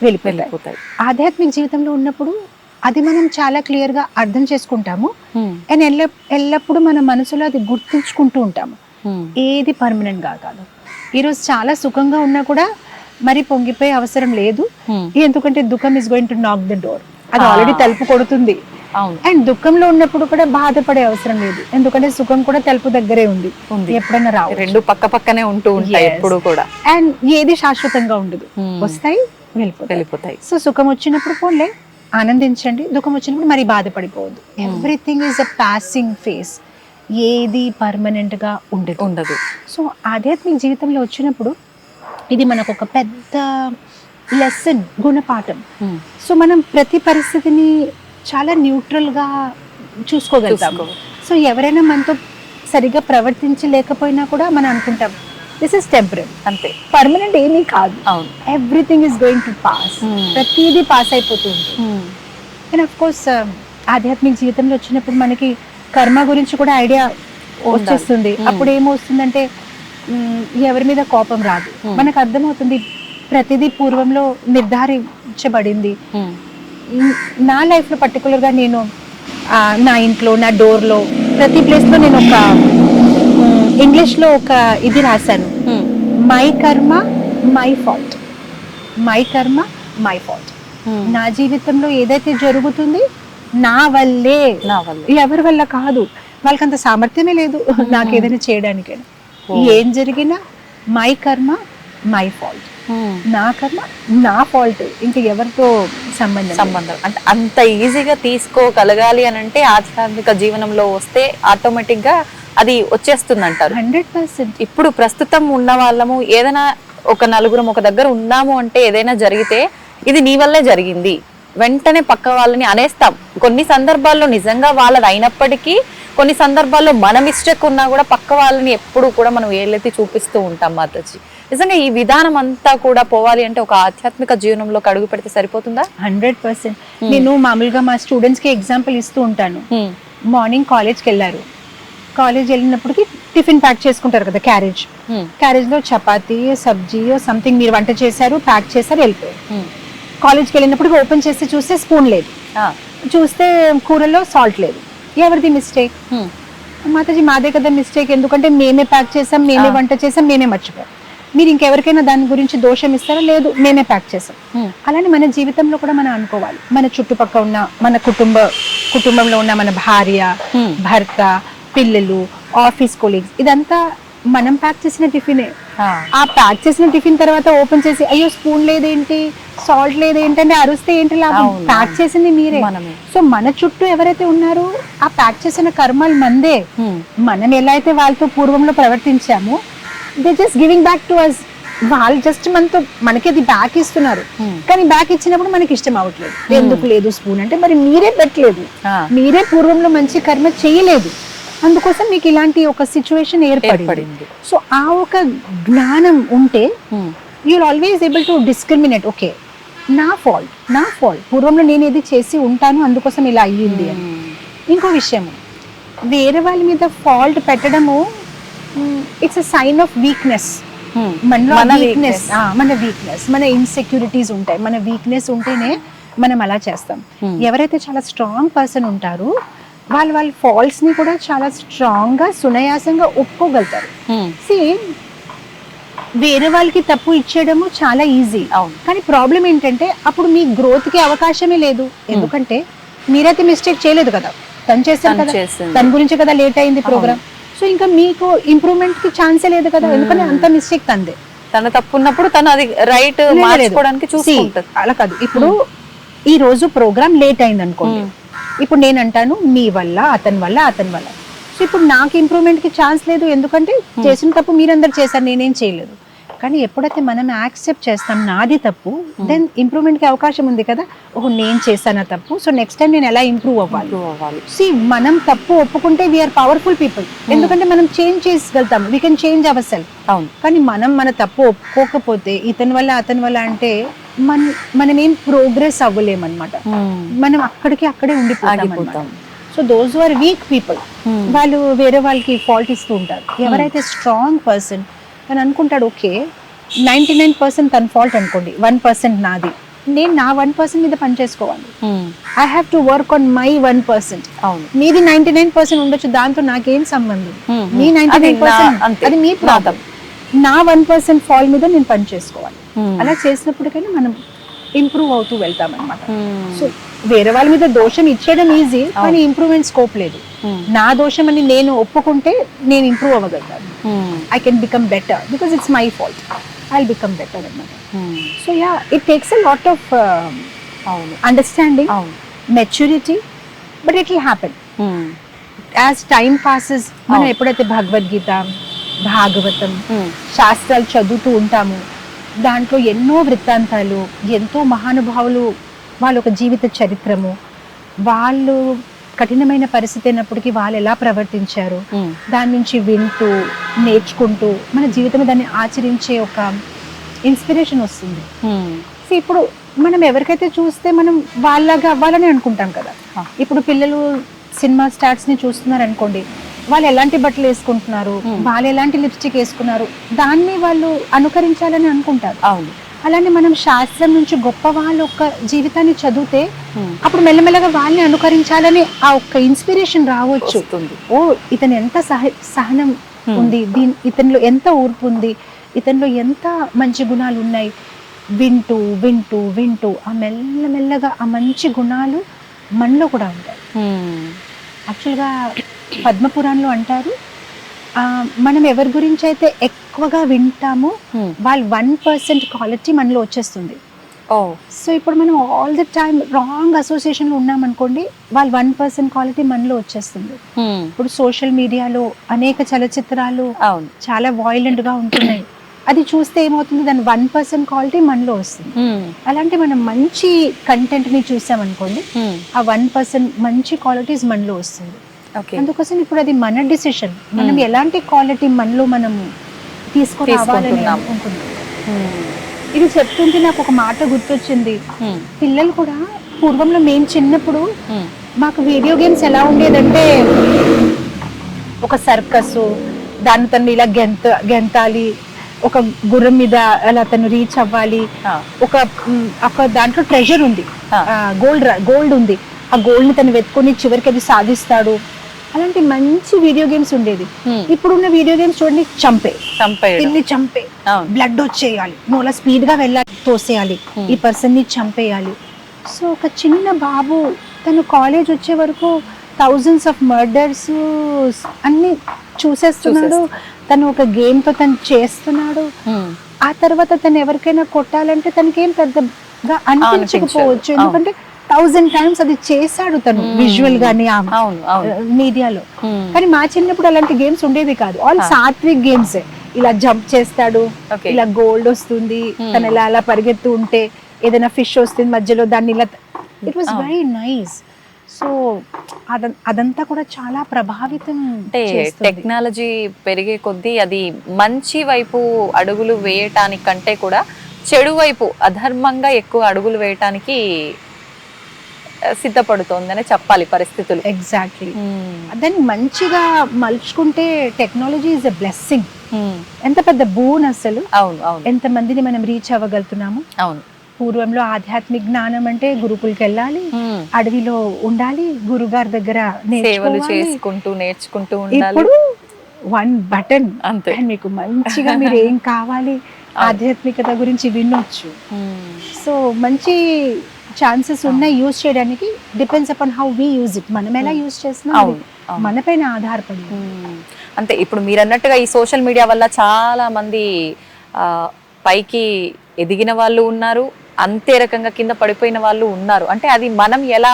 వెళ్ళిపోతాయి. ఆధ్యాత్మిక జీవితంలో ఉన్నప్పుడు అది మనం చాలా క్లియర్ గా అర్థం చేసుకుంటాము, అండ్ ఎల్లప్పుడూ మన మనసులో అది గుర్తుంచుకుంటూ ఉంటాము, ఏది పర్మనెంట్ గా కాదు. ఈరోజు చాలా సుఖంగా ఉన్నా కూడా మరి పొంగిపోయే అవసరం లేదు, ఎందుకంటే దుఃఖం ఇస్ గోయింగ్ టు నాక్ ద డోర్, అది ఆల్రెడీ తలుపు కొడుతుంది. అండ్ దుఃఖంలో ఉన్నప్పుడు కూడా బాధపడే అవసరం లేదు, ఎందుకంటే సుఖం కూడా తలుపు దగ్గరే ఉంది, ఎప్పుడైనా రావు, రెండు పక్క పక్కనే ఉంటూ ఉంటాయి ఎప్పుడు కూడా. అండ్ ఏది శాశ్వతంగా ఉండదు, వస్తాయి వెళ్ళిపోతాయి. సో సుఖం వచ్చినప్పుడు పోన్లే ఆనందించండి, దుఃఖం వచ్చినప్పుడు మరి బాధపడిపోవద్దు. Everything is a passing phase, ఏది పర్మనెంట్గా ఉండదు. సో ఆధ్యాత్మిక జీవితంలో వచ్చినప్పుడు ఇది మనకు ఒక పెద్ద లెసన్, గుణపాఠం. సో మనం ప్రతి పరిస్థితిని చాలా న్యూట్రల్గా చూసుకోగలుగుతాము. సో ఎవరైనా మనతో సరిగ్గా ప్రవర్తించలేకపోయినా కూడా మనం అనుకుంటాం దిస్ ఇస్ టెంపరరీ, అంతే, పర్మనెంట్ ఏమీ కాదు. అవును, everything is going to pass. ప్రతిదీ పాస్ అయిపోతుంది. అండ్ అఫ్ కోర్స్ ఆధ్యాత్మిక జీవితంలో వచ్చినప్పుడు మనకి కర్మ గురించి కూడా ఐడియా వచ్చేస్తుంది. అప్పుడు ఏమొస్తుందంటే ఎవరి మీద కోపం రాదు. మనకు అర్థమవుతుంది ప్రతిదీ పూర్వంలో నిర్ధారించబడింది. నా లైఫ్లో పర్టికులర్గా నేను నా ఇంట్లో, నా డోర్లో, ప్రతి ప్లేస్లో నేను ఒక ఇంగ్లీష్లో ఒక ఇది రాశాను, మై కర్మ మై ఫాల్ట్, మై కర్మ మై ఫాల్ట్. నా జీవితంలో ఏదైతే జరుగుతుంది నా వల్లే, ఎవరి వల్ల కాదు. వాళ్ళకి అంత సామర్థ్యమే లేదు నాకు ఏదైనా చేయడానికి. ఏం జరిగినా మై కర్మ మై ఫాల్ట్, నా కర్మ నా ఫాల్ట్, ఇంకా ఎవరితో సంబంధం అంటే అంత ఈజీగా తీసుకోగలగాలి అని అంటే ఆధ్యాత్మిక జీవనంలో వస్తే ఆటోమేటిక్ గా అది వచ్చేస్తుంది అంటారు. 100%. ఇప్పుడు ప్రస్తుతం ఉన్న వాళ్ళము ఏదైనా ఒక నలుగురం ఒక దగ్గర ఉన్నాము అంటే ఏదైనా జరిగితే ఇది నీ వల్లే జరిగింది వెంటనే పక్క వాళ్ళని అనేస్తాం. కొన్ని సందర్భాల్లో నిజంగా వాళ్ళది అయినప్పటికీ కొన్ని సందర్భాల్లో మన మిస్టేక్ ఉన్నా కూడా పక్క వాళ్ళని ఎప్పుడు కూడా మనం ఏళ్ళెత్తి చూపిస్తూ ఉంటాం. మాతాజీ, నిజంగా ఈ విధానం అంతా కూడా పోవాలి అంటే ఒక ఆధ్యాత్మిక జీవనంలో అడుగు పెడితే సరిపోతుందా? 100%. నేను మామూలుగా మా స్టూడెంట్స్ కి ఎగ్జాంపుల్ ఇస్తూ ఉంటాను. మార్నింగ్ కాలేజ్కి వెళ్ళారు, కాలేజ్ వెళ్ళినప్పటికి టిఫిన్ ప్యాక్ చేసుకుంటారు కదా, క్యారేజ్ లో చపాతీ సబ్జీ సంథింగ్ మీరు వంట చేశారు, ప్యాక్ చేశారు, వెళ్ళిపోయారు. కాలేజ్కి వెళ్ళినప్పటికి ఓపెన్ చేసి చూస్తే స్పూన్ లేదు, చూస్తే కూరలో సాల్ట్ లేదు. ఎవరిది మిస్టేక్? మాతాజీ మాదే కదా మిస్టేక్, ఎందుకంటే మేమే ప్యాక్ చేసాం, మేమే వంట చేసాం, మేమే మర్చిపోయాం. మీరు ఇంకెవరికైనా దాని గురించి దోషం ఇస్తారా? లేదు, మేమే ప్యాక్ చేసాం. అలానే మన జీవితంలో కూడా మనం అనుకోవాలి, మన చుట్టుపక్కల ఉన్న మన కుటుంబంలో ఉన్న మన భార్య, భర్త, పిల్లలు, ఆఫీస్ కొలీగ్స్, ఇదంతా మనం ప్యాక్ చేసిన టిఫినే. ఆ ప్యాక్ చేసిన టిఫిన్ తర్వాత ఓపెన్ చేసి అయ్యో స్పూన్ లేదేంటి, సాల్ట్ లేదేంటి అంటే అరుస్తే ఏంటి లాభం? ప్యాక్ చేసింది మీరే. సో మన చుట్టూ ఎవరైతే ఉన్నారో ఆ ప్యాక్ చేసిన కర్మలు మందే. మనం ఎలా అయితే వాళ్ళతో పూర్వంలో ప్రవర్తించామో they just giving back to us. వాళ్ళు జస్ట్ మనకి అది బ్యాక్ ఇస్తున్నారు, కానీ బ్యాక్ ఇచ్చినప్పుడు మనకి ఇష్టం అవ్వట్లేదు. ఎందుకు లేదు స్పూన్ అంటే మరి మీరే పెట్టలేదు, మీరే పూర్వంలో మంచి కర్మ చేయలేదు, అందుకోసం మీకు ఇలాంటి ఒక సిచ్యువేషన్ ఏర్పడింది. సో ఆ ఒక జ్ఞానం ఉంటే you always able to discriminate. Okay, నా ఫాల్ట్, పూర్వంలో నేను ఏది చేసి ఉంటాను, అందుకోసం ఇలా అయ్యింది అని. ఇంకో విషయం, వేరే వాళ్ళ మీద ఫాల్ట్ పెట్టడము it's a sign of weakness. మన వీక్నెస్, మన ఇన్సెక్యూరిటీస్ ఉంటాయి, మన వీక్నెస్ ఉంటేనే మనం అలా చేస్తాం. ఎవరైతే చాలా స్ట్రాంగ్ పర్సన్ ఉంటారో వాళ్ళ ఫాల్ట్స్ ని కూడా చాలా స్ట్రాంగ్ గా సునాయాసంగా ఒప్పుకోగలుగుతారు. వేరే వాళ్ళకి తప్పు ఇచ్చేయడము చాలా ఈజీ, కానీ ప్రాబ్లం ఏంటంటే అప్పుడు మీ గ్రోత్ కి అవకాశమే లేదు. ఎందుకంటే మీరైతే మిస్టేక్ చేయలేదు కదా, తను చేశారు కదా, తన గురించి కదా లేట్ అయింది ప్రోగ్రామ్. సో ఇంకా మీకు ఇంప్రూవ్మెంట్ కి ఛాన్సే లేదు కదా, ఎందుకంటే అంత మిస్టేక్ తందే. తన తప్పు ఉన్నప్పుడు తను అది రైట్ మార్చుకోవడానికి చూసుకుంటది. అలా కాదు, ఇప్పుడు ఈ రోజు ప్రోగ్రామ్ లేట్ అయింది అనుకోండి, ఇప్పుడు నేను అంటాను మీ వల్ల, అతని వల్ల. సో ఇప్పుడు నాకు ఇంప్రూవ్మెంట్ కి ఛాన్స్ లేదు, ఎందుకంటే చేసిన తప్పు మీరందరూ చేశారు, నేనేం చేయలేదు. కానీ ఎప్పుడైతే మనం యాక్సెప్ట్ చేస్తాం నాది తప్పు, దెన్ ఇంప్రూవ్మెంట్ కి అవకాశం ఉంది కదా. ఓహో నేను చేశాను తప్పు, సో నెక్స్ట్ టైం నేను ఎలా ఇంప్రూవ్ అవ్వాలి. మనం తప్పు ఒప్పుకుంటే వీఆర్ పవర్ఫుల్ పీపుల్, ఎందుకంటే మనం చేంజ్ చేయగలుగుతాం, we can change our self. కానీ మన తప్పు ఒప్పుకోకపోతే అతని వల్ల అంటే మనం ఏం ప్రోగ్రెస్ అవ్వలేమన్నమాట. మనం అక్కడే ఉండిపోతాం. So those are weak people, వాళ్ళు వేరే వాళ్ళకి ఫాల్ట్ ఇస్తూ ఉంటారు. ఎవరైతే స్ట్రాంగ్ పర్సన్ తను అనుకుంటాడు ఓకే 99% తన ఫాల్ట్ అనుకోండి, 1% నాది, నేను నా 1% మీద పని చేసుకోవాలి. I have to work on my 1%. మీది 99% ఉండొచ్చు, దాంతో నాకేం సంబంధం. మీ 99% అది మీ ప్రాబ్లం, నా 1% ఫాల్ మీద నేను పని చేసుకోవాలి. అలా చేసినప్పటికైనా మనం ఇంప్రూవ్ అవుతూ వెళ్తాం అనమాట. సో వేరే వాళ్ళ మీద దోషం ఇచ్చేయడం ఈజీ, కానీ ఇంప్రూవ్మెంట్ స్కోప్ లేదు. నా దోషం అని నేను ఒప్పుకుంటే నేను ఇంప్రూవ్ అవ్వగలుగుతాను. I can become better because it's my fault. I'll become better అనమాట. So ya it takes a lot of అవును అండర్స్టాండింగ్, అవును maturity, but it will happen as time passes. మనం ఎప్పుడైతే భగవద్గీత, భాగవతం, శాస్త్రాలు చదువుతూ ఉంటాము, దాంట్లో ఎన్నో వృత్తాంతాలు, ఎంతో మహానుభావులు వాళ్ళ ఒక జీవిత చరిత్రము, వాళ్ళు కఠినమైన పరిస్థితి అయినప్పటికీ వాళ్ళు ఎలా ప్రవర్తించారు, దాని నుంచి వింటూ నేర్చుకుంటూ మన జీవితంలో దాన్ని ఆచరించే ఒక ఇన్స్పిరేషన్ వస్తుంది. సో ఇప్పుడు మనం ఎవరికైతే చూస్తే మనం వాళ్ళగా అవ్వాలని అనుకుంటాం కదా. ఇప్పుడు పిల్లలు సినిమా స్టార్స్ ని చూస్తున్నారు అనుకోండి, వాళ్ళు ఎలాంటి బట్టలు వేసుకుంటున్నారు, వాళ్ళు ఎలాంటి లిప్స్టిక్ వేసుకున్నారు, దాన్ని వాళ్ళు అనుకరించాలని అనుకుంటారు. అవును. అలానే మనం శాస్త్రం నుంచి గొప్ప వాళ్ళ ఒక్క జీవితాన్ని చదివితే అప్పుడు మెల్లమెల్లగా వాళ్ళని అనుకరించాలని ఆ ఒక్క ఇన్స్పిరేషన్ రావచ్చు. ఓ ఇతను ఎంత సహనం ఉంది, ఇతనిలో ఎంత ఓర్పు ఉంది, ఇతనిలో ఎంత మంచి గుణాలు ఉన్నాయి. వింటూ వింటూ వింటూ ఆ మెల్లమెల్లగా ఆ మంచి గుణాలు మనలో కూడా ఉంటాయి. యాక్చువల్గా పద్మపురాణంలో అంటారు, మనం ఎవరి గురించి అయితే ఎక్కువగా వింటామో వాళ్ళు 1% క్వాలిటీ మనలో వచ్చేస్తుంది. సో ఇప్పుడు మనం ఆల్ ది టైమ్ రాంగ్ అసోసియేషన్లో ఉన్నామనుకోండి, వాళ్ళు 1% క్వాలిటీ మనలో వచ్చేస్తుంది. ఇప్పుడు సోషల్ మీడియాలో అనేక చలచిత్రాలు చాలా వాయిలెంట్గా ఉంటున్నాయి, అది చూస్తే ఏమవుతుంది, దాని 1% క్వాలిటీ మనలో వస్తుంది. అలాంటి మనం మంచి కంటెంట్ని చూసామనుకోండి, ఆ 1% మంచి క్వాలిటీస్ మనలో వస్తుంది. అందుకోసం ఇప్పుడు అది మన డిసిషన్, మనం ఎలాంటి క్వాలిటీ మనలో మనం తీసుకురావాలని అనుకుంటున్నాం. ఇది చెప్తుంటే నాకు ఒక మాట గుర్తొచ్చింది. పిల్లలు కూడా పూర్వంలో మేము చిన్నప్పుడు మాకు వీడియో గేమ్స్ ఎలా ఉండేదంటే, ఒక సర్కస్, దాన్ని తను ఇలా గెంతాలి, ఒక గుర్రం మీద అలా తను రీచ్ అవ్వాలి, ఒక దాంట్లో ట్రెజర్ ఉంది, గోల్డ్ ఉంది, ఆ గోల్డ్ ని తను వెతుకొని చివరికి అది సాధిస్తాడు. అలాంటి మంచి వీడియో గేమ్స్ ఉండేది. ఇప్పుడున్న వీడియో గేమ్స్ చూడండి, చంపే బ్లడ్ వచ్చేయాలి, నువ్వు అలా స్పీడ్ గా వెళ్ళాలి, తోసేయాలి, ఈ పర్సన్ ని చంపేయాలి. సో ఒక చిన్న బాబు తను కాలేజ్ వచ్చే వరకు థౌజండ్స్ ఆఫ్ మర్డర్స్ అన్ని చూసేస్తున్నాడు, తను ఒక గేమ్ తో తను చేస్తున్నాడు. ఆ తర్వాత తను ఎవరికైనా కొట్టాలంటే తనకేం పెద్దగా అనిపించకపోవచ్చు, ఎందుకంటే 1000 times అది చేశాడు తను విజువల్ గానీ మీడియాలో. కానీ మా చిన్నప్పుడు అలాంటి గేమ్స్ ఉండేది కాదు, ఆల్ సాత్విక్ గేమ్స్. ఇలా జంప్ చేస్తాడు, ఇలా గోల్డ్ వస్తుంది, తను ఇలా అలా పరిగెత్తు ఉంటే ఏదైనా ఫిష్ వస్తుంది మధ్యలో, దాన్ని ఇలా, it was very nice. So అదంతా కూడా చాలా ప్రభావితం. టెక్నాలజీ పెరిగే కొద్దీ అది మంచి వైపు అడుగులు వేయటానికంటే కూడా చెడు వైపు అధర్మంగా ఎక్కువ అడుగులు వేయటానికి సిద్ధపడుతోందనే చెప్పాలి పరిస్థితులు. ఎగ్జాక్ట్లీ. దాన్ని మంచిగా మలుచుకుంటే టెక్నాలజీ ఈజ్ ఎ బ్లెస్సింగ్. ఎంత పెద్ద బూన్ అసలు. అవును అవును. ఎంత మందిని మనం రీచ్ అవ్వగలుగుతున్నాము. అవును. పూర్వంలో ఆధ్యాత్మిక జ్ఞానం అంటే గురుకులకి వెళ్ళాలి, అడవిలో ఉండాలి, గురుగారి దగ్గర సేవలు చేసుకుంటూ నేర్చుకుంటూ ఉండాలి. ఇప్పుడు 1 button అంతే, మీకు మంచిగా మీరు ఏం కావాలి ఆధ్యాత్మికత గురించి వినొచ్చు. సో మంచి ఛాన్సెస్ ఉన్నాయి యూజ్ చేయడానికి. Depends upon how we use it. మనం ఎలా యూజ్ చేస్తున్నాం మన పైన ఆధారపడి. అంతే. ఇప్పుడు మీరు అన్నట్టుగా ఈ సోషల్ మీడియా వల్ల చాలా మంది పైకి ఎదిగిన వాళ్ళు ఉన్నారు, అంతే రకంగా కింద పడిపోయిన వాళ్ళు ఉన్నారు. అంటే అది మనం ఎలా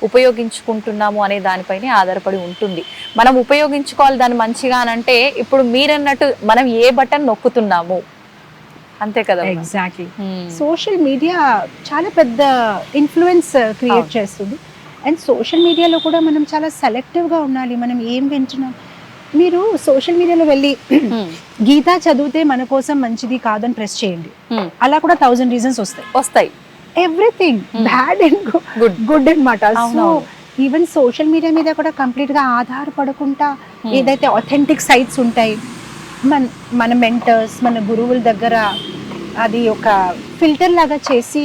ఉపయోగించుకుంటున్నాము అనే దానిపైనే ఆధారపడి ఉంటుంది. మనం ఉపయోగించుకోవాలి దాన్ని మంచిగా అని అంటే, ఇప్పుడు మీరన్నట్టు మనం ఏ బటన్ నొక్కుతున్నాము అంతే కదా. ఎగ్జాక్ట్లీ. సోషల్ మీడియా చాలా పెద్ద ఇన్ఫ్లుయెన్స్ క్రియేట్ చేస్తుంది. అండ్ సోషల్ మీడియాలో కూడా మనం చాలా సెలెక్టివ్గా ఉండాలి, మనం ఏం వింటున్నాం. మీరు సోషల్ మీడియాలో వెళ్ళి గీత చదివితే మన కోసం మంచిది కాదని ప్రెస్ చేయండి, అలా కూడా 1000 reasons వస్తాయి. ఎవ్రీథింగ్ బ్యాడ్ అండ్ గుడ్ అన్నమాట. సో ఈవెన్ సోషల్ మీడియా మీద కూడా కంప్లీట్ గా ఆధారపడకుండా ఏదైతే ఆథెంటిక్ సైట్స్ ఉంటాయి, మన మెంటర్స్, మన గురువుల దగ్గర అది ఒక ఫిల్టర్ లాగా చేసి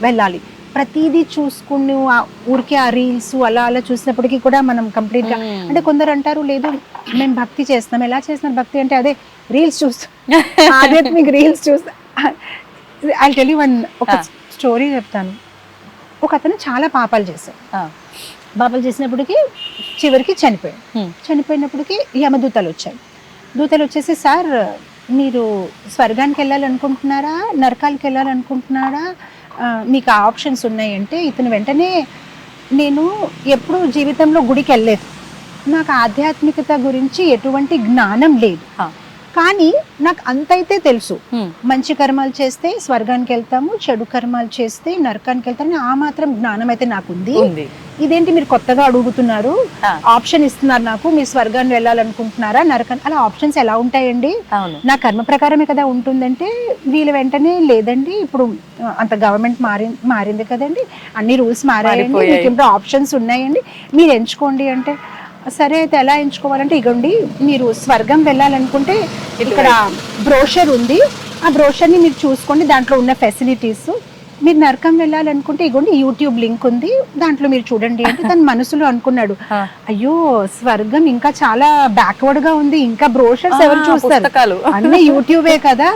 వెళ్ళాలి. ప్రతిదీ చూసుకుని ఊరికే ఆ రీల్స్ అలా అలా చూసినప్పటికీ కూడా మనం కంప్లీట్ గా, అంటే కొందరు అంటారు లేదు మేము భక్తి చేస్తాం. ఎలా చేస్తున్నారు భక్తి అంటే? అదే రీల్స్ చూస్తాం, ఆధ్యాత్మిక రీల్స్ చూస్తాం. ఐ టెల్ యు ఒక స్టోరీ చెప్తాను. ఒక అతను చాలా పాపాలు చేశాడు. పాపాలు చేసినప్పటికీ చివరికి చనిపోయాడు. చనిపోయినప్పటికీ యమదూతలు వచ్చాయి. దూతలు వచ్చేసి, సార్ మీరు స్వర్గానికి వెళ్ళాలనుకుంటున్నారా, నరకానికి వెళ్ళాలనుకుంటున్నారా, మీకు ఆ ఆప్షన్స్ ఉన్నాయంటే ఇతను వెంటనే, నేను ఎప్పుడూ జీవితంలో గుడికి వెళ్ళలేదు, నాకు ఆధ్యాత్మికత గురించి ఎటువంటి జ్ఞానం లేదు, కానీ నాకు అంతైతే తెలుసు, మంచి కర్మాలు చేస్తే స్వర్గానికి వెళ్తాము, చెడు కర్మాలు చేస్తే నరకానికి వెళ్తాము, ఆ మాత్రం జ్ఞానం అయితే నాకు ఉంది. ఇదేంటి మీరు కొత్తగా అడుగుతున్నారు, ఆప్షన్ ఇస్తున్నారు నాకు, మీరు స్వర్గాన్ని వెళ్ళాలనుకుంటున్నారా నరకాన్ని, అలా ఆప్షన్స్ ఎలా ఉంటాయండి, నా కర్మ ప్రకారమే కదా ఉంటుందంటే వీళ్ళు వెంటనే లేదండి, ఇప్పుడు అంత గవర్నమెంట్ మారింది కదండి, అన్ని రూల్స్ మారాయండి, మీకు ఇప్పుడు ఆప్షన్స్ ఉన్నాయండి, మీరు ఎంచుకోండి అంటే, సరే అయితే ఎలా ఎంచుకోవాలంటే ఇగోండి, మీరు స్వర్గం వెళ్ళాలనుకుంటే ఇక్కడ బ్రోషర్ ఉంది, ఆ బ్రోషర్ని మీరు చూసుకోండి, దాంట్లో ఉన్న ఫెసిలిటీస్, మీరు నరకం వెళ్ళాలనుకుంటే ఇగోండి యూట్యూబ్ లింక్ ఉంది, దాంట్లో మీరు చూడండి అంటే తన మనసులో అనుకున్నాడు, అయ్యో స్వర్గం ఇంకా చాలా బ్యాక్వర్డ్ గా ఉంది, ఇంకా బ్రోషర్స్ ఎవరు చూస్తారు, అన్ని యూట్యూబే కదా,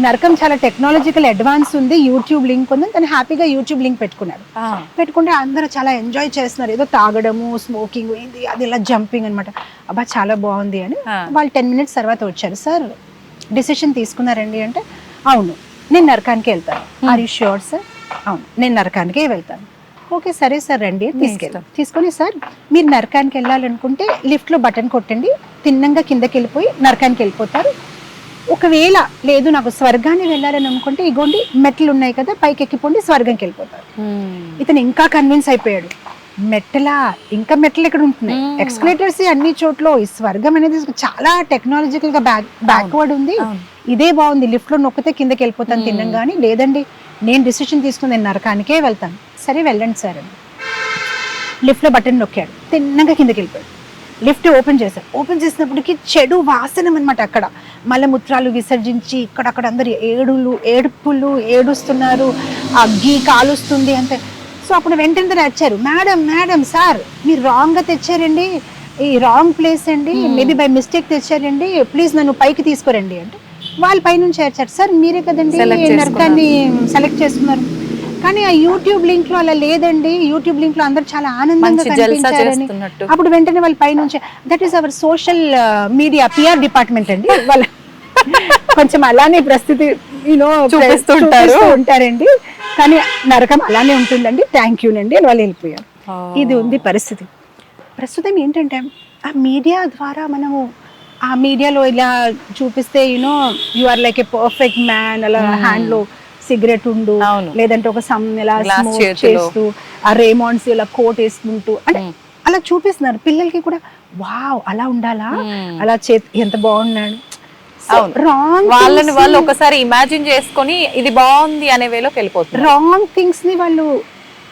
నరకం చాలా టెక్నాలజికల్ అడ్వాన్స్ ఉంది, యూట్యూబ్ లింక్ ఉంది, తను హ్యాపీగా యూట్యూబ్ లింక్ పెట్టుకున్నాడు. పెట్టుకుంటే అందరూ చాలా ఎంజాయ్ చేస్తున్నారు, ఏదో తాగడము, స్మోకింగ్, ఇది అది ఇలా జంపింగ్ అనమాట, అబ్బా చాలా బాగుంది అని. వాళ్ళు 10 minutes తర్వాత వచ్చారు, సార్ డిసిషన్ తీసుకున్నారండి అంటే, అవును నేను నరకానికి వెళ్తాను. Are you sure sir? అవును నేను నరకానికే వెళ్తాను. ఓకే సరే సార్ రండి తీసుకొని, సార్ మీరు నరకానికి వెళ్ళాలనుకుంటే లిఫ్ట్లో బటన్ కొట్టండి, తిన్నంగా కిందకి వెళ్ళిపోయి నరకానికి వెళ్ళిపోతారు. ఒకవేళ లేదు నాకు స్వర్గాన్ని వెళ్ళాలని అనుకుంటే ఇగోండి మెట్లు ఉన్నాయి కదా, పైకి ఎక్కిపోండి, స్వర్గంకి వెళ్ళిపోతారు. ఇతను ఇంకా కన్విన్స్ అయిపోయాడు, మెట్టలా ఇంకా మెట్లు ఎక్కడ ఉంటున్నాయి, ఎక్స్కలేటర్స్ అన్ని చోట్ల, ఈ స్వర్గం అనేది చాలా టెక్నాలజికల్ గా బ్యాక్వర్డ్ ఉంది, ఇదే బాగుంది, లిఫ్ట్ లో నొక్కితే కిందకి వెళ్ళిపోతాను తిన్నాం, కానీ లేదండి నేను డిసిషన్ తీసుకుని నేను నరకానికే వెళ్తాను. సరే వెళ్ళండి సార్ అని లిఫ్ట్ లో బటన్ నొక్కాడు, తిన్నగా కిందకి వెళ్ళిపోయాడు. లిఫ్ట్ ఓపెన్ చేశారు, ఓపెన్ చేసినప్పటికీ చెడు వాసనం అనమాట, అక్కడ మలమూత్రాలు విసర్జించి ఇక్కడక్కడ అందరు ఏడుపులు ఏడుస్తున్నారు, అగ్గి కాలుస్తుంది అంతే. సో అప్పుడు వెంటనే నచ్చారు, మేడం మేడం సార్ మీరు రాంగ్గా తెచ్చారండి, ఈ రాంగ్ ప్లేస్ అండి, మేబీ బై మిస్టేక్ తెచ్చారండి, ప్లీజ్ నన్ను పైకి తీసుకురండి అంటే వాళ్ళు పైనుంచి వచ్చారు, సార్ మీరే కదండి నరకాన్ని సెలెక్ట్ చేస్తున్నారు, కానీ ఆ యూట్యూబ్ లింక్ లో అలా లేదండి, యూట్యూబ్ లింక్ లో అందరు చాలా ఆనందంగా కనిపించారని. అప్పుడు వెంటనే వాళ్ళ పైనుంచి, that is our social media PR department అండి, వాళ్ళ కొంచెం అలానే పరిస్థితి చూపిస్తూ ఉంటారండి, కానీ నరకం అలానే ఉంటుందండి, థ్యాంక్ యూ నండి అని వాళ్ళు వెళ్ళిపోయారు. ఇది ఉంది పరిస్థితి. ప్రస్తుతం ఏంటంటే ఆ మీడియా ద్వారా మనము ఆ మీడియాలో ఇలా చూపిస్తే you are like a perfect man, అలా హ్యాండ్ లో సిగరెట్ ఉండు, లేదంటే ఒక సమ్ ఇలా స్మోక్ చేస్తూ ఆ రేమాండ్స్ ఇలా కోట్ వేసుకుంటూ అంటే అలా చూపిస్తున్నారు పిల్లలకి కూడా, వావ్ అలా ఉండాలా, అలా ఎంత బాగున్నాడు, వాళ్ళని వాళ్ళు ఒకసారి ఇమాజిన్ చేసుకొని ఇది బాగుంది అనే వేలోకి వెళ్ళిపోతున్నారు, రాంగ్ థింగ్స్ ని వాళ్ళు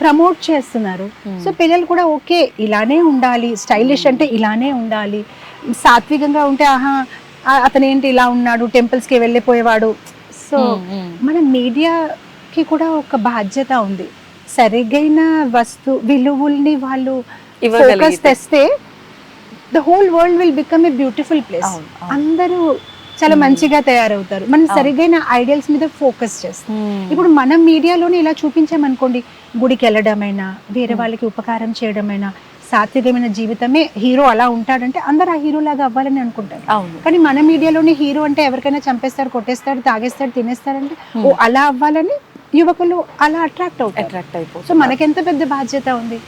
ప్రమోట్ చేస్తున్నారు. సో పిల్లలు కూడా ఓకే ఇలానే ఉండాలి, స్టైలిష్ అంటే ఇలానే ఉండాలి, సాత్వికంగా ఉంటే ఆహా అతను ఏంటి ఇలా ఉన్నాడు, టెంపుల్స్ కి వెళ్ళిపోయేవాడు. సో మన మీడియాకి కూడా ఒక బాధ్యత ఉంది, సరిగైన విలువల్ని వాళ్ళు ఫోకస్ తెస్తే the whole world will become a beautiful place, అందరూ చాలా మంచిగా తయారవుతారు. మనం సరిగైన ఐడియల్స్ మీద ఫోకస్ చేస్తాం. ఇప్పుడు మనం మీడియాలోనే ఇలా చూపించామనుకోండి, గుడికి వెళ్ళడమైనా, వేరే వాళ్ళకి ఉపకారం చేయడమైనా, సాత్వికమైన జీవితమే హీరో అలా ఉంటాడంటే అందరు ఆ హీరో లాగా అవ్వాలని అనుకుంటారు. కానీ మన మీడియాలోనే హీరో అంటే ఎవరికైనా చంపేస్తాడు, కొట్టేస్తాడు, తాగేస్తాడు, తినేస్తాడంటే ఓ అలా అవ్వాలని యువకులు అలా అట్రాక్ట్ అయిపోతారు. సో మనకెంత పెద్ద బాధ్యత ఉంది,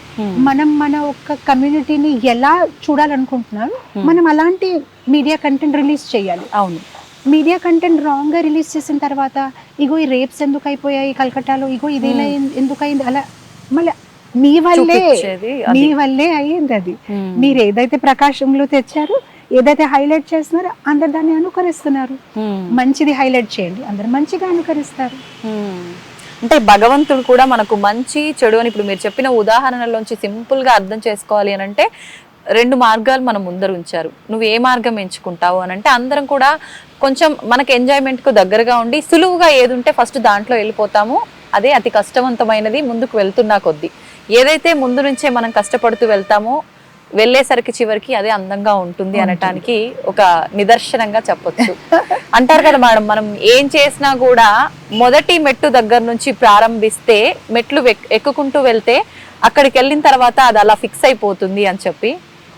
మనం మన ఒక్క కమ్యూనిటీని ఎలా చూడాలనుకుంటున్నారు, మనం అలాంటి మీడియా కంటెంట్ రిలీజ్ చేయాలి. అవును, మీడియా కంటెంట్ రాంగ్ గా రిలీజ్ చేసిన తర్వాత ఇగో ఈ రేప్స్ ఎందుకు అయిపోయాయి కలకట్టాలో, ఇగో ఇదేలా ఎందుకు అయింది, అలా మళ్ళీ మీ వల్లే అయ్యింది అది. మీరు ఏదైతే ప్రకాశంలో తెచ్చారో, ఏదైతే హైలైట్ చేస్తున్నారో అందరు దాన్ని అనుకరిస్తున్నారు. మంచిది హైలైట్ చేయండి, అందరు మంచిగా అనుకరిస్తారు. అంటే భగవంతుడు కూడా మనకు మంచి చెడు అని ఇప్పుడు మీరు చెప్పిన ఉదాహరణలోంచి సింపుల్ గా అర్థం చేసుకోవాలి అని అంటే 2 మార్గాలు మనం ముందర ఉంచారు. నువ్వు ఏ మార్గం ఎంచుకుంటావు అని అంటే అందరం కూడా కొంచెం మనకి ఎంజాయ్మెంట్ కు దగ్గరగా ఉండి సులువుగా ఏది ఉంటే ఫస్ట్ దాంట్లో వెళ్ళిపోతాము, అదే అతి కష్టవంతమైనది. ముందుకు వెళ్తున్నా కొద్దీ ఏదైతే ముందు నుంచే మనం కష్టపడుతూ వెళ్తామో వెళ్ళేసరికి చివరికి అదే అందంగా ఉంటుంది అనటానికి ఒక నిదర్శనంగా చెప్పొచ్చు. అంటారు కదా మేడం, మనం ఏం చేసినా కూడా మొదటి మెట్టు దగ్గర నుంచి ప్రారంభిస్తే మెట్లు ఎక్కుకుంటూ వెళ్తే అక్కడికి వెళ్ళిన తర్వాత అది అలా ఫిక్స్ అయిపోతుంది అని చెప్పి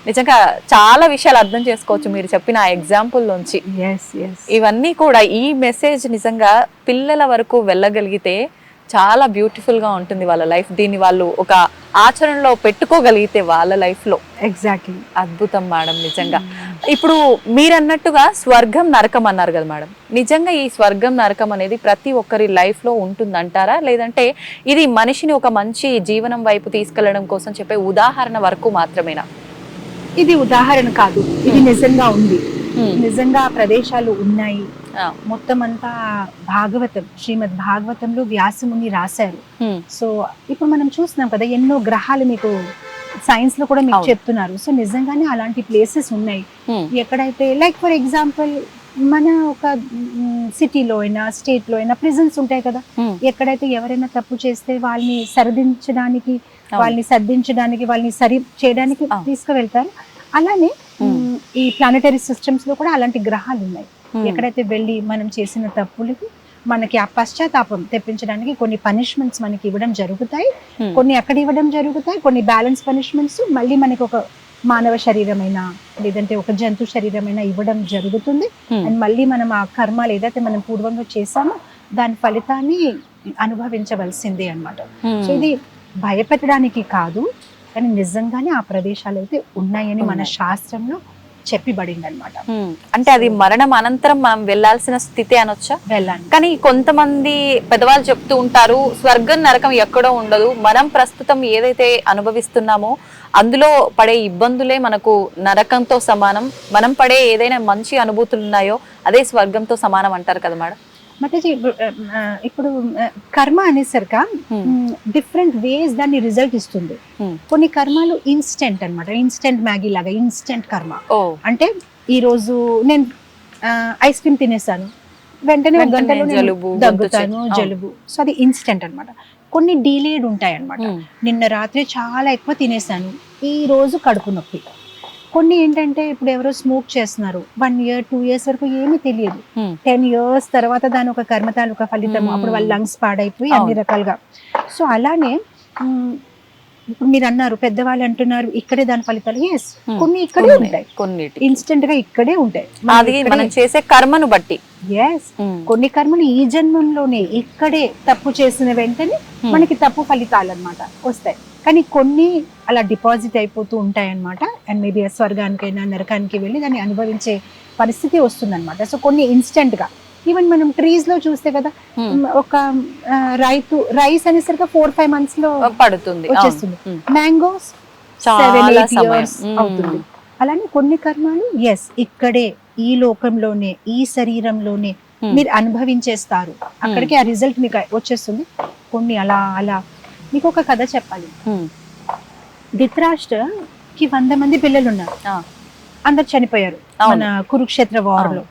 నిజంగా చాలా విషయాలు అర్థం చేసుకోవచ్చు మీరు చెప్పిన ఆ ఎగ్జాంపుల్ నుంచి. ఎస్ ఎస్ ఇవన్నీ కూడా ఈ మెసేజ్ నిజంగా పిల్లల వరకు వెళ్ళగలిగితే చాలా బ్యూటిఫుల్ గా ఉంటుంది వాళ్ళ లైఫ్. దీన్ని వాళ్ళు ఒక ఆచరణలో పెట్టుకోగలిగితే వాళ్ళ లైఫ్ లో ఎగ్జాక్ట్లీ. అద్భుతం మేడం నిజంగా. ఇప్పుడు మీరు అన్నట్టుగా స్వర్గం నరకం అన్నారు కదా మేడం, నిజంగా ఈ స్వర్గం నరకం అనేది ప్రతి ఒక్కరి లైఫ్ లో ఉంటుందంటారా, లేదంటే ఇది మనిషిని ఒక మంచి జీవనం వైపు తీసుకెళ్లడం కోసం చెప్పే ఉదాహరణ వరకు మాత్రమేనా? ఇది ఉదాహరణ కాదు, ఇది నిజంగా ఉంది. నిజంగా ప్రదేశాలు ఉన్నాయి. మొత్తం అంతా భాగవతం, శ్రీమద్ భాగవతంలో వ్యాసముని రాశారు. సో ఇప్పుడు మనం చూస్తున్నాం కదా, ఎన్నో గ్రహాలు మీకు సైన్స్ లో కూడా మీకు చెప్తున్నారు. సో నిజంగానే అలాంటి ప్లేసెస్ ఉన్నాయి. ఎక్కడైతే లైక్ ఫర్ ఎగ్జాంపుల్ మన ఒక సిటీలో అయినా స్టేట్ లో అయినా ప్రిజన్స్ ఉంటాయి కదా, ఎక్కడైతే ఎవరైనా తప్పు చేస్తే వాళ్ళని సరిదించడానికి, వాళ్ళని సర్దించడానికి, వాళ్ళని సరి చేయడానికి తీసుకువెళ్తారు. అలానే ఈ ప్లానెటరీ సిస్టమ్స్ లో కూడా అలాంటి గ్రహాలు ఉన్నాయి. ఎక్కడైతే వెళ్ళి మనం చేసిన తప్పులకి మనకి ఆ పశ్చాత్తాపం తెప్పించడానికి కొన్ని పనిష్మెంట్స్ మనకి ఇవ్వడం జరుగుతాయి. కొన్ని అక్కడ ఇవ్వడం జరుగుతాయి, కొన్ని బ్యాలెన్స్ పనిష్మెంట్స్ మళ్ళీ మనకి ఒక మానవ శరీరమైనా లేదంటే ఒక జంతు శరీరమైనా ఇవ్వడం జరుగుతుంది. అండ్ మళ్ళీ మనం ఆ కర్మలు ఏదైతే మనం పూర్వంలో చేసామో దాని ఫలితాన్ని అనుభవించవలసిందే అన్నమాట. సో ఇది భయపెట్టడానికి కాదు, కానీ నిజంగానే ఆ ప్రదేశాలు అయితే ఉన్నాయని మన శాస్త్రంలో చెప్పిబడింది అనమాట. అంటే అది మరణం అనంతరం మనం వెళ్ళాల్సిన స్థితి అనొచ్చా? వెళ్ళాలి. కానీ కొంతమంది పెద్దవాళ్ళు చెప్తూ ఉంటారు, స్వర్గం నరకం ఎక్కడో ఉండదు, మనం ప్రస్తుతం ఏదైతే అనుభవిస్తున్నామో అందులో పడే ఇబ్బందులే మనకు నరకంతో సమానం, మనం పడే ఏదైనా మంచి అనుభూతులు ఉన్నాయో అదే స్వర్గంతో సమానం అంటారు కదా మేడం. మాతాజీ ఇప్పుడు కర్మ అనేసరిక డిఫరెంట్ వేస్ దాన్ని రిజల్ట్ ఇస్తుంది. కొన్ని కర్మలు ఇన్స్టెంట్ అన్నమాట, ఇన్స్టెంట్ మ్యాగీ లాగా ఇన్స్టెంట్ కర్మ. అంటే ఈ రోజు నేను ఐస్ క్రీమ్ తినేసాను, వెంటనే ఒక గంటలో దగ్గుతాను, జలుబు. సో అది ఇన్స్టెంట్ అన్నమాట. కొన్ని డిలేడ్ ఉంటాయి అన్నమాట. నిన్న రాత్రి చాలా ఎక్కువ తినేసాను, ఈ రోజు కడుపు నొప్పి. కొన్ని ఏంటంటే ఇప్పుడు ఎవరో స్మోక్ చేస్తున్నారు, 1 year 2 years వరకు ఏమీ తెలియదు, 10 years తర్వాత దాని ఒక కర్మ తాలూకా ఫలితం, అప్పుడు వాళ్ళ లంగ్స్ పాడైపోయి అన్ని రకాలుగా. సో అలానే ఇప్పుడు మీరు అన్నారు, పెద్దవాళ్ళు అంటున్నారు ఇక్కడే దాని ఫలితాలు. ఎస్, కొన్ని ఇక్కడే ఉంటాయి, కొన్ని ఇన్స్టెంట్ గా ఇక్కడే ఉంటాయి, మనం చేసే కర్మను బట్టి. ఎస్, కొన్ని కర్మలు ఈ జన్మంలోనే ఇక్కడే తప్పు చేసిన వెంటనే మనకి తప్పు ఫలితాలు అన్నమాట వస్తాయి. కానీ కొన్ని అలా డిపాజిట్ అయిపోతూ ఉంటాయి అన్నమాట. అండ్ మేబీ స్వర్గానికైనా నరకానికి వెళ్ళి దాన్ని అనుభవించే పరిస్థితి వస్తుంది అనమాట. సో కొన్ని ఇన్స్టెంట్ గా, ఈవెన్ మనం ట్రీస్ లో చూస్తే కదా, ఒక రైస్ అనేసరికి 4-5 months లో పడుతుంది, వచ్చేస్తుంది. మ్యాంగోస్ 7-8 years అవుతుంది. అలానే కొన్ని కర్మలు ఎస్ ఇక్కడే ఈ లోకంలోనే ఈ శరీరంలోనే మీరు అనుభవించేస్తారు, అక్కడికి ఆ రిజల్ట్ మీకు వచ్చేస్తుంది. కొన్ని అలా అలా. మీకు ఒక కథ చెప్పాలి. ధృతరాష్ట్రకి 100 మంది పిల్లలు ఉన్నారు, అందరు చనిపోయారు మన కురుక్షేత్ర వార్ లో.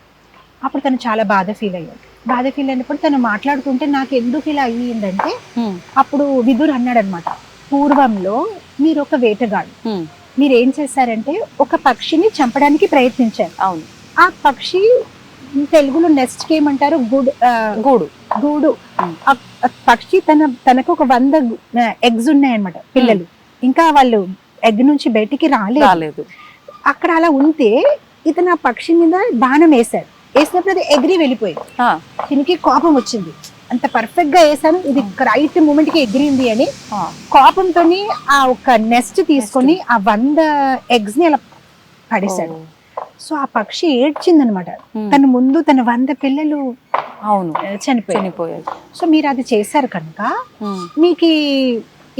అప్పుడు తను చాలా బాధ ఫీల్ అయినప్పుడు తను మాట్లాడుతుంటే నాకు ఎందుకు ఇలా అయ్యిందంటే, అప్పుడు విదురు అన్నాడు అనమాట, పూర్వంలో మీరు ఒక వేటగాడు, మీరు ఏం చేశారంటే ఒక పక్షిని చంపడానికి ప్రయత్నించారు. అవును. ఆ పక్షి తెలుగులో నెక్స్ట్ కి ఏమంటారు, గూడు. పక్షి తనకు ఒక 100 eggs ఉన్నాయన్నమాట, పిల్లలు. ఇంకా వాళ్ళు ఎగ్ నుంచి బయటికి రాలేదు. అక్కడ అలా ఉంటే ఇతను ఆ పక్షి మీద బాణం వేసినప్పుడు అది ఎగిరి వెళ్ళిపోయింది. దీనికి కోపం వచ్చింది, అంత పర్ఫెక్ట్ గా వేసాను, ఇది రైట్ మూమెంట్ కి ఎగిరింది అని కోపంతో ఆ ఒక నెస్ట్ తీసుకొని ఆ 100 eggs ని అలా పడేశాడు. సో ఆ పక్షి ఏడ్చింది అనమాట, తన ముందు తన 100 పిల్లలు చనిపోయారు. సో మీరు అది చేశారు కనుక మీకు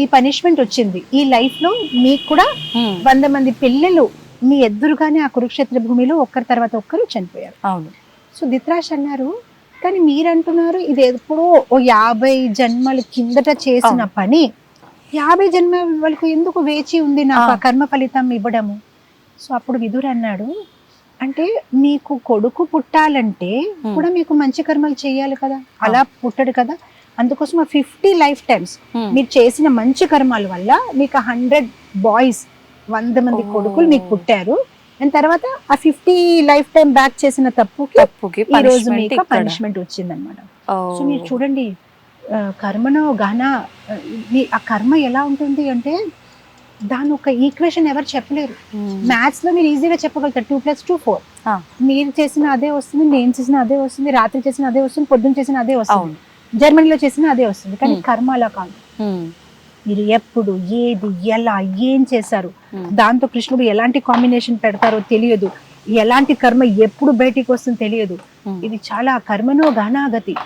ఈ పనిష్మెంట్ వచ్చింది. ఈ లైఫ్ లో మీకు కూడా 100 మంది పిల్లలు మీ ఎదురుగానే ఆ కురుక్షేత్ర భూమిలో ఒక్కరి తర్వాత ఒక్కరు చనిపోయారు. అవును. సో ధృతరాష్ట్ర అన్నారు, కానీ మీరు అంటున్నారు ఇది ఎప్పుడో 50 జన్మల కిందట చేసిన పని, 50 జన్మల వరకు ఎందుకు వేచి ఉంది నాకు ఆ కర్మ ఫలితం ఇవ్వడము? సో అప్పుడు విదురు అన్నాడు, అంటే మీకు కొడుకు పుట్టాలంటే కూడా మీకు మంచి కర్మలు చేయాలి కదా, అలా పుట్టడు కదా, అందుకోసం ఆ 50 lifetimes మీరు చేసిన మంచి కర్మల వల్ల మీకు 100 boys 100 మంది కొడుకులు మీకు పుట్టారు. అండ్ తర్వాత ఆ 50 lifetime బ్యాక్ చేసిన తప్పుకి ఈ రోజు మీకు పనిష్మెంట్ వచ్చింది అనమాట. సో మీరు చూడండి, కర్మను గహన ఆ కర్మ ఎలా ఉంటుంది అంటే దాని ఒక ఈక్వేషన్ ఎవరు చెప్పలేరు. మ్యాథ్స్ లో మీరు ఈజీగా చెప్పగలుగుతారు 2 + 2 4. మీరు చేసిన అదే వస్తుంది, నేను చేసిన అదే వస్తుంది, రాత్రి చేసిన అదే వస్తుంది, పొద్దున్న చేసిన అదే వస్తుంది, జర్మనీలో చేసిన అదే వస్తుంది. కానీ కర్మ అలా కాదు. మీరు ఎప్పుడు ఏది ఎలా ఏం చేశారు, దాంతో కృష్ణుడు ఎలాంటి కాంబినేషన్ పెడతారో తెలియదు, ఎలాంటి కర్మ ఎప్పుడు బయటికి వస్తుందో తెలియదు. ఇది చాలా కర్మనో గహనాగతి,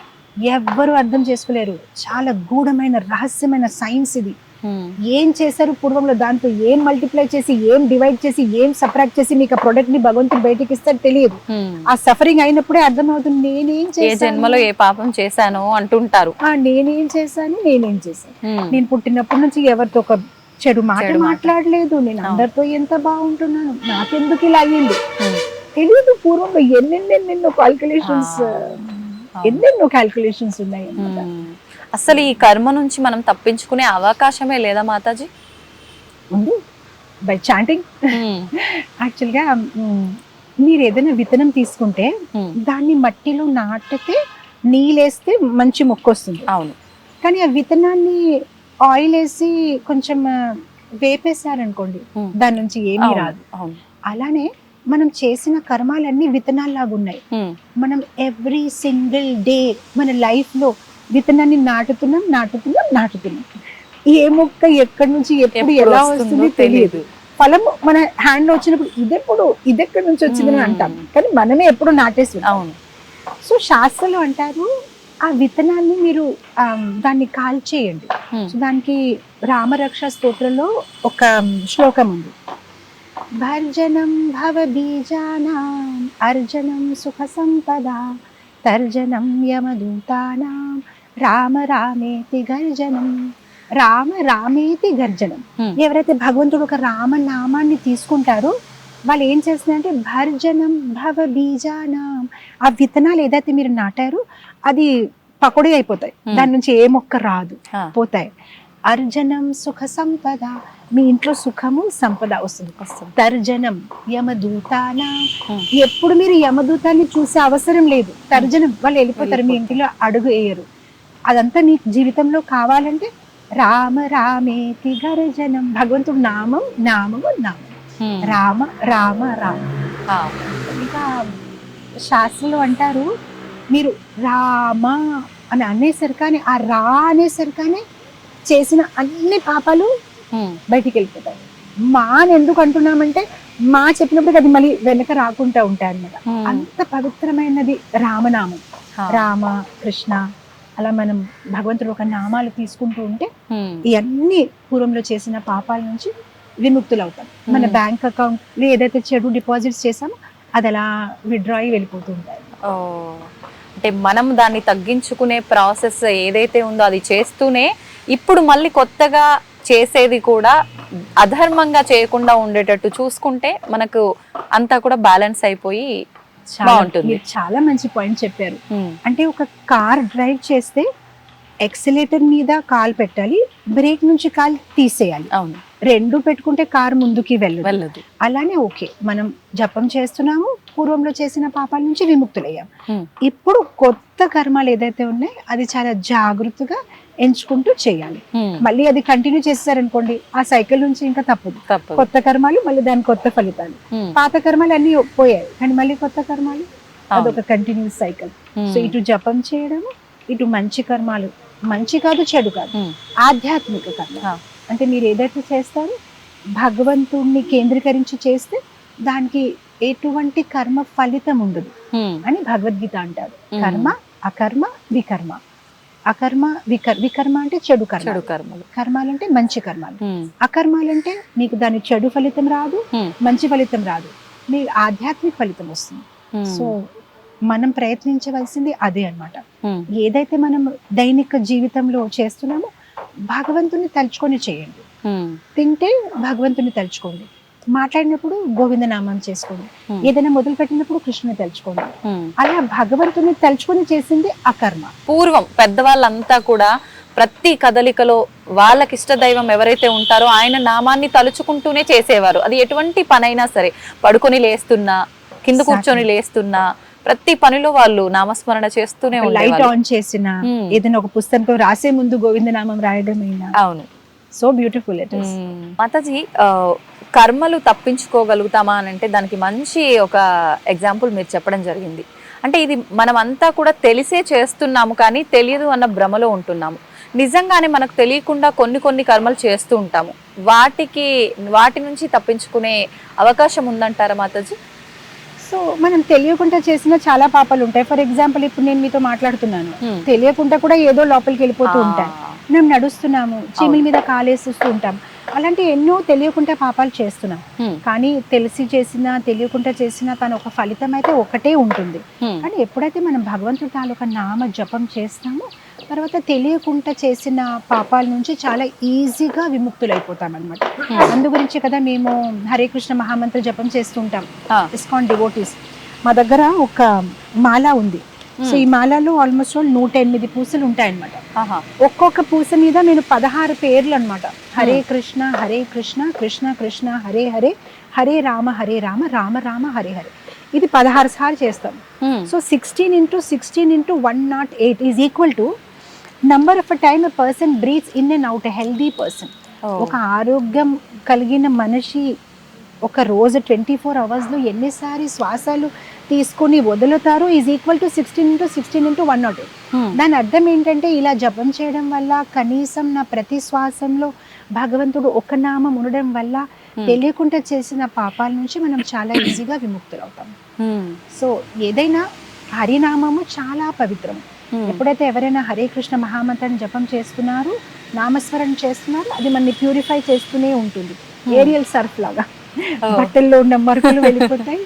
ఎవ్వరు అర్థం చేసుకోలేరు. చాలా గూఢమైన రహస్యమైన సైన్స్ ఇది. ఏం చేశారు పూర్వంలో, దాంతో ఏం మల్టిప్లై చేసి, ఏం డివైడ్ చేసి, ఏం సపరేట్ చేసి మీకు ఆ ప్రొడక్ట్ ని భగవంతుడు బయటికి ఇస్తాడు తెలియదు. ఆ సఫరింగ్ అయినప్పుడే అర్థమవుతుంది నేనేం చేశాను, జన్మలో ఏ పాపం చేశాను అంటుంటారు. నేనేం చేశాను. నేను పుట్టినప్పటి నుంచి ఎవరితో ఒక చెడు మాట మాట్లాడలేదు, నేను అందరితో ఎంత బాగుంటున్నాను, నాకెందుకు ఇలా అయ్యింది తెలియదు. పూర్వంలో ఎన్నెన్నో క్యాల్కులేషన్స్ ఉన్నాయి. అసలు ఈ కర్మ నుంచి మనం తప్పించుకునే అవకాశమే లేదా మాతాజీ? ఉంది, బై చాంటింగ్. యాక్చువల్గా మీరు ఏదైనా విత్తనం తీసుకుంటే దాన్ని మట్టిలో నాటితే నీళ్ళేస్తే మంచి మొక్క వస్తుంది. అవును. కానీ ఆ విత్తనాన్ని ఆయిల్ వేసి కొంచెం వేపేశారనుకోండి, దాని నుంచి ఏమీ రాదు. అలానే మనం చేసిన కర్మాలన్నీ విత్తనాల్లాగా ఉన్నాయి. మనం ఎవ్రీ సింగిల్ డే మన లైఫ్ లో విత్తనాన్ని నాటుతున్నాం. ఏ మొక్క ఎక్కడి నుంచి ఎప్పుడు ఎలా వస్తుందో తెలియదు. ఫలం మన హ్యాండ్ లో వచ్చినప్పుడు ఇదెక్కడి నుంచి వచ్చిందని అంటాం, కానీ మనమే ఎప్పుడు నాటేస్తున్నాం. సో శాస్త్రాలు అంటారు ఆ విత్తనాన్ని మీరు దాన్ని కాల్చేయండి. సో దానికి రామరక్ష స్తోత్రంలో ఒక శ్లోకం ఉంది. భర్జనం భవ బీజానాం అర్జనం సుఖ సంపదా తర్జనం యమదూతానాం రామ రామేతి గర్జనం. రామ రామేతి గర్జనం. ఎవరైతే భగవంతుడు ఒక రామనామాన్ని తీసుకుంటారో వాళ్ళు ఏం చేస్తున్నారంటే భర్జనం భవ బీజానాం, ఆ విత్తనాలు ఏదైతే మీరు నాటారో అది పకోడీ అయిపోతాయి, దాని నుంచి ఏ మొక్క రాదు, పోతాయి. అర్జనం సుఖ సంపద, మీ ఇంట్లో సుఖము సంపద వస్తుంది. తర్జనం యమదూతానాం, ఎప్పుడు మీరు యమదూతాన్ని చూసే అవసరం లేదు. తర్జనం, వాళ్ళు వెళ్ళిపోతారు, మీ ఇంటిలో అడుగు వేయరు. అదంతా మీ జీవితంలో కావాలంటే రామ రామేతి గర్జనం, భగవంతుడు నామం రామ రామ రామ. ఇంకా శాస్త్రంలో అంటారు మీరు రామ అని అనేసరికానే, ఆ రా అనేసరికానే చేసిన అన్ని పాపాలు బయటికి వెళ్ళిపోతాయి. మా అని ఎందుకు అంటున్నామంటే మా చెప్పినప్పుడు అది మళ్ళీ వెనక రాకుండా ఉంటాయి అన్నమాట. అంత పవిత్రమైనది రామనామం. రామ కృష్ణ అలా మనం భగవంతుడు ఒక నామాలు తీసుకుంటూ ఉంటే ఇవన్నీ పూర్వంలో చేసిన పాపాల నుంచి విముక్తులు అవుతాం. మన బ్యాంక్ అకౌంట్ లో ఏదైతే చెడు డిపాజిట్స్ చేసామో అది అలా విత్డ్రా అయ్యి వెళ్ళిపోతూ ఉంటాయి. అంటే మనం దాన్ని తగ్గించుకునే ప్రాసెస్ ఏదైతే ఉందో అది చేస్తూనే ఇప్పుడు మళ్ళీ కొత్తగా చేసేది కూడా అధర్మంగా చేయకుండా ఉండేటట్టు చూసుకుంటే మనకు అంతా కూడా బ్యాలెన్స్ అయిపోయి బాగుంటుంది. చాలా మంచి పాయింట్ చెప్పారు. అంటే ఒక కార్ డ్రైవ్ చేస్తే ఎక్సిలేటర్ మీద కాలు పెట్టాలి, బ్రేక్ నుంచి కాలు తీసేయాలి. అవును, రెండు పెట్టుకుంటే కారు ముందుకి వెళ్ళదు. అలానే ఓకే, మనం జపం చేస్తున్నాము, పూర్వంలో చేసిన పాపాల నుంచి విముక్తులయ్యాం. ఇప్పుడు కొత్త కర్మాలు ఏదైతే ఉన్నాయో అది చాలా జాగ్రత్తగా ఎంచుకుంటూ చేయాలి. మళ్ళీ అది కంటిన్యూ చేస్తారనుకోండి, ఆ సైకిల్ నుంచి ఇంకా తప్పదు. కొత్త కర్మాలు, మళ్ళీ దాని కొత్త ఫలితాలు. పాత కర్మాలు అన్ని పోయాయి, కానీ మళ్ళీ కొత్త కర్మాలు, అదొక కంటిన్యూస్ సైకిల్. సో ఇటు జపం చేయడము, ఇటు మంచి కర్మాలు, మంచి కాదు చెడు కాదు, ఆధ్యాత్మిక కర్మ. అంటే మీరు ఏదైతే చేస్తారో భగవంతుణ్ణి కేంద్రీకరించి చేస్తే దానికి ఎటువంటి కర్మ ఫలితం ఉండదు అని భగవద్గీత అంటారు. కర్మ అకర్మ వికర్మ. అకర్మ వికర్మ అంటే చెడు కర్మలు, కర్మాలంటే మంచి కర్మాలు. అకర్మాలంటే మీకు దాని చెడు ఫలితం రాదు, మంచి ఫలితం రాదు, మీ ఆధ్యాత్మిక ఫలితం వస్తుంది. సో మనం ప్రయత్నించవలసింది అదే అన్నమాట. ఏదైతే మనం దైనిక జీవితంలో చేస్తున్నామో భగవంతుని తలుచుకొని చేయండి. తింటే భగవంతుని తలుచుకోండి, మాట్లాడినప్పుడు గోవింద నామం చేసుకోండి, ఏదైనా మొదలు పెట్టినప్పుడు కృష్ణుని తలుచుకోండి. అలా భగవంతుని తలుచుకొని చేసింది అకర్మ. పూర్వం పెద్దవాళ్ళంతా కూడా ప్రతి కదలికలో వాళ్ళకి ఇష్ట దైవం ఎవరైతే ఉంటారో ఆయన నామాన్ని తలుచుకుంటూనే చేసేవారు. అది ఎటువంటి పనైనా సరే, పడుకొని లేస్తున్నా, కింద కూర్చొని లేస్తున్నా, ప్రతి పనిలో వాళ్ళు నామస్మరణ చేస్తూనే లైట్ ఆన్ చేసిన, ఏదైనా ఒక పుస్తకంతో రాసే ముందు గోవింద నామం రాయడం అయినా, అవును, so beautiful it is. Mataji కర్మలు తప్పించుకోగలుగుతామా అని అంటే దానికి మంచి ఒక ఎగ్జాంపుల్ మీరు చెప్పడం జరిగింది. అంటే ఇది మనం అంతా కూడా తెలిసే చేస్తున్నాము కానీ తెలియదు అన్న భ్రమలో ఉంటున్నాము. నిజంగానే మనకు తెలియకుండా కొన్ని కర్మలు చేస్తూ ఉంటాము. వాటి నుంచి తప్పించుకునే అవకాశం ఉందంటారా మాతాజీ? సో మనం తెలియకుండా చేసిన చాలా పాపాలు ఉంటాయి. ఫర్ ఎగ్జాంపుల్ ఇప్పుడు నేను మీతో మాట్లాడుతున్నాను, తెలియకుండా కూడా ఏదో లోపలికి వెళ్ళిపోతూ ఉంటాయి. మేము నడుస్తున్నాము, చీమిల మీద కాలేస్తూ ఉంటాం, అలాంటి ఎన్నో తెలియకుండా పాపాలు చేస్తున్నాం. కానీ తెలిసి చేసినా తెలియకుండా చేసినా తన ఒక ఫలితం అయితే ఒకటే ఉంటుంది. కానీ ఎప్పుడైతే మనం భగవంతుడి తాలూకా నామ జపం చేస్తామో తర్వాత తెలియకుండా చేసిన పాపాల నుంచి చాలా ఈజీగా విముక్తులైపోతాం అనమాట. అందు గురించి కదా మేము హరే కృష్ణ మహామంత్ర జపం చేస్తుంటాం ఇస్కాన్ డివోటీస్. మా దగ్గర ఒక మాల ఉంది. సో ఈ మాలలో ఆల్మోస్ట్ 108 పూసలు ఉంటాయన్నమాట. ఒక్కొక్క పూస మీద నేను 16 పేర్లు అనమాట. హరే కృష్ణ కృష్ణ కృష్ణ హరే హరే, హరే రామ రామ రామ హరే హరే. ఇది 16 సార్లు చేస్తాం. So 16 into 16 into 108 is equal to number of time a person breathes in and out, a healthy person. ఒక ఆరోగ్యం కలిగిన మనిషి ఒక రోజు 24 అవర్స్లో ఎన్నిసారి శ్వాసలు తీసుకొని వదులుతారో is equal to 16 into 16 into 108. దాని అర్థం ఏంటంటే ఇలా జపం చేయడం వల్ల కనీసం నా ప్రతి శ్వాసంలో భగవంతుడు ఒక నామం ఉండడం వల్ల తెలియకుండా చేసిన పాపాల నుంచి మనం చాలా ఈజీగా విముక్తులవుతాం. సో ఏదైనా హరినామము చాలా పవిత్రం. ఎప్పుడైతే ఎవరైనా హరే కృష్ణ మహామంత్రాన్ని జపం చేస్తున్నారు, నామస్మరణ చేస్తున్నారు, అది మనని ప్యూరిఫై చేస్తూనే ఉంటుంది. ఏరియల్ సర్ఫ్ లాగా బట్టల్లో ఉన్న మరకలు వెళ్ళిపోతాయి.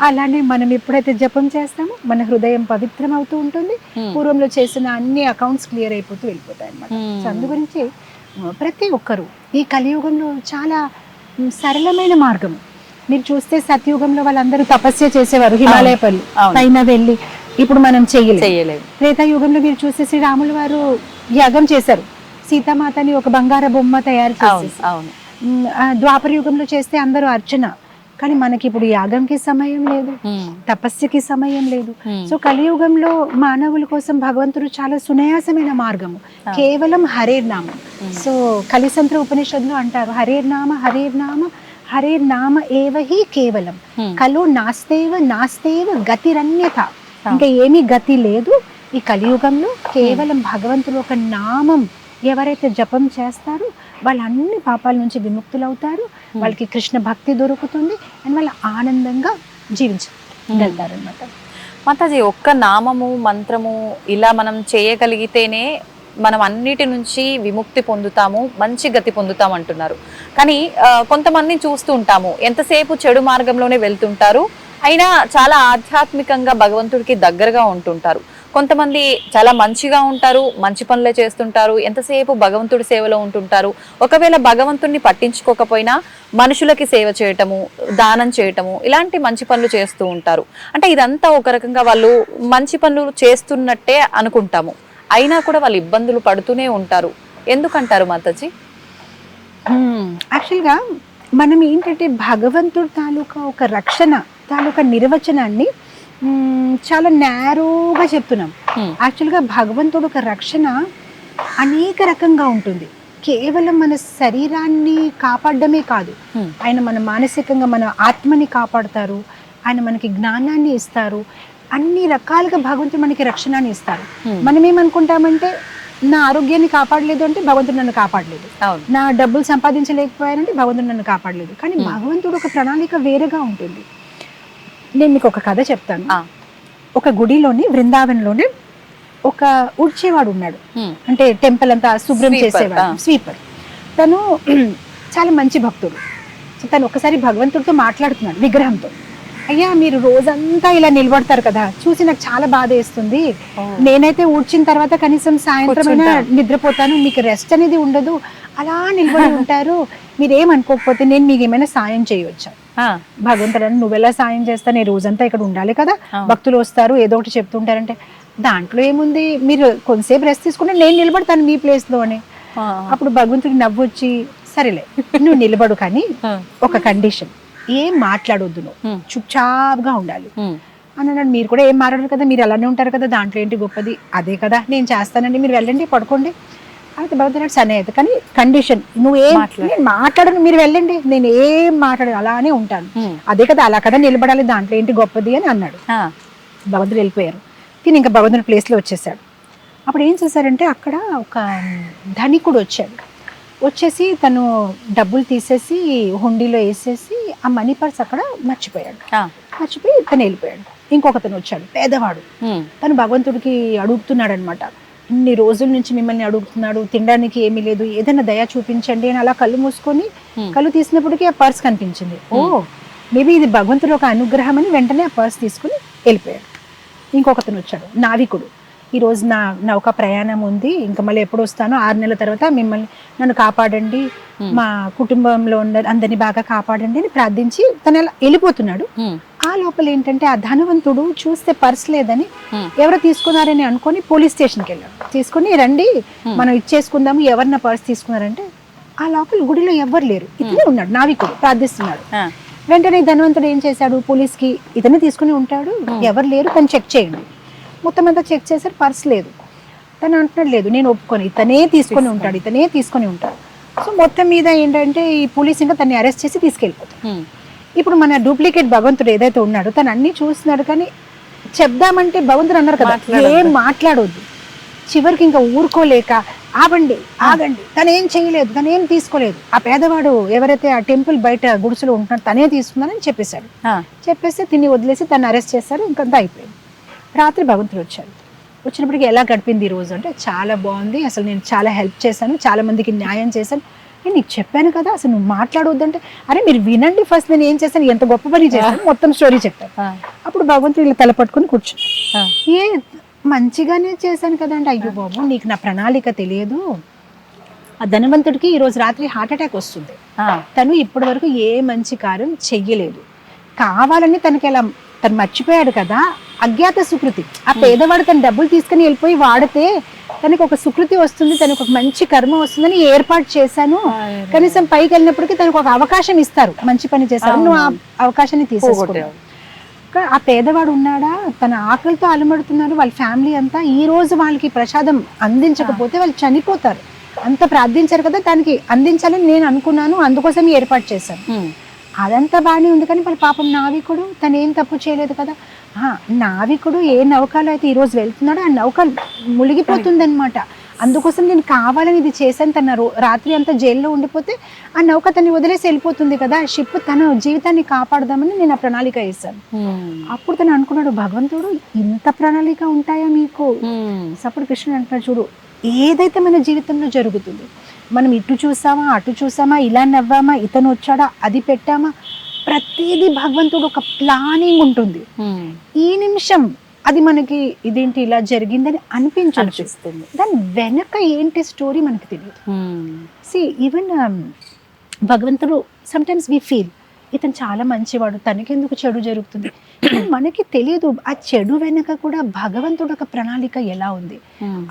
అలానే మనం ఎప్పుడైతే జపం చేస్తామో మన హృదయం పవిత్రం అవుతూ ఉంటుంది. పూర్వంలో చేసిన అన్ని అకౌంట్స్ క్లియర్ అయిపోతూ వెళ్ళిపోతాయి అన్నమాట. సో అందు గురించి ప్రతి ఒక్కరు ఈ కలియుగంలో చాలా సరళమైన మార్గం. మీరు చూస్తే సత్యుగంలో వాళ్ళందరూ తపస్య చేసేవారు, హిమాలయ పైన వెళ్ళి. ఇప్పుడు మనం చేయలేము. త్రేతాయుగంలో మీరు చూస్తే శ్రీరాములు వారు యాగం చేశారు, సీతామాతని ఒక బంగార బొమ్మ తయారు చేసి. ద్వాపర యుగంలో చేస్తే అందరూ అర్చన. కానీ మనకి ఇప్పుడు యాగంకి సమయం లేదు, తపస్సుకి సమయం లేదు. సో కలియుగంలో మానవుల కోసం భగవంతుడు చాలా సునాయాసమైన మార్గము, కేవలం హరేర్నామం. సో కలిసంత్ర ఉపనిషత్తులో అంటారు, హరేర్నామ ఏవహి కేవలం కలు నాస్తేవ గతిరన్యత. ఇంకా ఏమీ గతి లేదు ఈ కలియుగంలో. కేవలం భగవంతుడు ఒక నామం ఎవరైతే జపం చేస్తారో వాళ్ళు అన్ని పాపాల నుంచి విముక్తులవుతారు, వాళ్ళకి కృష్ణ భక్తి దొరుకుతుంది, అండ్ వాళ్ళు ఆనందంగా జీవించగలుగుతారు అన్నమాట. మాతాజీ, ఒక్క నామము మంత్రము ఇలా మనం చేయగలిగితేనే మనం అన్నిటి నుంచి విముక్తి పొందుతాము, మంచి గతి పొందుతాం అంటున్నారు. కానీ కొంతమందిని చూస్తూ ఉంటాము, ఎంతసేపు చెడు మార్గంలోనే వెళ్తుంటారు, అయినా చాలా ఆధ్యాత్మికంగా భగవంతుడికి దగ్గరగా ఉంటుంటారు. కొంతమంది చాలా మంచిగా ఉంటారు, మంచి పనులే చేస్తుంటారు, ఎంతసేపు భగవంతుడి సేవలో ఉంటుంటారు. ఒకవేళ భగవంతుడిని పట్టించుకోకపోయినా మనుషులకి సేవ చేయటము, దానం చేయటము, ఇలాంటి మంచి పనులు చేస్తూ ఉంటారు. అంటే ఇదంతా ఒక రకంగా వాళ్ళు మంచి పనులు చేస్తున్నట్టే అనుకుంటాము, అయినా కూడా వాళ్ళు ఇబ్బందులు పడుతూనే ఉంటారు. ఎందుకంటారు మాతాజీ? యాక్చువల్గా మనం ఏంటంటే భగవంతుడి తాలూకా ఒక రక్షణ తాలూకా నిర్వచనాన్ని చాలా నేరోగా చెప్తున్నాం. యాక్చువల్గా భగవంతుడు ఒక రక్షణ అనేక రకంగా ఉంటుంది. కేవలం మన శరీరాన్ని కాపాడమే కాదు, ఆయన మన మానసికంగా మన ఆత్మని కాపాడతారు, ఆయన మనకి జ్ఞానాన్ని ఇస్తారు, అన్ని రకాలుగా భగవంతుడు మనకి రక్షణని ఇస్తారు. మనం ఏమనుకుంటామంటే నా ఆరోగ్యాన్ని కాపాడలేదు అంటే భగవంతుడు నన్ను కాపాడలేదు, నా డబ్బులు సంపాదించలేకపోయానంటే భగవంతుడు నన్ను కాపాడలేదు. కానీ భగవంతుడు ఒక ప్రణాళిక వేరేగా ఉంటుంది. నేను మీకు ఒక కథ చెప్తాను. ఒక గుడిలోని బృందావనంలోనే ఒక ఉడ్చేవాడు ఉన్నాడు, అంటే టెంపుల్ అంతా శుభ్రం చేసేవాడు, స్వీపర్. తను చాలా మంచి భక్తుడు. తను ఒకసారి భగవంతుడితో మాట్లాడుతున్నాడు విగ్రహంతో. అయ్యా, మీరు రోజంతా ఇలా నిలబడతారు కదా, చూసి నాకు చాలా బాధ వేస్తుంది. నేనైతే ఊడ్చిన తర్వాత కనీసం సాయంత్రమైనా నిద్రపోతాను, మీకు రెస్ట్ అనేది ఉండదు, అలా నిలబడి ఉంటారు. మీరేమనుకోకపోతే నేను మీకు ఏమైనా సాయం చేయవచ్చా? భగవంతుడు నువ్వెలా సాయం చేస్తా, నేను రోజంతా ఇక్కడ ఉండాలి కదా, భక్తులు వస్తారు ఏదో ఒకటి చెప్తుంటారంటే దాంట్లో ఏముంది, మీరు కొంతసేపు రెస్ట్ తీసుకుంటే నేను నిలబడతాను మీ ప్లేస్ లో అని. అప్పుడు భగవంతుడికి నవ్వొచ్చి, సరేలే నువ్వు నిలబడు, కానీ ఒక కండిషన్, ఏం మాట్లాడొద్దు, నువ్వు చుప్చాప్గా ఉండాలి అని అన్నాడు. మీరు కూడా ఏం మాట్లాడరు కదా, మీరు అలానే ఉంటారు కదా, దాంట్లో ఏంటి గొప్పది, అదే కదా నేను చేస్తానండి, మీరు వెళ్ళండి పడుకోండి. అయితే భగవంతుడు సరే అయితే కానీ కండిషన్ నువ్వు ఏం నేను మాట్లాడను, మీరు వెళ్ళండి, నేను ఏం మాట్లాడను అలానే ఉంటాను. అదే కదా అలా కదా నిలబడాలి, దాంట్లో ఏంటి గొప్పది అని అన్నాడు. భగవంతుడు వెళ్ళిపోయారు. తిని ఇంకా భగవంతుడి ప్లేస్లో వచ్చేసాడు. అప్పుడు ఏం చేశారంటే అక్కడ ఒక ధనికుడు వచ్చాడు. వచ్చేసి తను డబ్బులు తీసేసి హుండీలో వేసేసి ఆ మనీ పర్స్ అక్కడ మర్చిపోయాడు. మర్చిపోయి తను వెళ్ళిపోయాడు. ఇంకొకతను వచ్చాడు పేదవాడు. తను భగవంతుడికి అడుగుతున్నాడు అనమాట, ఇన్ని రోజుల నుంచి మిమ్మల్ని అడుగుతున్నాడు, తినడానికి ఏమీ లేదు, ఏదైనా దయ చూపించండి అని. అలా కళ్ళు మూసుకొని కళ్ళు తీసినప్పటికీ ఆ పర్స్ కనిపించింది. ఓ మేబీ ఇది భగవంతుడు ఒక అనుగ్రహం అని వెంటనే ఆ పర్స్ తీసుకుని వెళ్ళిపోయాడు. ఇంకొకతను వచ్చాడు నావికుడు. ఈరోజు నా నౌక ప్రయాణం ఉంది, ఇంకా మళ్ళీ ఎప్పుడు వస్తానో 6 నెలల తర్వాత మిమ్మల్ని నన్ను కాపాడండి, మా కుటుంబంలో ఉన్న అందరినీ బాగా కాపాడండి అని ప్రార్థించి తను అలా వెళ్ళిపోతున్నాడు. ఆ లోపల ఏంటంటే ఆ ధనవంతుడు చూస్తే పర్స్ లేదని ఎవరు తీసుకున్నారని అనుకొని పోలీస్ స్టేషన్కి వెళ్ళాడు. తీసుకుని రండి మనం ఇచ్చేసుకుందాము, ఎవరు నా పర్స్ తీసుకున్నారంటే ఆ లోపల గుడిలో ఎవ్వరు లేరు, ఇతనే ఉన్నాడు నావికుడు ప్రార్థిస్తున్నాడు. వెంటనే ధనవంతుడు ఏం చేశాడు, పోలీస్కి ఇతనే తీసుకుని ఉంటాడు, ఎవరు లేరు తను చెక్ చేయండి. మొత్తం అంతా చెక్ చేశారు, పర్స్ లేదు. తను అంటున్నాడు లేదు నేను ఒప్పుకొని, ఇతనే తీసుకొని ఉంటాడు, ఇతనే తీసుకొని ఉంటాడు. సో మొత్తం మీద ఏంటంటే ఈ పోలీస్ ఇంకా తన్ని అరెస్ట్ చేసి తీసుకెళ్ళిపోతాడు. ఇప్పుడు మన డూప్లికేట్ భగవంతుడు ఏదైతే ఉన్నాడో తను అన్ని చూస్తున్నాడు, కానీ చెప్దామంటే భగవంతుడు అన్నారు కదా ఏం మాట్లాడొద్దు. చివరికి ఇంకా ఊరుకోలేక ఆగండి తను ఏం చేయలేదు, తను ఏం తీసుకోలేదు, ఆ పేదవాడు ఎవరైతే ఆ టెంపుల్ బయట గుడిసెలో ఉంటున్నాడు తనే తీసుకున్నాడని చెప్పేశాడు. చెప్పేస్తే తిని వదిలేసి తను అరెస్ట్ చేశారు. ఇంకంతా అయిపోయింది. రాత్రి భగవంతుడు వచ్చాడు. వచ్చినప్పటికీ ఎలా గడిపింది ఈ రోజు అంటే చాలా బాగుంది, అసలు నేను చాలా హెల్ప్ చేశాను, చాలా మందికి న్యాయం చేశాను, నేను నీకు చెప్పాను కదా అసలు నువ్వు మాట్లాడవద్దంటే, అరే మీరు వినండి ఫస్ట్ నేను ఏం చేశాను, ఎంత గొప్ప పని చేశాను, మొత్తం స్టోరీ చెప్పాను. అప్పుడు భగవంతుడు ఇలా తల పట్టుకుని కూర్చుని ఏ మంచిగానే చేశాను కదా అంటే, అయ్యో బాబు నీకు నా ప్రణాళిక తెలియదు. ఆ ధనవంతుడికి ఈరోజు రాత్రి హార్ట్ అటాక్ వస్తుంది, తను ఇప్పటి వరకు ఏ మంచి కార్యం చెయ్యలేదు, కావాలని తనకి ఎలా తను మర్చిపోయాడు కదా, అజ్ఞాత సుకృతి. ఆ పేదవాడు తన డబ్బులు తీసుకుని వెళ్ళిపోయి వాడితే తనకు ఒక సుకృతి వస్తుంది, తనకు ఒక మంచి కర్మ వస్తుందని ఏర్పాటు చేశాను. కనీసం పైకి వెళ్ళినప్పటికీ తనకు ఒక అవకాశం ఇస్తారు, మంచి పని చేస్తారు, నువ్వు ఆ అవకాశాన్ని తీసేసుకున్నావు. ఆ పేదవాడు ఉన్నాడా, తన ఆకలితో అలమడుతున్నారు వాళ్ళ ఫ్యామిలీ అంతా, ఈ రోజు వాళ్ళకి ప్రసాదం అందించకపోతే వాళ్ళు చనిపోతారు. అంత ప్రార్థించారు కదా, దానికి అందించాలని నేను అనుకున్నాను, అందుకోసం ఏర్పాటు చేశాను. అదంతా బాగానే ఉంది, కానీ వాళ్ళ పాపం నావికుడు తను ఏం తప్పు చేయలేదు కదా. నావికుడు ఏ నౌకలో అయితే ఈరోజు వెళ్తున్నాడో ఆ నౌక మునిగిపోతుంది అనమాట. అందుకోసం నేను కావాలని ఇది చేశాను. తన రాత్రి అంతా జైల్లో ఉండిపోతే ఆ నౌక తను వదిలేసి వెళ్ళిపోతుంది కదా, ఆ షిప్ తన జీవితాన్ని కాపాడదామని నేను ఆ ప్రణాళిక వేశాను. అప్పుడు తను అనుకున్నాడు, భగవంతుడు ఇంత ప్రణాళిక ఉంటాయా మీకు? అప్పుడు కృష్ణుడు అంటున్నాడు, చూడు ఏదైతే మన జీవితంలో జరుగుతుంది, మనం ఇటు చూసామా అటు చూసామా, ఇలా నవ్వామా, ఇతను వచ్చాడా, అది పెట్టామా, ప్రతిదీ భగవంతుడు ఒక ప్లానింగ్ ఉంటుంది. ఈ నిమిషం అది మనకి ఇదేంటి ఇలా జరిగిందని అనిపిస్తుంది, దాని వెనక ఏంటి స్టోరీ మనకి తెలియదు. ఈవెన్ భగవంతుడు సమ్టైమ్స్ వి ఫీల్ ఇతను చాలా మంచివాడు, తనకెందుకు చెడు జరుగుతుంది, మనకి తెలియదు ఆ చెడు వెనక కూడా భగవంతుడు ఒక ప్రణాళిక ఎలా ఉంది.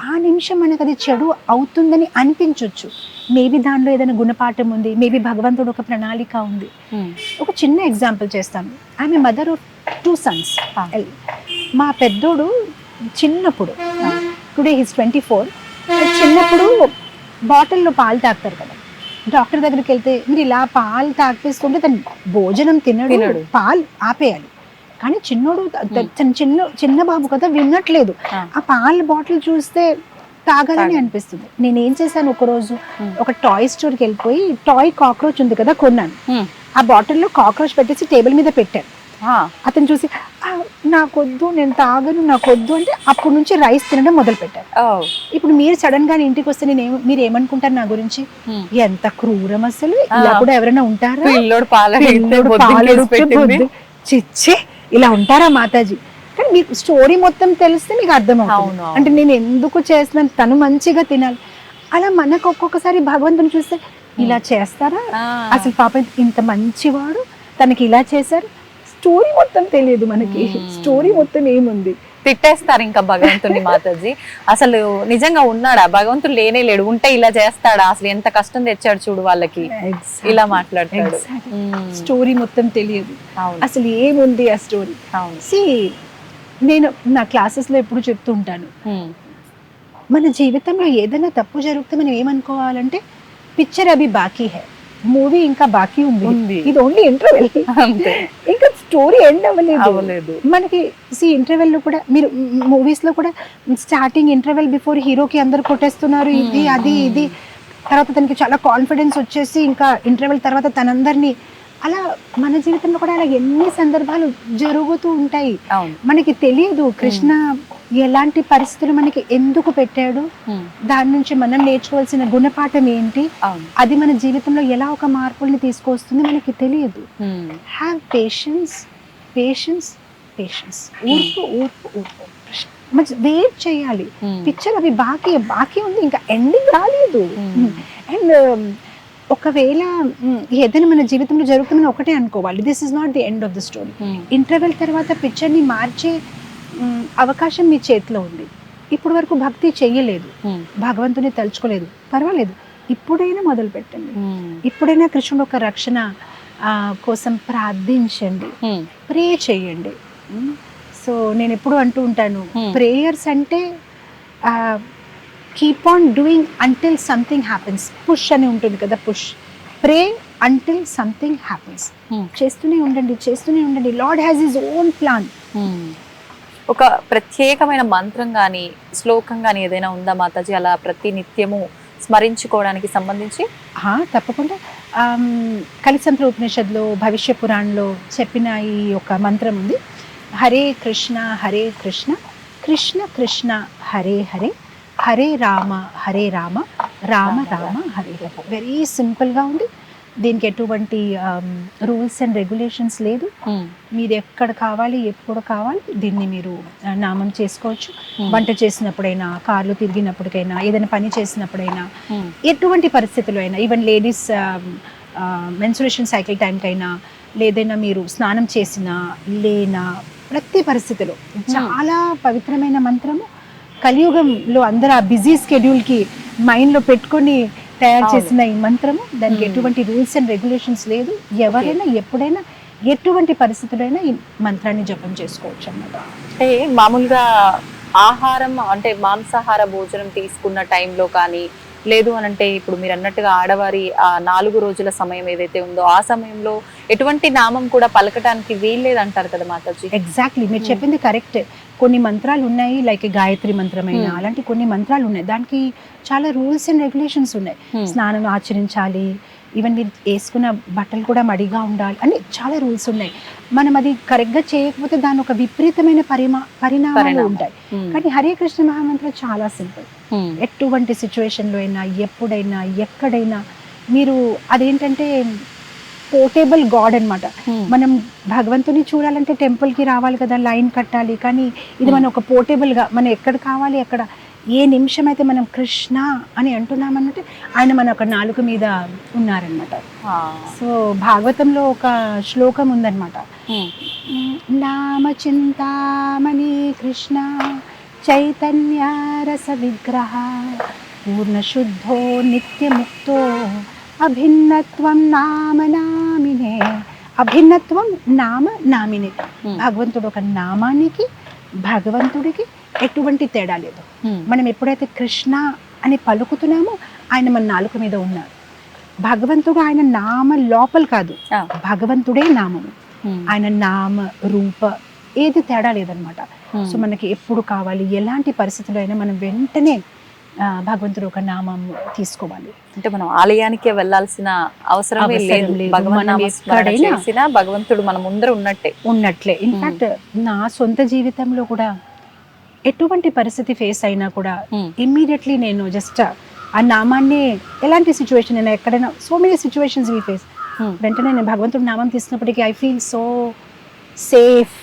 ఆ నిమిషం మనకు అది చెడు అవుతుందని అనిపించవచ్చు, మేబీ దానిలో ఏదైనా గుణపాఠం ఉంది, మేబీ భగవంతుడు ఒక ప్రణాళిక ఉంది. ఒక చిన్న ఎగ్జాంపుల్ చేస్తాను. ఆమె మదర్ ఆఫ్ 2 sons. మా పెద్దోడు చిన్నప్పుడు, టుడే హీస్ 24, చిన్నప్పుడు బాటిల్లో పాలు తాగుతారు కదా, డాక్టర్ దగ్గరికి వెళ్తే మీరు ఇలా పాలు తాగిపిస్తుంటే తను భోజనం తినడు, పాలు ఆపేయాలి. కానీ చిన్నోడు చిన్న బాబు కదా వినట్లేదు, ఆ పాల బాటిల్ చూస్తే తాగాలని అనిపిస్తుంది. నేనేం చేశాను, ఒకరోజు ఒక టాయ్ స్టోర్కి వెళ్ళిపోయి టాయ్ కాక్రోచ్ ఉంది కదా కొన్నాను. ఆ బాటిల్లో కాక్రోచ్ పెట్టేసి టేబుల్ మీద పెట్టాను. అతను చూసి నాకొద్దు, నేను తాగను, నాకొద్దు అంటే అప్పటి నుంచి రైస్ తినడం మొదలు పెట్టారు. ఇప్పుడు మీరు సడన్ గా ఇంటికి వస్తే మీరు ఏమనుకుంటారు నా గురించి, ఎంత క్రూరం అసలు, ఇలా కూడా ఎవరైనా ఉంటారా, చిచ్చే ఇలా ఉంటారా మాతాజీ. కానీ మీకు స్టోరీ మొత్తం తెలిస్తే మీకు అర్థమవుతుంది, అంటే నేను ఎందుకు చేస్తున్నాను, తను మంచిగా తినాలి. అలా మనకు ఒక్కొక్కసారి భగవంతుని చూస్తే ఇలా చేస్తారా, అసలు పాప ఇంత మంచివాడు తనకి ఇలా చేశారు, స్టోరీ మొత్తం తెలియదు మనకి, స్టోరీ మొత్తం ఏముంది. తిట్టేస్తారు ఇంకా భగవంతుని మాతాజీ. అసలు నిజంగా ఉన్నాడా భగవంతుడు? లేనే లేడు, ఉంటే ఇలా చేస్తాడా, అసలు ఎంత కష్టం తెచ్చాడు చూడు వాళ్ళకి, ఇలా మాట్లాడతాడు. స్టోరీ మొత్తం తెలియదు, అసలు ఏముంది ఆ స్టోరీ. నేను నా క్లాసెస్ లో ఎప్పుడు చెప్తూ ఉంటాను, మన జీవితంలో ఏదైనా తప్పు జరిగితే మనం ఏమనుకోవాలంటే పిక్చర్ అవి బాకీ హై, మూవీ ఇంకా బాకీ ఉంది, ఇది ఓన్లీ ఇంటర్వెల్, ఇంకా స్టోరీ ఎండ్ అవ్వలేదు. మనకి ఇంటర్వెల్ లో కూడా మీరు మూవీస్ లో కూడా స్టార్టింగ్ ఇంటర్వెల్ బిఫోర్ హీరోకి అందరు కొట్టేస్తున్నారు, ఇది అది ఇది, తర్వాత తనకి చాలా కాన్ఫిడెన్స్ వచ్చేసి ఇంకా ఇంటర్వెల్ తర్వాత తనందరినీ, అలా మన జీవితంలో కూడా అలా ఎన్ని సందర్భాలు జరుగుతూ ఉంటాయి. మనకి తెలియదు కృష్ణ ఎలాంటి పరిస్థితులు మనకి ఎందుకు పెట్టాడు, దాని నుంచి మనం నేర్చుకోవాల్సిన గుణపాఠం ఏంటి, అది మన జీవితంలో ఎలా ఒక మార్పుల్ని తీసుకొస్తుంది మనకి తెలియదు. హ్యావ్ పేషెన్స్, పేషెన్స్, పేషెన్స్, ఊర్పు ఊర్పు ఊర్పు, మంచి వెయిట్ చేయాలి. పిక్చర్ అవి బాకీ ఉంది, ఇంకా ఎండింగ్ రాలేదు. అండ్ ఒకవేళ ఏదైనా మన జీవితంలో జరుగుతుందని ఒకటే అనుకోవాలి, this is not the end of the story. Interval తర్వాత పిక్చర్ని మార్చే అవకాశం మీ చేతిలో ఉంది. ఇప్పుడు వరకు భక్తి చెయ్యలేదు, భగవంతుని తలుచుకోలేదు, పర్వాలేదు, ఇప్పుడైనా మొదలు పెట్టండి. ఇప్పుడైనా కృష్ణుడు ఒక రక్షణ కోసం ప్రార్థించండి, ప్రే చేయండి. సో నేను ఎప్పుడు అంటూ ఉంటాను, ప్రేయర్స్ అంటే keep on doing until something happens. Push అని ఉంటుంది కదా, పుష్, ప్రే అంటిల్ సంథింగ్ హ్యాపెన్స్. చేస్తూనే ఉండండి. Lord has his own plan. ఒక ప్రత్యేకమైన మంత్రం కానీ శ్లోకం కానీ ఏదైనా ఉందా మాతాజీ, అలా ప్రతి నిత్యము స్మరించుకోవడానికి సంబంధించి? తప్పకుండా. కలిసంత్ర ఉపనిషత్తులో, భవిష్య పురాణంలో చెప్పిన ఈ ఒక మంత్రం ఉంది, హరే కృష్ణ కృష్ణ కృష్ణ హరే హరే, హరే రామ రామ రామ హరే హరే. వెరీ సింపుల్గా ఉంది, దీనికి ఎటువంటి రూల్స్ అండ్ రెగ్యులేషన్స్ లేదు. మీరు ఎక్కడ కావాలి ఎప్పుడు కావాలి దీన్ని మీరు నామం చేసుకోవచ్చు. వంట చేసినప్పుడైనా, కార్లు తిరిగినప్పటికైనా, ఏదైనా పని చేసినప్పుడైనా, ఎటువంటి పరిస్థితుల్లో అయినా, ఈవెన్ లేడీస్ మెన్సురేషన్ సైకిల్ టైంకైనా, లేదైనా మీరు స్నానం చేసినా లేనా, ప్రతి పరిస్థితిలో చాలా పవిత్రమైన మంత్రము. కలియుగంలో అందరూ ఆ బిజీ స్కెడ్యూల్కి మైండ్లో పెట్టుకొని తయారు చేసిన ఈ మంత్రము, దానికి ఎటువంటి రూల్స్ అండ్ రెగ్యులేషన్స్ లేదు. ఎవరైనా ఎప్పుడైనా ఎటువంటి పరిస్థితులైనా ఈ మంత్రాన్ని జపం చేసుకోవచ్చు అన్నమాట. అంటే మామూలుగా ఆహారం అంటే మాంసాహార భోజనం తీసుకున్న టైంలో కానీ, లేదు అని అంటే ఇప్పుడు మీరు అన్నట్టుగా ఆడవారి ఆ 4 రోజుల సమయం ఏదైతే ఉందో ఆ సమయంలో ఎటువంటి నామం కూడా పలకటానికి వీల్లేదు అంటారు కదా మాతాజీ? ఎగ్జాక్ట్లీ, మీరు చెప్పింది కరెక్ట్. కొన్ని మంత్రాలు ఉన్నాయి, లైక్ గాయత్రి మంత్రమైన, అలాంటి కొన్ని మంత్రాలు ఉన్నాయి, దానికి చాలా రూల్స్ అండ్ రెగ్యులేషన్స్ ఉన్నాయి. స్నానం ఆచరించాలి, ఈవెన్ మీరు వేసుకున్న బట్టలు కూడా మడిగా ఉండాలి అని చాలా రూల్స్ ఉన్నాయి. మనం అది కరెక్ట్గా చేయకపోతే దాని ఒక విపరీతమైన పరిణామాలు ఉంటాయి. కానీ హరే కృష్ణ మహామంత్రం చాలా సింపుల్. ఎటువంటి సిచ్యువేషన్లో అయినా, ఎప్పుడైనా, ఎక్కడైనా మీరు అదేంటంటే పోర్టేబుల్ గాడ్ అన్నమాట. మనం భగవంతుని చూడాలంటే టెంపుల్కి రావాలి కదా, లైన్ కట్టాలి. కానీ ఇది మనం ఒక పోర్టేబుల్గా మనం ఎక్కడ కావాలి అక్కడ, ఏ నిమిషం అయితే మనం కృష్ణ అని అంటున్నామన్నట్టు ఆయన మన ఒక నాలుక మీద ఉన్నారనమాట. సో భాగవతంలో ఒక శ్లోకం ఉందన్నమాట, నామ చింతామణి కృష్ణ చైతన్య రస విగ్రహ పూర్ణ శుద్ధో నిత్యముక్తో అభిన్నత్వం నామ నామినే. అభిన్నత్వం నామ నామినే. భగవంతుడు ఒక నామానికి, భగవంతుడికి ఎటువంటి తేడా లేదు. మనం ఎప్పుడైతే కృష్ణ అని పలుకుతున్నామో ఆయన మన నాలుక మీద ఉన్నారు. భగవంతుడు ఆయన నామ లోపల కాదు, భగవంతుడే నామము. ఆయన నామ రూప ఏది తేడా లేదనమాట. సో మనకి ఎప్పుడు కావాలి, ఎలాంటి పరిస్థితుల్లో అయినా మనం వెంటనే భగవంతుడు ఒక నామం తీసుకోవాలి. అంటే మనం ఆలయానికే వెళ్ళాల్సిన అవసరం లేదు. భగవంతుడు మన ముందర ఉన్నట్లే. ఇన్ఫాక్ట్ నా సొంత జీవితంలో కూడా ఎటువంటి పరిస్థితి ఫేస్ అయినా కూడా ఇమ్మీడియట్లీ నేను జస్ట్ ఆ నామాన్ని, ఎలాంటి సిచ్యువేషన్ అయినా, ఎక్కడైనా, so many situations we face, వెంటనే నేను భగవంతుడి నామం తీసినప్పటికీ I feel so safe,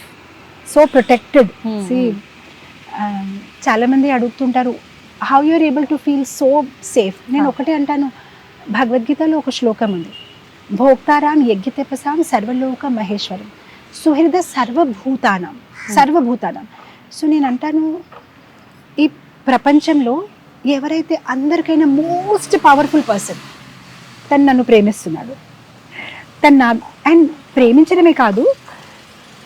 so protected. చాలా మంది అడుగుతుంటారు, how you are able to feel so safe? నేను ఒకటే అంటాను, భగవద్గీతలో ఒక శ్లోకం ఉంది, భోక్తారాం యజ్ఞతపసాం సర్వలోక మహేశ్వరం సుహృద సర్వభూతానం. సో నేను అంటాను, ఈ ప్రపంచంలో ఎవరైతే అందరికైనా మోస్ట్ పవర్ఫుల్ పర్సన్, తను నన్ను ప్రేమిస్తున్నాడు, అండ్ ప్రేమించడమే కాదు,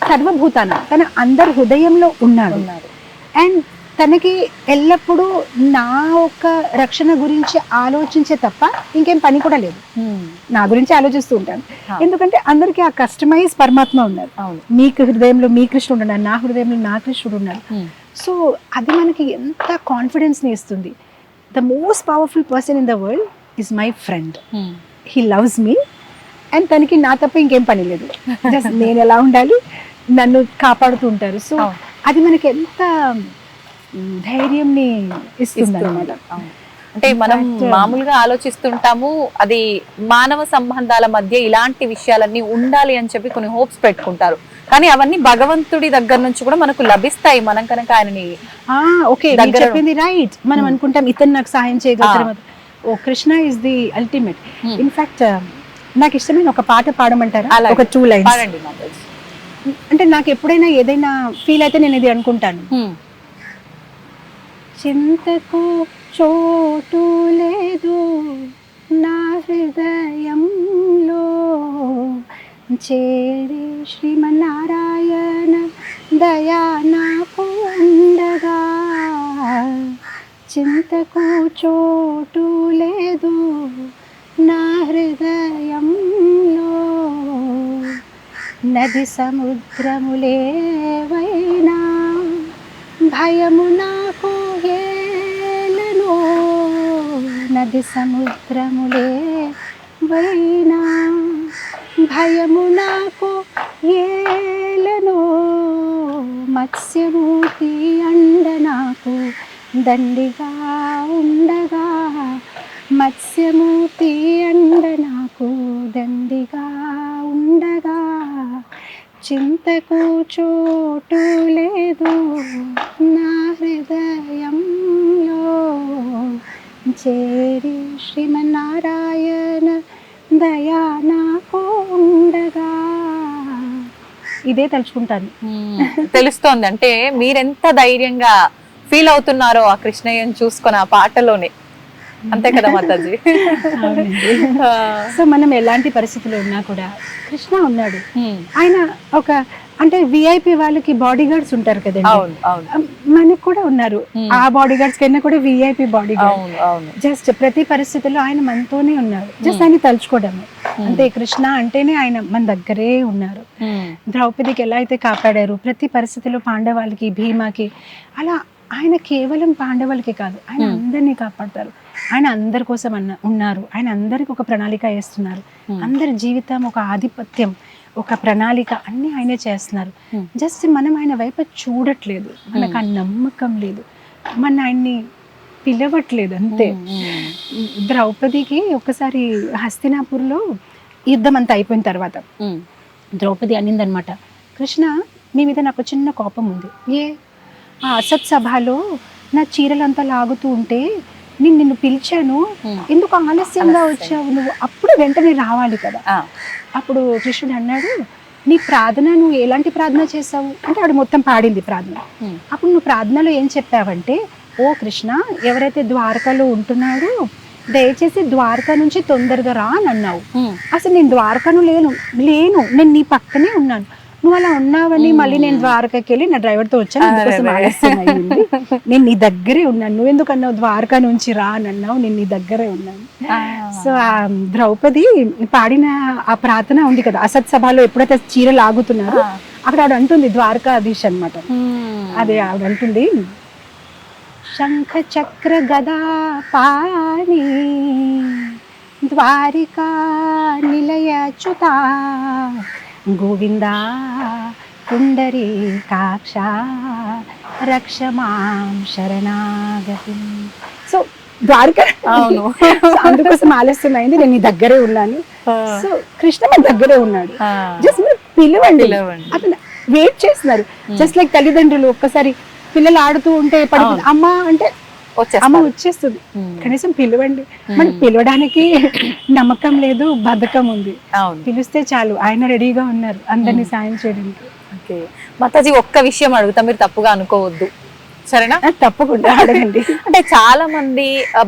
సర్వభూతానం, తన అందరి హృదయంలో ఉన్నాడు. అండ్ తనకి ఎల్లప్పుడూ నా ఒక రక్షణ గురించి ఆలోచించే తప్ప ఇంకేం పని కూడా లేదు. నా గురించి ఆలోచిస్తూ ఉంటాను. ఎందుకంటే అందరికీ ఆ కస్టమైజ్ పరమాత్మ ఉన్నారు. మీకు హృదయంలో మీ కృష్ణుడు ఉన్నారు, నా హృదయంలో నా కృష్ణుడు ఉన్నారు. సో అది మనకి ఎంత కాన్ఫిడెన్స్ని ఇస్తుంది. The most powerful person in the world is my friend. He loves me and తనకి నా తప్ప ఇంకేం పని లేదు. జస్ట్ నేను ఎలా ఉండాలి, నన్ను కాపాడుతూ ఉంటారు. సో అది మనకి ఎంత ధైర్యంని ఇస్తుంది అన్నమాట. అంటే మనం మామూలుగా ఆలోచిస్తుంటాము, అది మానవ సంబంధాల మధ్య ఇలాంటి విషయాలన్నీ ఉండాలి అని చెప్పి కొన్ని హోప్స్ పెట్టుకుంటారు. కానీ అవన్నీ భగవంతుడి దగ్గర నుంచి కూడా మనకు లభిస్తాయి, మనం కనుక ఆయనని ఓకే చెప్పింది రైట్. మనం అనుకుంటాం ఇతను నాకు సహాయం చేయగలుగుతారు. Oh Krishna is the ultimate. In fact నాకు ఇష్టమైన ఒక పాట పాడమంటారా? ఒక 2 లైన్స్. అంటే నాకు ఎప్పుడైనా ఏదైనా ఫీల్ అయితే నేను ఇది అనుకుంటాను. చింతకు చోటు లేదు నా హృదయంలో, చేరి శ్రీమన్నారాయణ దయా నాకు ఉండగా. చింతకు చోటు లేదు నా హృదయంలో, నది సముద్రములేవైనా భయము నాకు ఏలనో. నది సముద్రములేవైనా భయము నాకు ఏలనో. మత్స్యమూర్తి అండ నాకు దండిగా ఉండగా. మత్స్యమూర్తి అండ నాకు దండిగా ఉండగా. చింతకు చోటు లేదు నా హృదయంలో, చేరి శ్రీమన్నారాయణ దయా నాకు ఉండగా. ఇదే తలుచుకుంటాను. తెలుస్తోంది అంటే మీరెంత ధైర్యంగా ఫీల్ అవుతున్నారో ఆ కృష్ణయ్యని చూసుకొని ఆ పాటలోనే. అంతే కదా మాతాజీ? సో మనం ఎలాంటి పరిస్థితుల్లో ఉన్నా కూడా కృష్ణ ఉన్నాడు. ఆయన ఒక అంటే విఐపి వాళ్ళకి బాడీ గార్డ్స్ ఉంటారు కదండి, మనకి కూడా ఉన్నారు. ఆ బాడీ గార్డ్స్ కన్నా కూడా విఐపి బాడీ గార్డ్. జస్ట్ ప్రతి పరిస్థితుల్లో ఆయన మనతోనే ఉన్నారు. జస్ట్ ఆయన తలుచుకోవడమే అంతే. కృష్ణ అంటేనే ఆయన మన దగ్గరే ఉన్నారు. ద్రౌపదికి ఎలా అయితే కాపాడారు ప్రతి పరిస్థితిలో, పాండవాళ్ళకి భీమాకి, అలా ఆయన కేవలం పాండవులకి కాదు, ఆయన అందరినీ కాపాడతారు. ఆయన అందరి కోసం ఉన్నారు. ఆయన అందరికి ఒక ప్రణాళిక వేస్తున్నారు. అందరి జీవితం ఒక ఆధిపత్యం, ఒక ప్రణాళిక అన్ని ఆయనే చేస్తున్నారు. జస్ట్ మనం ఆయన వైపు చూడట్లేదు, మనకు ఆ నమ్మకం లేదు, మన ఆయన్ని పిలవట్లేదు అంతే. ద్రౌపదికి ఒకసారి హస్తినాపూర్లో యుద్ధం అంతా అయిపోయిన తర్వాత ద్రౌపది అనిందనమాట, కృష్ణ మీ మీద నాకు చిన్న కోపం ఉంది. ఆ అసత్ సభలో నా చీరలంతా లాగుతూ ఉంటే నిన్ను పిలిచాను, ఎందుకు ఆలస్యంగా వచ్చావు నువ్వు? అప్పుడు వెంటనే రావాలి కదా. అప్పుడు కృష్ణుడు అన్నాడు, నీ ప్రార్థన నువ్వు ఎలాంటి ప్రార్థన చేసావు అంటే ఆవిడ మొత్తం పాడింది ప్రార్థన. అప్పుడు నువ్వు ప్రార్థనలో ఏం చెప్పావంటే, ఓ కృష్ణ, ఎవరైతే ద్వారకాలో ఉంటున్నాడో దయచేసి ద్వారకా నుంచి తొందరగా రా అని అన్నావు. అసలు నేను ద్వారకాను లేను, నేను నీ పక్కనే ఉన్నాను. నువ్వు అలా ఉన్నావని మళ్ళీ నేను ద్వారకాకి వెళ్ళి నా డ్రైవర్తో వచ్చాను, అందుకోసం ఆలస్యం అయ్యింది. నేను నీ దగ్గరే ఉన్నాను, నువ్వు ఎందుకు అన్నావు ద్వారకా నుంచి రా అని అన్నావు, నేను నీ దగ్గరే ఉన్నాను. సో ఆ ద్రౌపది పాడిన ఆ ప్రార్థన ఉంది కదా, అసత్ సభలో ఎప్పుడైతే చీర లాగుతున్నారో అక్కడ ఆవిడ అంటుంది, ద్వారకాధీశ్ అనమాట, అదే ఆవిడ అంటుంది, శంఖ చక్ర గదా పాణి ద్వారికా నిలయచ్యుతా గోవిందా పుండరీకాక్ష రక్షమాం శరణాగతి. సో ద్వారక అందుకోసం ఆలస్యం అయింది, నేను నీ దగ్గరే ఉన్నాను. సో కృష్ణ మన దగ్గరే ఉన్నాడు, జస్ట్ మీరు పిలవండి. అతను వెయిట్ చేస్తున్నారు. జస్ట్ లైక్ తల్లిదండ్రులు ఒక్కసారి పిల్లలు ఆడుతూ ఉంటే అమ్మ అంటే అమ్మ వచ్చేస్తుంది, కనీసం పిలవండి. మనకి పిలవడానికి నమ్మకం లేదు, బద్ధకం ఉంది. పిలిస్తే చాలు, ఆయన రెడీగా ఉన్నారు అందరినీ సాయం చేయడానికి. ఓకే మాతాజీ, ఒక్క విషయం అడుగుతా, మీరు తప్పుగా అనుకోవద్దు. సరేనా? తప్పకుండా అడగండి. అంటే చాలా మంది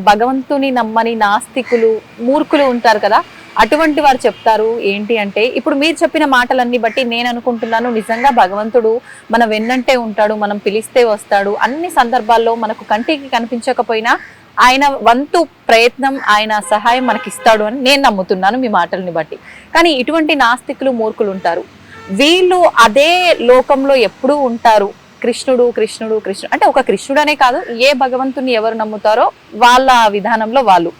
భగవంతుని నమ్మని నాస్తికులు, మూర్ఖులు ఉంటారు కదా, అటువంటి వారు చెప్తారు ఏంటి అంటే, ఇప్పుడు మీరు చెప్పిన మాటలన్నీ బట్టి నేను అనుకుంటున్నాను, నిజంగా భగవంతుడు మన వెన్నంటే ఉంటాడు, మనం పిలిస్తే వస్తాడు, అన్ని సందర్భాల్లో మనకు కంటికి కనిపించకపోయినా ఆయన వంతు ప్రయత్నం, ఆయన సహాయం మనకి ఇస్తాడు అని నేను నమ్ముతున్నాను మీ మాటల్ని బట్టి. కానీ ఇటువంటి నాస్తికులు, మూర్ఖులు ఉంటారు, వీళ్ళు అదే లోకంలో ఎప్పుడూ ఉంటారు. కృష్ణుడు కృష్ణుడు కృష్ణుడు అంటే ఒక కృష్ణుడు అనే కాదు, ఏ భగవంతుని ఎవరు నమ్ముతారో వాళ్ళ విధానంలో వాళ్ళు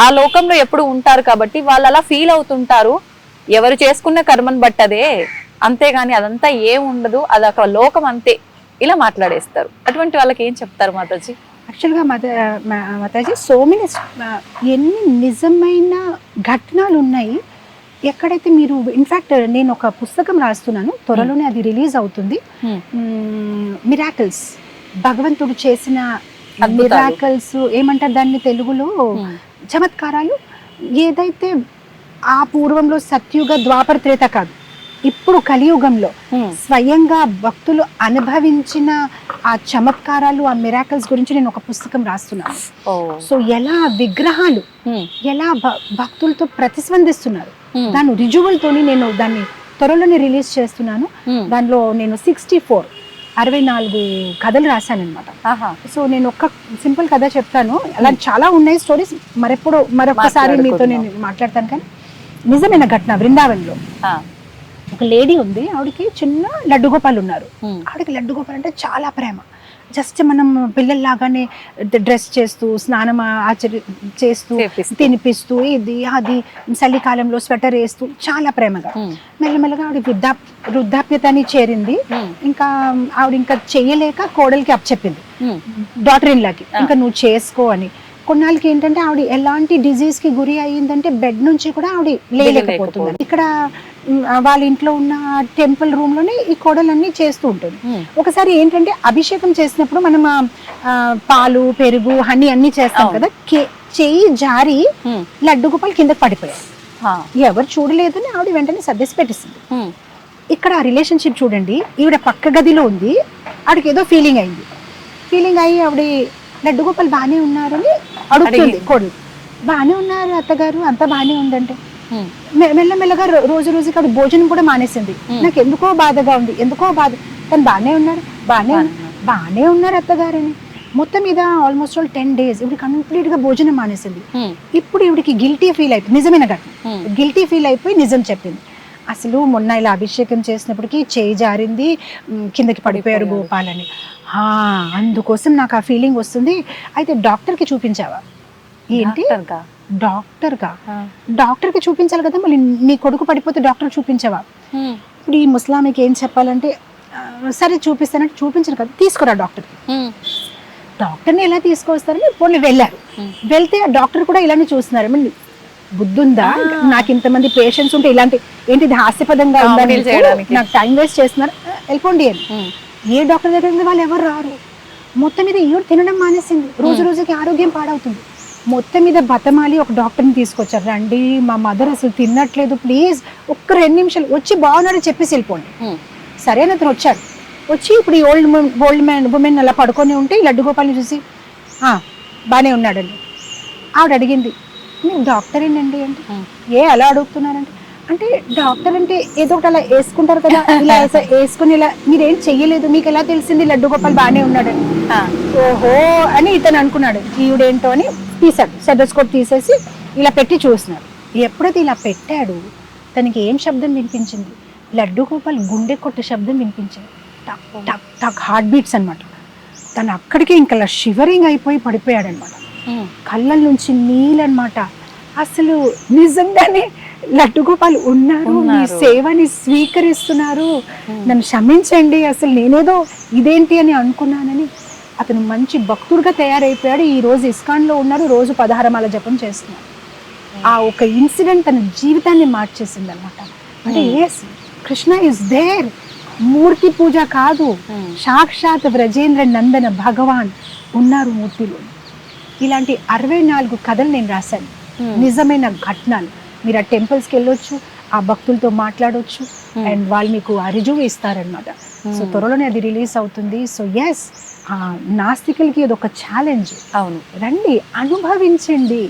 ఆ లోకంలో ఎప్పుడు ఉంటారు కాబట్టి వాళ్ళు అలా ఫీల్ అవుతుంటారు. ఎవరు చేసుకున్న కర్మను బట్టదే, అంతేగాని అదంతా ఏం ఉండదు, అదొక లోకం అంతే, ఇలా మాట్లాడేస్తారు. అటువంటి వాళ్ళకి ఏం చెప్తారు మాతాజీ? యాక్చువల్గా మాతాజీ సో మెనీ ఎన్ని నిజమైన ఘటనలు ఉన్నాయి. ఎక్కడైతే మీరు ఇన్ఫ్యాక్ట్ నేను ఒక పుస్తకం రాస్తున్నాను, త్వరలోనే అది రిలీజ్ అవుతుంది. మిరాకిల్స్, భగవంతుడు చేసిన మిరాకిల్స్ ఏమంటారు దాన్ని తెలుగులో, చమత్కారాలు. ఏదైతే ఆ పూర్వంలో సత్యుగ ద్వాపర త్రేత కాదు, ఇప్పుడు కలియుగంలో స్వయంగా భక్తులు అనుభవించిన ఆ చమత్కారాలు, ఆ మిరాకిల్స్ గురించి నేను ఒక పుస్తకం రాస్తున్నాను. సో ఎలా విగ్రహాలు ఎలా భక్తులతో ప్రతిస్పందిస్తున్నారు, దాని రుజువులతోని నేను దాన్ని త్వరలోనే రిలీజ్ చేస్తున్నాను. దానిలో నేను 64 కథలు రాశాను అనమాట. సో నేను ఒక సింపుల్ కథ చెప్తాను, అలా చాలా ఉన్నాయి స్టోరీస్, మరొకసారి మీతో నేను మాట్లాడతాను. కానీ నిజమైన ఘటన, బృందావన్లో ఒక లేడీ ఉంది, ఆవిడకి చిన్న లడ్డు గోపాలు ఉన్నారు. ఆవిడకి లడ్డు గోపాలు అంటే చాలా ప్రేమ. జస్ట్ మనం పిల్లల్లాగానే డ్రెస్ చేస్తూ, స్నానం చేస్తూ, తినిపిస్తూ, ఇది అది, చలికాలంలో స్వెటర్ వేస్తూ చాలా ప్రేమగా. మెల్లమెల్లగా ఆవిడ వృద్ధాప్యతని చేరింది. ఇంకా ఆవిడ ఇంకా చెయ్యలేక కోడలికి అప్పచెప్పింది, డాటర్ ఇన్ లాకి, ఇంకా నువ్వు చేసుకో అని. కొన్నాళ్ళకి ఏంటంటే ఆవిడ ఎలాంటి డిజీజ్ కి గురి అయ్యిందంటే బెడ్ నుంచి కూడా ఆవిడ లేలేకపోతుంది. ఇక్కడ వాళ్ళ ఇంట్లో ఉన్న టెంపుల్ రూమ్ లోనే ఈ కోడలన్నీ చేస్తూ ఉంటుంది. ఒకసారి ఏంటంటే అభిషేకం చేసినప్పుడు మనం పాలు, పెరుగు, హనీ అన్ని చేస్తాం కదా, చెయ్యి జారి లడ్డు గోపాలు కిందకి పడిపోయాయి. ఎవరు చూడలేదని ఆవిడ వెంటనే సర్దేసి పెట్టేసింది. ఇక్కడ ఆ రిలేషన్షిప్ చూడండి, ఈవిడ పక్క గదిలో ఉంది, ఆవిడకి ఏదో ఫీలింగ్ అయ్యి ఆవిడ లడ్డు గోపాలు బాగానే ఉన్నారని అడుగుతుంది కోడలు. బాగానే ఉన్నారు అత్తగారు, అంతా బాగానే ఉందంటే మెల్లమెల్లగా రోజుకి ఆవిడ భోజనం కూడా మానేసింది. నాకు ఎందుకో బాధగా ఉంది, తను బాగానే ఉన్నారు అత్తగారని. మొత్తం మీద ఆల్మోస్ట్ 10 days ఇవిడ కంప్లీట్ గా భోజనం మానేసింది. ఇప్పుడు ఇవిడికి గిల్టీ ఫీల్ అయిపోయి, నిజమైన ఘటన, గిల్టీ ఫీల్ అయిపోయి నిజం చెప్పింది. అసలు మొన్న ఇలా అభిషేకం చేసినప్పటికీ చేయి జారింది, కిందకి పడిపోయారు గోపాలని. అందుకోసం నాకు ఆ ఫీలింగ్ వస్తుంది. అయితే డాక్టర్కి చూపించావా? ఏంటి డాక్టర్కి చూపించాలి కదా, మళ్ళీ నీ కొడుకు పడిపోతే డాక్టర్ చూపించావా? ఇప్పుడు ఈ ముస్లాంకి ఏం చెప్పాలంటే, సరే చూపిస్తానంటే చూపించరు కదా, తీసుకురా డాక్టర్ని ఎలా తీసుకొస్తారని పోనీ వెళ్ళారు. వెళ్తే ఆ డాక్టర్ కూడా ఇలానే చూస్తున్నారు. మళ్ళీ బుద్ధుందా, నాకు ఇంతమంది పేషెంట్స్ ఉంటే ఇలాంటి ఏంటిది హాస్యపదంగా ఉందని నాకు టైం వేస్ట్ చేస్తున్నారు, వెళ్ళిపోండి అని. ఏ డాక్టర్ దగ్గర వాళ్ళు ఎవరు రారు. మొత్తం మీద ఈవిడ తినడం మానేసింది, రోజుకి ఆరోగ్యం పాడవుతుంది. మొత్తం మీద బతమాలి ఒక డాక్టర్ని తీసుకొచ్చారు. రండి, మా మదర్ అసలు తినట్లేదు, ప్లీజ్ ఒక్క 2 నిమిషాలు వచ్చి బాగున్నారని చెప్పేసి వెళ్ళిపోండి. సరే అని అతను వచ్చి ఇప్పుడు ఈ ఓల్డ్ ఉమెన్ అలా పడుకొని ఉంటే ఈ లడ్డు గోపాల్ని చూసి బాగానే ఉన్నాడండి. ఆవిడ అడిగింది, మీరు డాక్టర్ ఏంటండి అంటే, అలా అడుగుతున్నారంటే, అంటే డాక్టర్ అంటే ఏదో ఒకటి అలా వేసుకుంటారు కదా, ఇలా వేసుకుని ఇలా మీరేం చెయ్యలేదు, మీకు ఎలా తెలిసింది లడ్డు గోపాల్ బాగానే ఉన్నాడని? ఓహో అని ఇతను అనుకున్నాడు, ఈవిడేంటో అని తీసాడు, స్టెథోస్కోప్ తీసేసి ఇలా పెట్టి చూస్తున్నాడు. ఎప్పుడైతే ఇలా పెట్టాడు, తనకి ఏం శబ్దం వినిపించింది? లడ్డు గోపాల్ గుండె కొట్టు శబ్దం వినిపించింది, టక్ టక్ టక్ హార్ట్ బీట్స్ అనమాట. తను అక్కడికి ఇంకా షివరింగ్ అయిపోయి పడిపోయాడు అనమాట. కళ్ళ నుంచి నీళ్ళనమాట. అసలు నిజంగానే లడ్డు గోపాల్ ఉన్నారు, మీ సేవని స్వీకరిస్తున్నారు, నన్ను క్షమించండి, అసలు నేనేదో ఇదేంటి అని అనుకున్నానని అతను మంచి భక్తుడిగా తయారైపోయాడు. ఈ రోజు ఇస్కాన్లో ఉన్నారు, రోజు 16 మాల జపం చేస్తున్నారు. ఆ ఒక ఇన్సిడెంట్ తన జీవితాన్ని మార్చేసింది అనమాట. అంటే ఎస్, కృష్ణ ఇస్ దేర్, మూర్తి పూజ కాదు, సాక్షాత్ వ్రజేంద్ర నందన భగవాన్ ఉన్నారు మూర్తిలో. ఇలాంటి 64 కథలు నేను రాశాను, నిజమైన ఘటనలు. మీరు ఆ టెంపుల్స్కి వెళ్ళొచ్చు, ఆ భక్తులతో మాట్లాడవచ్చు, అండ్ వాళ్ళు మీకు ఆ రుజువు ఇస్తారనమాట. సో త్వరలోనే అది రిలీజ్ అవుతుంది. సో ఎస్, నాస్తికులకి ఇది ఒక ఛాలెంజ్. అవును, రండి, అనుభవించండి.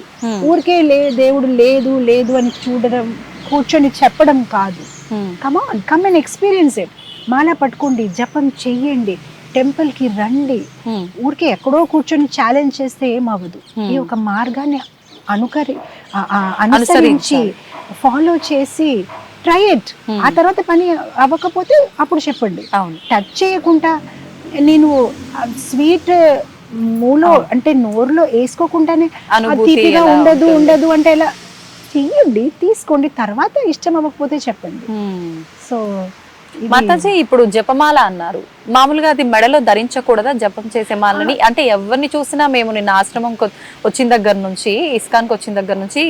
ఊరికే దేవుడు లేదు లేదు అని చూడడం, కూర్చొని చెప్పడం కాదు. Come on, come and experience it. మాల పట్టుకోండి, జపం చెయ్యండి, టెంపుల్ కి రండి. ఊరికే ఎక్కడో కూర్చొని ఛాలెంజ్ చేస్తే ఏమవ్వదు. ఈ ఒక మార్గాన్ని అనుసరించి ఫాలో చేసి ట్రై ఇట్. ఆ తర్వాత పని అవ్వకపోతే అప్పుడు చెప్పండి. టచ్ చేయకుండా, నేను స్వీట్ మూలో అంటే నోరులో వేసుకోకుండానే తీపిగా ఉండదు అంటే ఎలా చెయ్యండి, తీసుకోండి. తర్వాత ఇష్టం అవ్వకపోతే చెప్పండి. సో మాతాజీ, ఇప్పుడు జపమాల అన్నారు, మామూలుగా అది మెడలో ధరించకూడదా జపం చేసే మాలని? అంటే ఎవరిని చూసినా మేము నిన్న ఆశ్రమం వచ్చిన దగ్గర నుంచి, ఇస్కాన్కి వచ్చిన దగ్గర నుంచి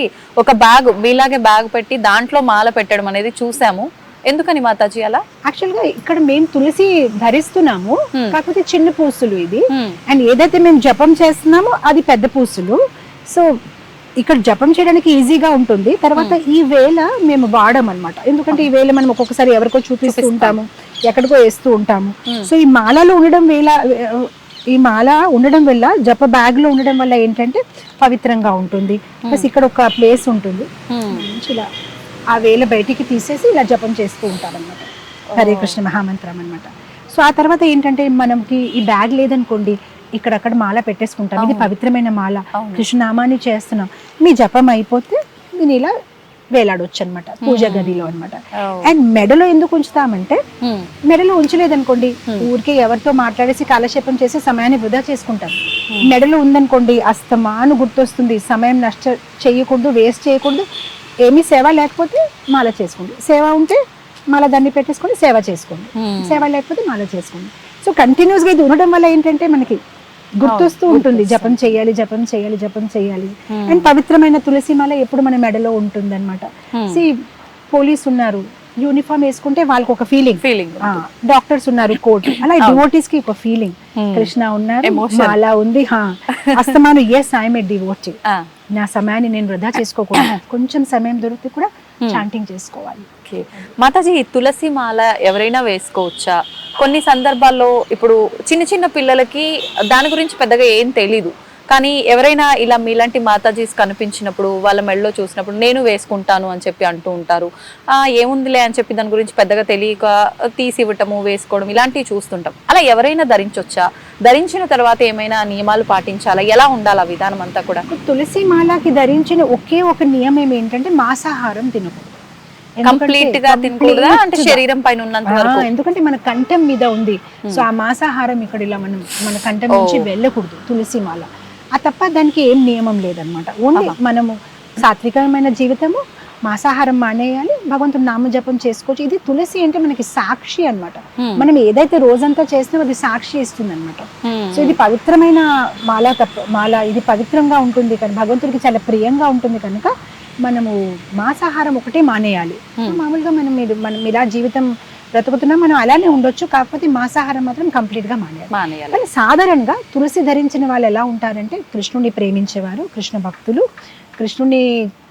ఒక బ్యాగ్, మీలాగే బ్యాగ్ పెట్టి దాంట్లో మాల పెట్టడం అనేది చూసాము. ఎందుకని మాతాజీ అలా? యాక్చువల్గా ఇక్కడ మేము తులసి ధరిస్తున్నాము, కాకపోతే చిన్న పూసులు ఇది. అండ్ ఏదైతే మేము జపం చేస్తున్నామో అది పెద్ద పూసులు. సో ఇక్కడ జపం చేయడానికి ఈజీగా ఉంటుంది. తర్వాత ఈ వేళ మేము వాడడం అనమాట. ఎందుకంటే ఈ వేళ మనం ఒక్కొక్కసారి ఎవరికో చూపిస్తూ ఉంటాము, ఎక్కడికో వేస్తూ ఉంటాము. సో ఈ మాలలో ఉండడం వల్ల జప బ్యాగ్ లో ఉండడం వల్ల ఏంటంటే పవిత్రంగా ఉంటుంది. ప్లస్ ఇక్కడ ఒక ప్లేస్ ఉంటుంది, ఇలా ఆ వేళ బయటికి తీసేసి ఇలా జపం చేస్తూ ఉంటారు అనమాట. హరే కృష్ణ మహామంత్రం అనమాట. సో ఆ తర్వాత ఏంటంటే మనకి ఈ బ్యాగ్ లేదనుకోండి, ఇక్కడక్కడ మాల పెట్టేసుకుంటాం. ఇది పవిత్రమైన మాల, కృష్ణనామాన్ని చేస్తున్నాం. మీ జపం అయిపోతే దీని ఇలా వేలాడొచ్చు అనమాట పూజ గదిలో అనమాట. అండ్ మెడలో ఎందుకు ఉంచుతామంటే, మెడలో ఉంచలేదనుకోండి ఊరికే ఎవరితో మాట్లాడేసి కాలక్షేపం చేసి సమయాన్ని వృధా చేసుకుంటాం. మెడలో ఉందనుకోండి అస్తమాను గుర్తొస్తుంది, సమయం నష్ట చేయకూడదు, వేస్ట్ చేయకూడదు. ఏమీ సేవ లేకపోతే మాల చేసుకోండి, సేవ ఉంటే మాల దాన్ని పెట్టేసుకోండి, సేవ చేసుకోండి, సేవ లేకపోతే మాల చేసుకోండి. సో కంటిన్యూస్గా ఇది ఉండడం వల్ల ఏంటంటే మనకి గుర్తొస్తూ ఉంటుంది, జపం చేయాలి జపం చేయాలి జపం చేయాలి. అండ్ పవిత్రమైన తులసి మాల ఎప్పుడు మన మెడలో ఉంటుంది అనమాట. పోలీస్ ఉన్నారు, యూనిఫామ్ వేసుకుంటే వాళ్ళకి ఒక ఫీలింగ్. డాక్టర్స్ ఉన్నారు, కోట్, అలా డివోటీస్ కి ఒక ఫీలింగ్. కృష్ణ ఉన్నారు, మాల ఉంది, అస్తమాను ఎస్ ఐఎమ్ ఏ డివోటీ, నా సమయాన్ని నేను వృధా చేసుకోకూడదు. కొంచెం సమయం దొరికితే కూడా చాంటింగ్ చేసుకోవాలి. మాతాజీ, తులసి మాల ఎవరైనా వేసుకోవచ్చా? కొన్ని సందర్భాల్లో ఇప్పుడు చిన్న చిన్న పిల్లలకి దాని గురించి పెద్దగా ఏం తెలీదు, కానీ ఎవరైనా ఇలా మీలాంటి మాతాజీస్ కనిపించినప్పుడు వాళ్ళ మెడలో చూసినప్పుడు నేను వేసుకుంటాను అని చెప్పి అంటూ ఉంటారు. ఏముందిలే అని చెప్పి దాని గురించి పెద్దగా తెలియక తీసి ఇవ్వటము, వేసుకోవడం ఇలాంటివి చూస్తుంటాం. అలా ఎవరైనా ధరించొచ్చా? ధరించిన తర్వాత ఏమైనా నియమాలు పాటించాలా? ఎలా ఉండాలి ఆ విధానం అంతా కూడా? తులసి మాలకి ధరించిన ఒకే ఒక నియమం ఏంటంటే మాంసాహారం తినకూడదు. కంప్లీట్ గా తినకూడదా? అంటే శరీరం పైన ఉన్నంత వరకు. ఎందుకంటే మన కంఠం మీద ఉంది. సో ఆ మాంసాహారం ఇక్కడ ఇలా మన కంఠం నుంచి వెళ్ళకూడదు తులసి మాల. ఆ తప్ప దానికి ఏం నియమం లేదనమాట. ఓన్లీ మనము సాత్వికమైన జీవితము, మాంసాహారం మానేయాలి, భగవంతుడు నామజపం చేసుకోవచ్చు. ఇది తులసి అంటే మనకి సాక్షి అనమాట. మనం ఏదైతే రోజంతా చేస్తున్నామో అది సాక్షి ఇస్తుంది అనమాట. సో ఇది పవిత్రమైన మాల ఇది పవిత్రంగా ఉంటుంది కానీ భగవంతుడికి చాలా ప్రియంగా ఉంటుంది కనుక మనము మాంసాహారం ఒకటే మానేయాలి. మామూలుగా మనం ఇలా జీవితం బ్రతుకుతున్నాం, మనం అలానే ఉండొచ్చు, కాకపోతే మాంసాహారం మాత్రం కంప్లీట్ గా మానేయాలి. కానీ సాధారణంగా తులసి ధరించిన వాళ్ళు ఎలా ఉంటారంటే కృష్ణుని ప్రేమించేవారు, కృష్ణ భక్తులు. కృష్ణుని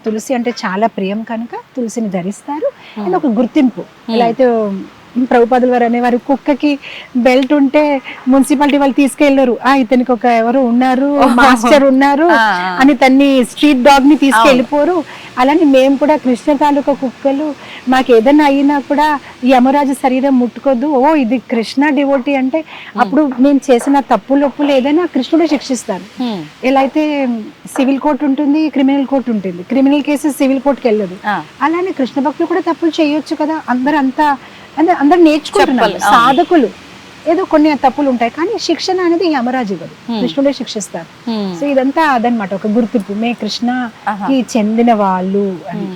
తులసి అంటే చాలా ప్రియం కనుక తులసిని ధరిస్తారు. అండ్ ఒక గుర్తింపు. ఎలా అయితే ప్రభుపాదుల వారు అనేవారు, కుక్కకి బెల్ట్ ఉంటే మున్సిపాలిటీ వాళ్ళు తీసుకెళ్లరు, ఇతనికి ఒక ఎవరు ఉన్నారు, మాస్టర్ ఉన్నారు అని తన్ని స్ట్రీట్ డాగ్ ని తీసుకెళ్ళిపోరు. అలానే మేము కూడా కృష్ణ తాలూకా కుక్కలు, మాకు ఏదైనా అయినా కూడా యమరాజు శరీరం ముట్టుకోద్దు, ఇది కృష్ణ డివోటీ అంటే అప్పుడు మేము చేసిన తప్పులు ఏదైనా కృష్ణుడే శిక్షిస్తారు. ఎలా అయితే సివిల్ కోర్ట్ ఉంటుంది, క్రిమినల్ కోర్ట్ ఉంటుంది, క్రిమినల్ కేసెస్ సివిల్ కోర్టుకి వెళ్ళదు. అలానే కృష్ణ భక్తులు కూడా తప్పులు చేయొచ్చు కదా. అందరు నేర్చుకుంటున్నారు, సాధకులు ఏదో కొన్ని తప్పులు ఉంటాయి కానీ శిక్షణ అనేది యమరాజు ఇవ్వదు, కృష్ణుడే శిక్షిస్తారు. సో ఇదంతా అదనమాట ఒక గుర్తింపు, మే కృష్ణకి చెందిన వాళ్ళు అని.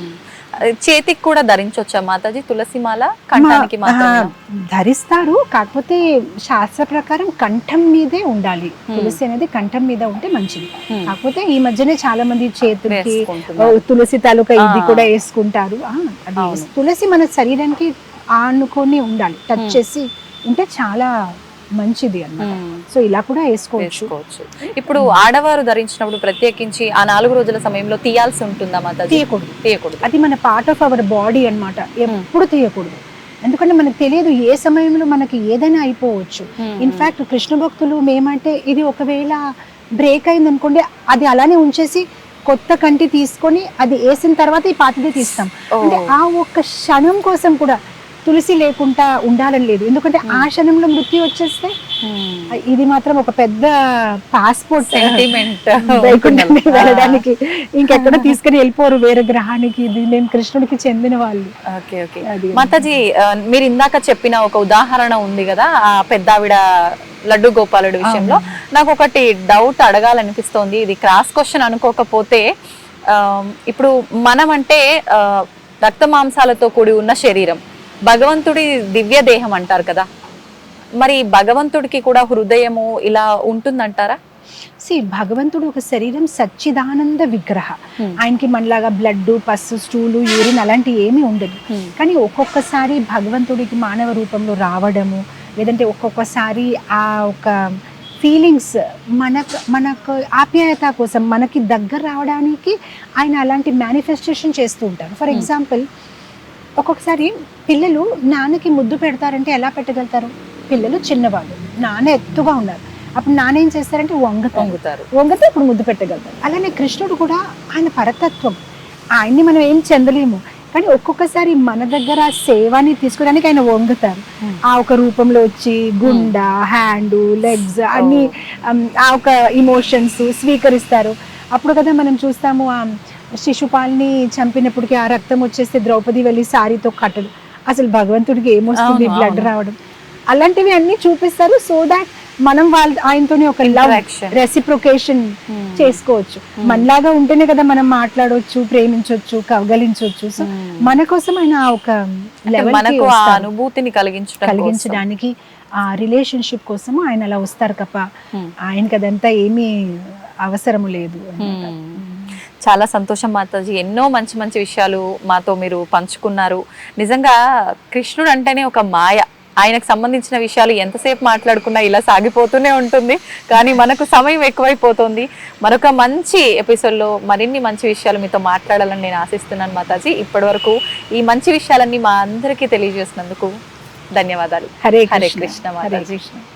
చేతికి కూడా ధరించొచ్చా మాతాజీ తులసి మాల? కంఠానికి ధరిస్తారు, కాకపోతే శాస్త్ర ప్రకారం కంఠం మీదే ఉండాలి. తులసి అనేది కంఠం మీద ఉంటే మంచిది. కాకపోతే ఈ మధ్యనే చాలా మంది చేతులకి తులసి తాలూకా ఇది కూడా వేసుకుంటారు. అది తులసి మన శరీరానికి ఆనుకొని ఉండాలి, టచ్ చేసి ఉంటే చాలా మంచిది అన్నమాట. సో ఇలా కూడా వేసుకోవచ్చు. ఇప్పుడు ఆడవారు ధరించినప్పుడు ప్రత్యేకించి ఆ 4 రోజుల సమయంలో తీయాల్సి ఉంటుందా మాతాజీ? తీయకూడదు. అది మన పార్ట్ ఆఫ్ అవర్ బాడీ అన్నమాట, ఎప్పుడు తీయకూడదు. ఎందుకంటే మనకు తెలియదు ఏ సమయంలో మనకి ఏదైనా అయిపోవచ్చు. ఇన్ఫ్యాక్ట్ కృష్ణ భక్తులు మేమంటే ఇది ఒకవేళ బ్రేక్ అయింది అనుకోండి, అది అలానే ఉంచేసి కొత్త కంటి తీసుకొని అది వేసిన తర్వాత ఈ పాతదే తీస్తాం. అంటే ఆ ఒక్క క్షణం కోసం కూడా తులసి లేకుండా ఉండాలని లేదు. ఎందుకంటే ఆ క్షణంలో మృత్యు వచ్చేస్తే ఇది మాత్రం ఒక పెద్ద పాస్పోర్ట్ వెళ్ళడానికి, ఇంకెక్కడ తీసుకుని వెళ్ళిపోరు వేరే గ్రహానికి. ఇది మేము కృష్ణుడికి చెందిన వాళ్ళు. మాతాజీ, మీరు ఇందాక చెప్పిన ఒక ఉదాహరణ ఉంది కదా, ఆ పెద్దావిడ లడ్డు గోపాలుడి విషయంలో, నాకు ఒకటి డౌట్ అడగాలనిపిస్తోంది. ఇది క్రాస్ క్వశ్చన్ అనుకోకపోతే, ఇప్పుడు మనం అంటే రక్త మాంసాలతో కూడి ఉన్న శరీరం, భగవంతుడి దివ్య దేహం అంటారు కదా, మరి భగవంతుడికి కూడా హృదయము ఇలా ఉంటుందంటారా? భగవంతుడు ఒక శరీరం సచ్చిదానంద విగ్రహ. ఆయనకి మనలాగా బ్లడ్, పస్సు, స్టూలు, యూరిన్ అలాంటి ఏమీ ఉండదు. కానీ ఒక్కొక్కసారి భగవంతుడికి మానవ రూపంలో రావడము, లేదంటే ఒక్కొక్కసారి ఆ ఒక ఫీలింగ్స్ మనకు ఆప్యాయత కోసం మనకి దగ్గర రావడానికి ఆయన అలాంటి మేనిఫెస్టేషన్ చేస్తూ ఉంటారు. ఫర్ ఎగ్జాంపుల్, ఒక్కొక్కసారి పిల్లలు నాన్నకి ముద్దు పెడతారంటే ఎలా పెట్టగలుగుతారు? పిల్లలు చిన్నవాళ్ళు, నాన్న ఎత్తుగా ఉన్నారు, అప్పుడు నాన్న ఏం చేస్తారంటే వంగితే అప్పుడు ముద్దు పెట్టగలుగుతారు. అలానే కృష్ణుడు కూడా ఆయన పరతత్వం, ఆయన్ని మనం ఏం చెందలేము. కానీ ఒక్కొక్కసారి మన దగ్గర సేవని తీసుకోవడానికి ఆయన వంగుతారు. ఆ ఒక రూపంలో వచ్చి గుండ, హ్యాండ్, లెగ్స్ అన్ని ఆ ఒక ఇమోషన్స్ స్వీకరిస్తారు. అప్పుడు కదా మనం చూస్తాము ఆ శిశుపాల్ని చంపినప్పటికీ ఆ రక్తం వచ్చేస్తే ద్రౌపది వెళ్ళి సారీతో కట్టడు. అసలు భగవంతుడికి ఏమొస్తుంది బ్లడ్ రావడం, అలాంటివి అన్ని చూపిస్తారు. సో దాట్ మనం ఆయనతోనే ఒక లవ్ రెసిప్రొకేషన్ చేసుకోవచ్చు. మనలాగా ఉంటేనే కదా మనం మాట్లాడవచ్చు, ప్రేమించవచ్చు, కవగలించవచ్చు. సో మన కోసం ఆయన ఒక లెవెల్ అనుభూతిని కలిగించడానికి, ఆ రిలేషన్షిప్ కోసం ఆయన అలా వస్తారు తప్ప ఆయనకి అదంతా ఏమీ అవసరము లేదు. చాలా సంతోషం మాతాజీ, ఎన్నో మంచి మంచి విషయాలు మాతో మీరు పంచుకున్నారు. నిజంగా కృష్ణుడు అంటేనే ఒక మాయ. ఆయనకు సంబంధించిన విషయాలు ఎంతసేపు మాట్లాడుకున్నా ఇలా సాగిపోతూనే ఉంటుంది. కానీ మనకు సమయం ఎక్కువైపోతుంది. మరొక మంచి ఎపిసోడ్లో మరిన్ని మంచి విషయాలు మీతో మాట్లాడాలని నేను ఆశిస్తున్నాను మాతాజీ. ఇప్పటి వరకు ఈ మంచి విషయాలన్నీ మా అందరికీ తెలియజేసినందుకు ధన్యవాదాలు. హరే కృష్ణ మాతాజీ.